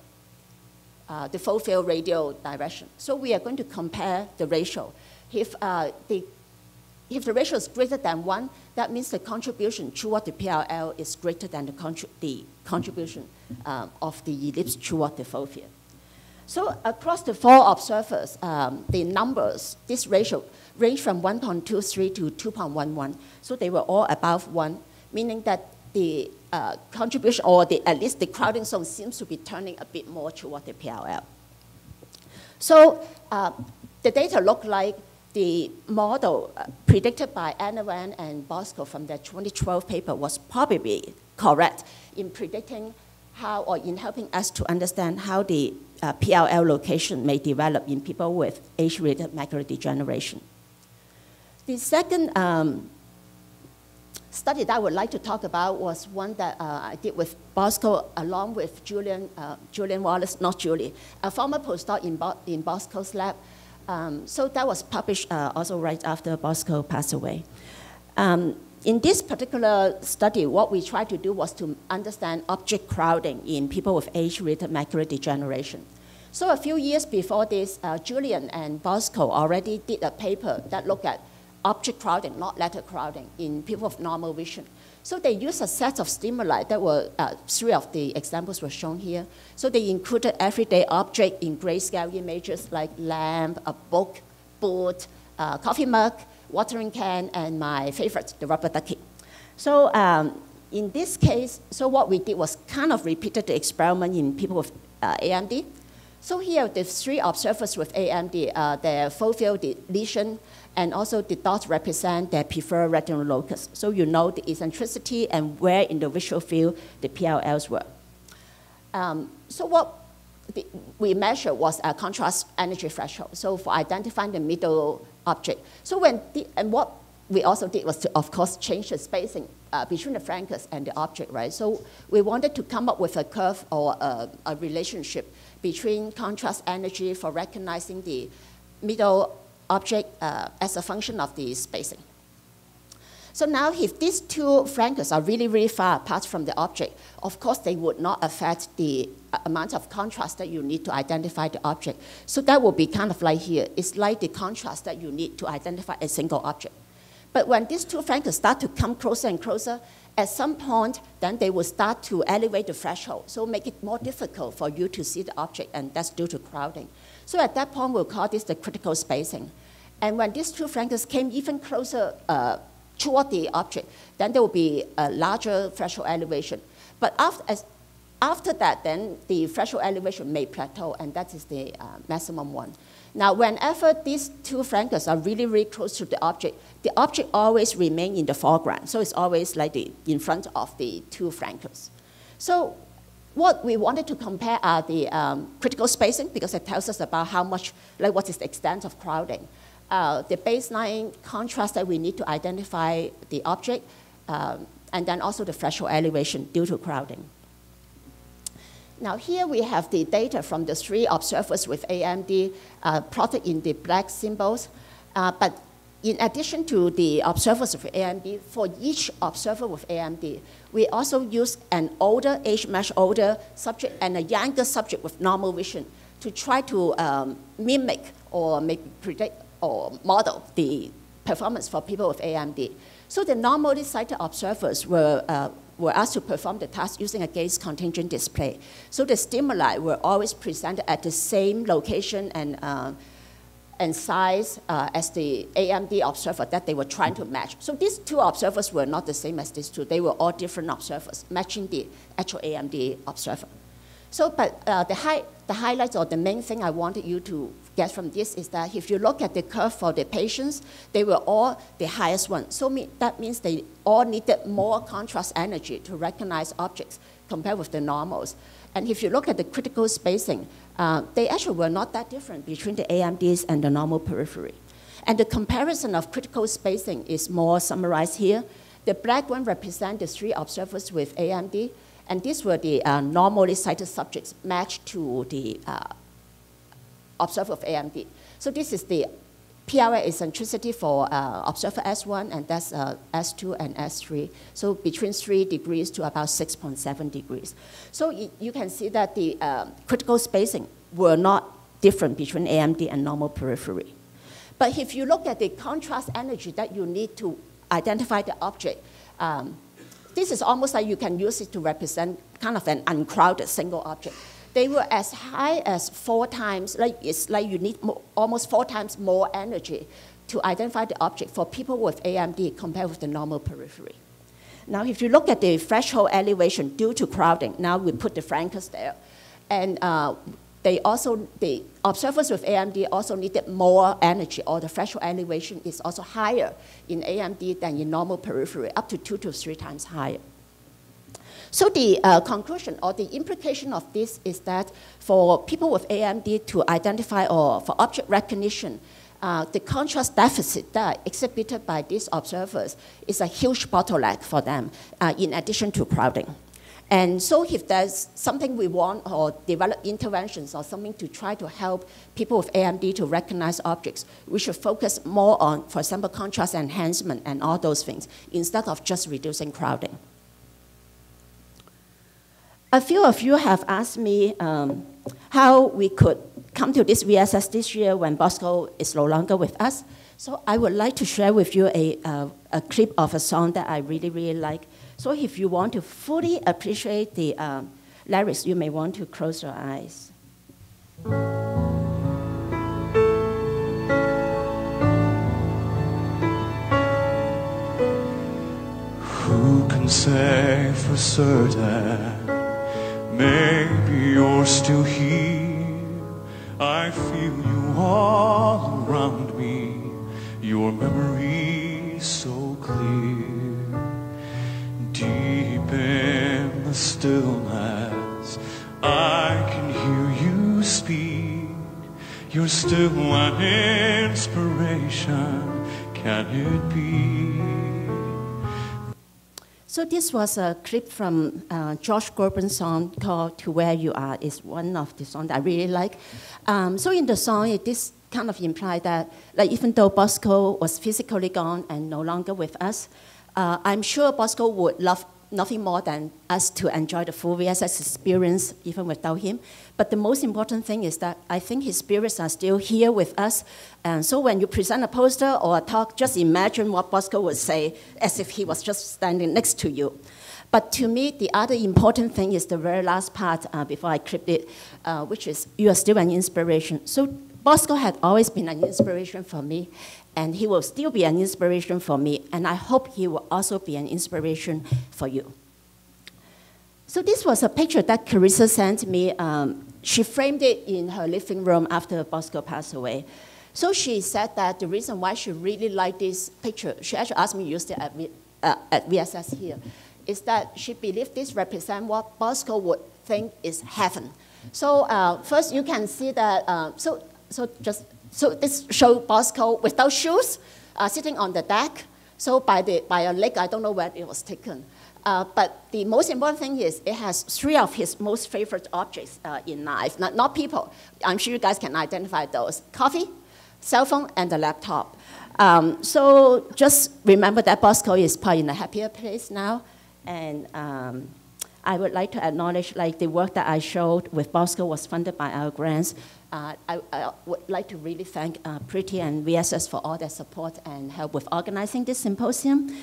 the fovea radial direction. So we are going to compare the ratio. If the ratio is greater than 1, that means the contribution toward the PLL is greater than the contribution of the ellipse toward the fovea. So across the 4 observers, the numbers, this ratio range from 1.23 to 2.11. So they were all above 1, meaning that the contribution, or at least the crowding zone, seems to be turning a bit more toward the PLL. So the data look like the model predicted by Anirvan and Bosco from their 2012 paper was probably correct in predicting how, or in helping us to understand how the PLL location may develop in people with age-related macular degeneration. The second study that I would like to talk about was one that I did with Bosco along with Julian Wallace, not Julie, a former postdoc in Bosco's lab. So that was published also right after Bosco passed away. In this particular study, what we tried to do was to understand object crowding in people with age-related macular degeneration. So a few years before this, Julian and Bosco already did a paper that looked at object crowding, not letter crowding, in people with normal vision. So they used a set of stimuli that were, 3 of the examples were shown here. So they included everyday objects in grayscale images like lamp, a book, boot, coffee mug, watering can, and my favorite, the rubber ducky. So in this case, so what we did was kind of repeated the experiment in people with AMD. So here, the 3 observers with AMD, their full field lesion, and also the dots represent their preferred retinal locus. So you know the eccentricity and where in the visual field the PLLs were. So what we measured was a contrast energy threshold, so for identifying the middle object. So and what we also did was to, of course, change the spacing between the flankers and the object, right? So we wanted to come up with a curve or a relationship between contrast energy for recognizing the middle object as a function of the spacing. So now if these 2 flankers are really, really far apart from the object, of course they would not affect the amount of contrast that you need to identify the object. So that will be kind of like here. It's like the contrast that you need to identify a single object. But when these 2 flankers start to come closer and closer, at some point, then they will start to elevate the threshold, so make it more difficult for you to see the object, and that's due to crowding. So at that point, we'll call this the critical spacing. And when these 2 flankers came even closer toward the object, then there will be a larger threshold elevation. But after that, then the threshold elevation may plateau, and that is the maximum one. Now, whenever these 2 flankers are really, really close to the object always remains in the foreground. So it's always like in front of the 2 flankers. So what we wanted to compare are the critical spacing, because it tells us about how much, like what is the extent of crowding. The baseline contrast that we need to identify the object, and then also the threshold elevation due to crowding. Now here we have the data from the 3 observers with AMD plotted in the black symbols. But in addition to the observers with AMD, for each observer with AMD, we also use an older, age-matched older subject and a younger subject with normal vision to try to mimic or maybe predict or model the performance for people with AMD. So the normally sighted observers were asked to perform the task using a gaze contingent display. So the stimuli were always presented at the same location and size as the AMD observer that they were trying to match. So these 2 observers were not the same as these 2. They were all different observers, matching the actual AMD observer. So, but the highlights or the main thing I wanted you to get from this is that if you look at the curve for the patients, they were all the highest one. So that means they all needed more contrast energy to recognize objects compared with the normals. And if you look at the critical spacing, they actually were not that different between the AMDs and the normal periphery. And the comparison of critical spacing is more summarized here. The black one represents the 3 observers with AMD, and these were the normally sighted subjects matched to the observer of AMD. So this is the PLL eccentricity for observer S1, and that's S2 and S3. So between 3 degrees to about 6.7 degrees. So you can see that the critical spacing were not different between AMD and normal periphery. But if you look at the contrast energy that you need to identify the object, this is almost like you can use it to represent kind of an uncrowded single object. They were as high as 4 times, it's like you need almost 4 times more energy to identify the object for people with AMD compared with the normal periphery. Now, if you look at the threshold elevation due to crowding, now we put the flankers there. And the observers with AMD also needed more energy, or the threshold elevation is also higher in AMD than in normal periphery, up to 2 to 3 times higher. So the conclusion or the implication of this is that for people with AMD to identify or for object recognition, the contrast deficit that exhibited by these observers is a huge bottleneck for them, in addition to crowding. And so if there's something we want or develop interventions or something to try to help people with AMD to recognize objects, we should focus more on, for example, contrast enhancement and all those things, instead of just reducing crowding. A few of you have asked me how we could come to this VSS this year when Bosco is no longer with us. So I would like to share with you a clip of a song that I really, really like. So if you want to fully appreciate the lyrics, you may want to close your eyes. Who can say for certain? Maybe you're still here. I feel you all around me. Your memory so clear. Deep in the stillness, I can hear you speak. You're still an inspiration. Can it be? So this was a clip from Josh Groban's song called "To Where You Are." It's one of the songs that I really like. So in the song, this kind of implied that, like, even though Bosco was physically gone and no longer with us, I'm sure Bosco would love nothing more than us to enjoy the full VSS experience even without him. But the most important thing is that I think his spirits are still here with us. And so when you present a poster or a talk, just imagine what Bosco would say as if he was just standing next to you. But to me, the other important thing is the very last part before I clipped it, which is you are still an inspiration. So Bosco had always been an inspiration for me, and he will still be an inspiration for me, and I hope he will also be an inspiration for you. So this was a picture that Carissa sent me. She framed it in her living room after Bosco passed away. So she said that the reason why she really liked this picture, she actually asked me to use it at VSS here, is that she believed this represents what Bosco would think is heaven. So first you can see that, so this shows Bosco without shoes, sitting on the deck. So by a leg, I don't know where it was taken. But the most important thing is it has 3 of his most favorite objects in life, not people. I'm sure you guys can identify those: coffee, cell phone, and the laptop. So just remember that Bosco is probably in a happier place now. And I would like to acknowledge, like, the work that I showed with Bosco was funded by our grants. I would like to really thank Pretty and VSS for all their support and help with organizing this symposium.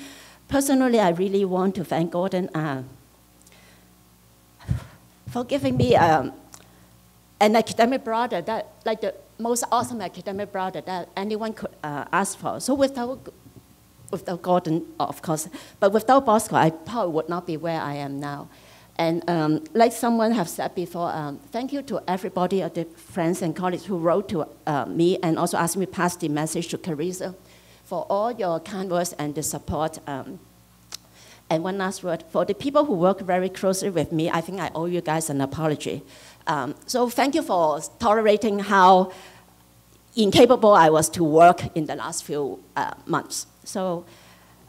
Personally, I really want to thank Gordon for giving me an academic brother, that, like, the most awesome academic brother that anyone could ask for. So without Gordon, of course, but without Bosco, I probably would not be where I am now. And like someone have said before, thank you to everybody, the friends and colleagues who wrote to me and also asked me to pass the message to Carissa for all your kind words and the support. And one last word, for the people who work very closely with me, I think I owe you guys an apology. So thank you for tolerating how incapable I was to work in the last few months. So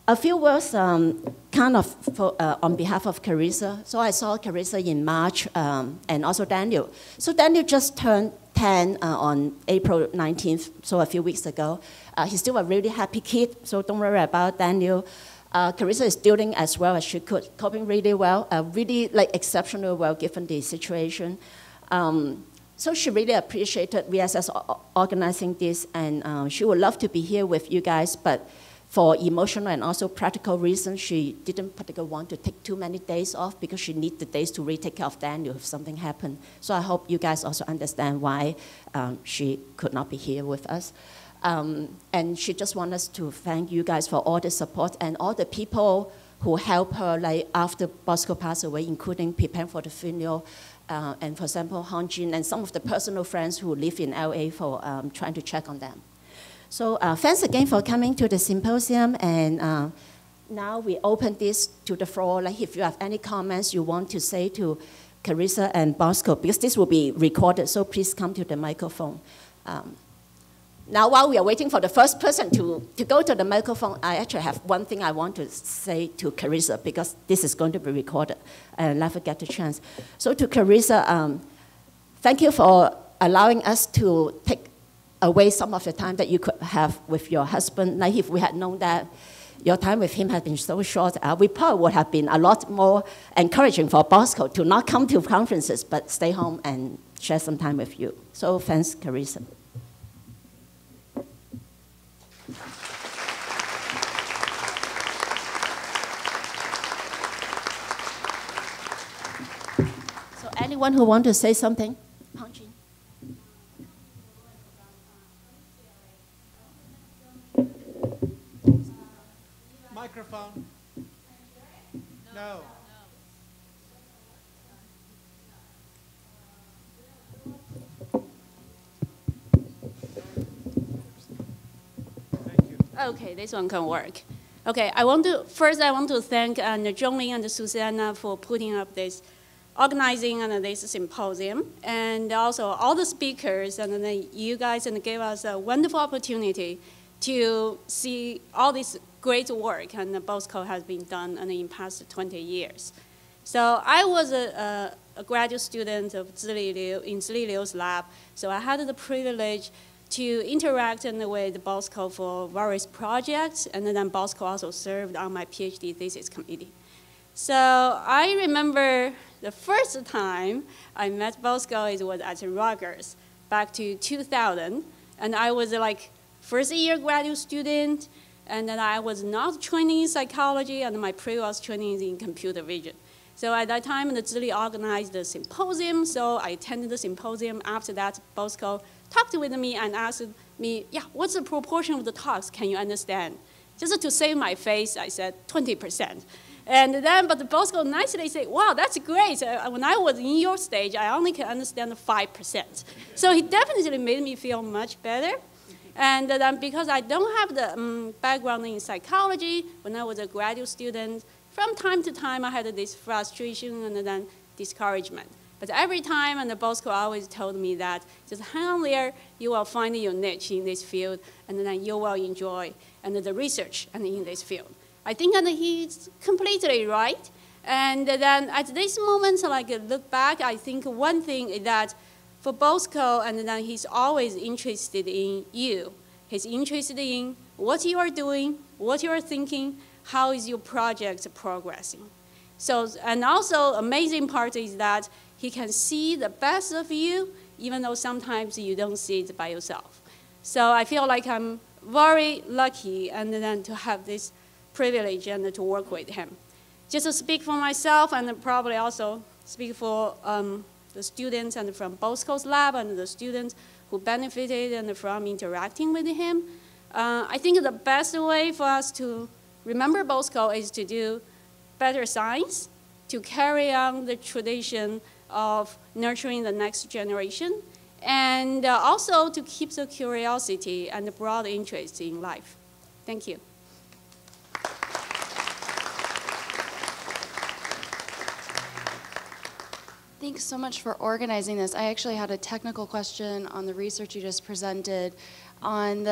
a few words kind of on behalf of Carissa. So I saw Carissa in March and also Daniel. So Daniel just turned 10 on April 19th, so a few weeks ago. He's still a really happy kid, so don't worry about Daniel. Carissa is doing as well as she could, coping really well, really like exceptional well given the situation. So she really appreciated VSS organizing this, and she would love to be here with you guys, but for emotional and also practical reasons, she didn't particularly want to take too many days off because she needs the days to really take care of Daniel if something happened. So I hope you guys also understand why she could not be here with us. And she just wants us to thank you guys for all the support and all the people who helped her, like after Bosco passed away, including preparing for the funeral, and for example, Hanjin and some of the personal friends who live in LA for trying to check on them. So thanks again for coming to the symposium, and now we open this to the floor. Like if you have any comments you want to say to Carissa and Bosco, because this will be recorded, so please come to the microphone. Now, while we are waiting for the first person to go to the microphone, I actually have one thing I want to say to Carissa, because this is going to be recorded and I'll never get the chance. So to Carissa, thank you for allowing us to take away some of the time that you could have with your husband. Like if we had known that your time with him had been so short, we probably would have been a lot more encouraging for Bosco to not come to conferences, but stay home and share some time with you. So thanks, Carissa. So anyone who wants to say something? Microphone. No. Thank you. Okay, this one can work. Okay, first I want to thank Zhong-lin and Susana for putting up this, organizing this symposium, and also all the speakers, and then you guys gave us a wonderful opportunity to see all this great work and Bosco has been done in the past 20 years. So I was a graduate student of Zili in Zili Liu's lab, so I had the privilege to interact with Bosco for various projects, and then Bosco also served on my PhD thesis committee. So I remember the first time I met Bosco was at Rutgers back to 2000, and I was like first-year graduate student, and then I was not training in psychology, and my previous training is in computer vision. So at that time, the Zili organized the symposium, so I attended the symposium. After that, Bosco talked with me and asked me, yeah, what's the proportion of the talks can you understand? Just to save my face, I said 20%. And then, but Bosco nicely said, wow, that's great. When I was in your stage, I only can understand 5%. So he definitely made me feel much better. And then because I don't have the background in psychology, when I was a graduate student, from time to time I had this frustration and then discouragement. But every time, and Bosco always told me that, just hang on there, you will find your niche in this field, and then you will enjoy the research in this field. I think that he's completely right. And then at this moment, like look back, I think one thing is that for Bosco, and then he's always interested in you. He's interested in what you are doing, what you are thinking, how is your project progressing. So, and also amazing part is that he can see the best of you, even though sometimes you don't see it by yourself. So I feel like I'm very lucky and then to have this privilege and to work with him. Just to speak for myself and probably also speak for the students and from Bosco's lab and the students who benefited and from interacting with him. I think the best way for us to remember Bosco is to do better science, to carry on the tradition of nurturing the next generation, and also to keep the curiosity and the broad interest in life. Thank you. Thanks so much for organizing this. I actually had a technical question on the research you just presented on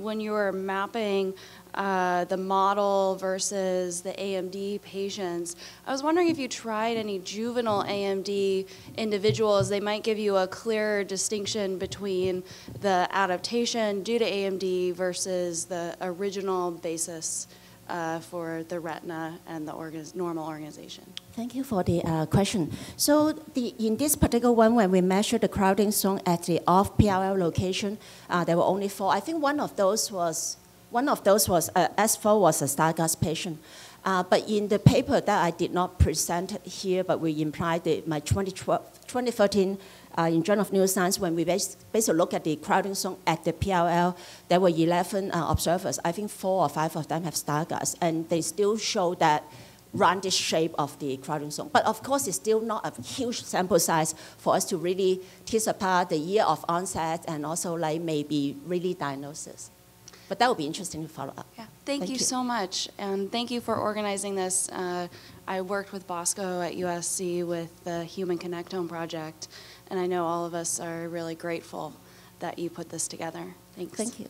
when you were mapping the model versus the AMD patients. I was wondering if you tried any juvenile AMD individuals. They might give you a clearer distinction between the adaptation due to AMD versus the original basis for the retina and the normal organization. Thank you for the question. So in this particular one, when we measured the crowding zone at the off-PRL location, there were only 4. I think one of those was S4 was a Stargardt patient. But in the paper that I did not present here, but we implied my 2013 in Journal of Neuroscience, when we basically look at the crowding zone at the PRL, there were 11 observers. I think 4 or 5 of them have Stargardt, and they still show that roundish shape of the crowding zone. But of course, it's still not a huge sample size for us to really tease apart the year of onset and also like maybe really diagnosis. But that would be interesting to follow up. Yeah, thank you so much. And thank you for organizing this. I worked with Bosco at USC with the Human Connectome Project, and I know all of us are really grateful that you put this together. Thanks. Thank you.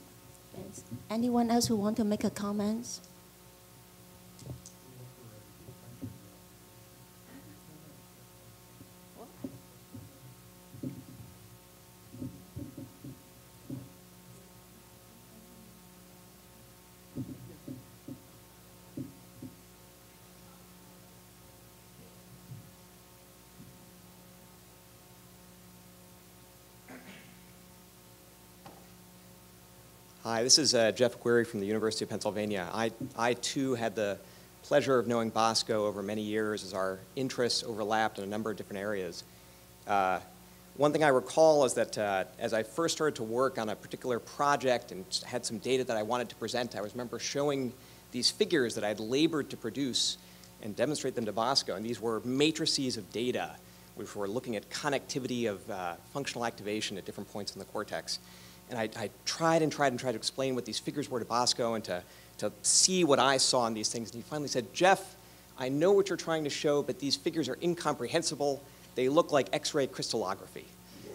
Anyone else who want to make a comment? Hi, this is Jeff Query from the University of Pennsylvania. I too had the pleasure of knowing Bosco over many years as our interests overlapped in a number of different areas. One thing I recall is that as I first started to work on a particular project and had some data that I wanted to present, I remember showing these figures that I'd labored to produce and demonstrate them to Bosco. And these were matrices of data, which were looking at connectivity of functional activation at different points in the cortex. And I tried to explain what these figures were to Bosco and to see what I saw in these things. And he finally said, Jeff, I know what you're trying to show, but these figures are incomprehensible. They look like X-ray crystallography.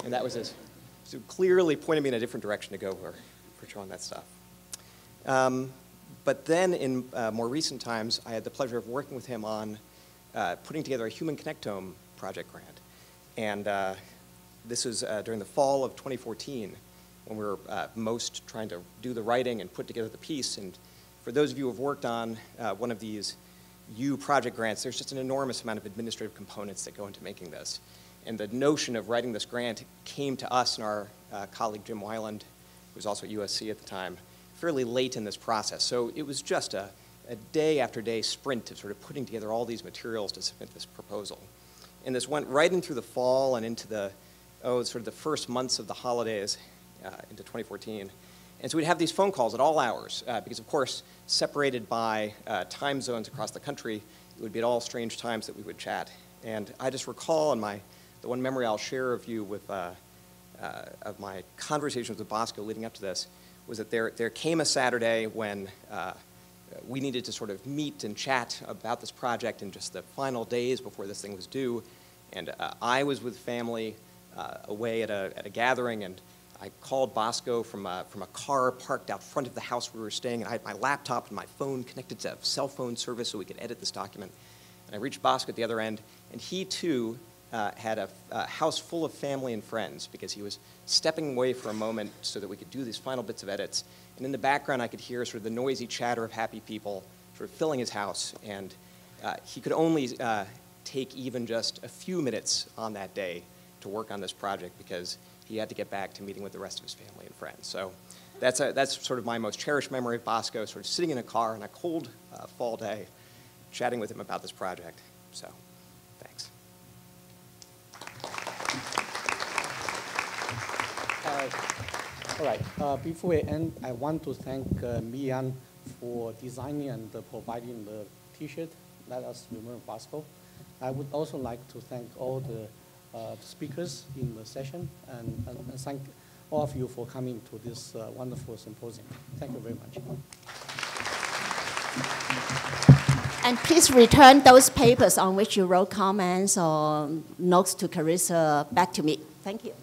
And that was his, so clearly pointing me in a different direction to go for showing that stuff. But then in more recent times, I had the pleasure of working with him on putting together a human connectome project grant. And this was during the fall of 2014. When we were most trying to do the writing and put together the piece. And for those of you who have worked on one of these U project grants, there's just an enormous amount of administrative components that go into making this. And the notion of writing this grant came to us and our colleague Jim Weiland, who was also at USC at the time, fairly late in this process. So it was just a day after day sprint of sort of putting together all these materials to submit this proposal. And this went right in through the fall and into the, sort of the first months of the holidays. Into 2014. And so we'd have these phone calls at all hours because, of course, separated by time zones across the country, it would be at all strange times that we would chat. And I just recall in the one memory I'll share of you with, of my conversations with Bosco leading up to this was that there came a Saturday when we needed to sort of meet and chat about this project in just the final days before this thing was due. And I was with family away at a gathering, and I called Bosco from a car parked out front of the house we were staying, and I had my laptop and my phone connected to cell phone service so we could edit this document. And I reached Bosco at the other end, and he too had a house full of family and friends because he was stepping away for a moment so that we could do these final bits of edits. And in the background, I could hear sort of the noisy chatter of happy people sort of filling his house. And he could only take even just a few minutes on that day to work on this project because he had to get back to meeting with the rest of his family and friends. So that's sort of my most cherished memory of Bosco, sort of sitting in a car on a cold fall day, chatting with him about this project. So, thanks. All right, before we end, I want to thank Millin for designing and providing the T-shirt. Let us remember Bosco. I would also like to thank all the speakers in the session and thank all of you for coming to this wonderful symposium. Thank you very much. And please return those papers on which you wrote comments or notes to Carissa back to me. Thank you.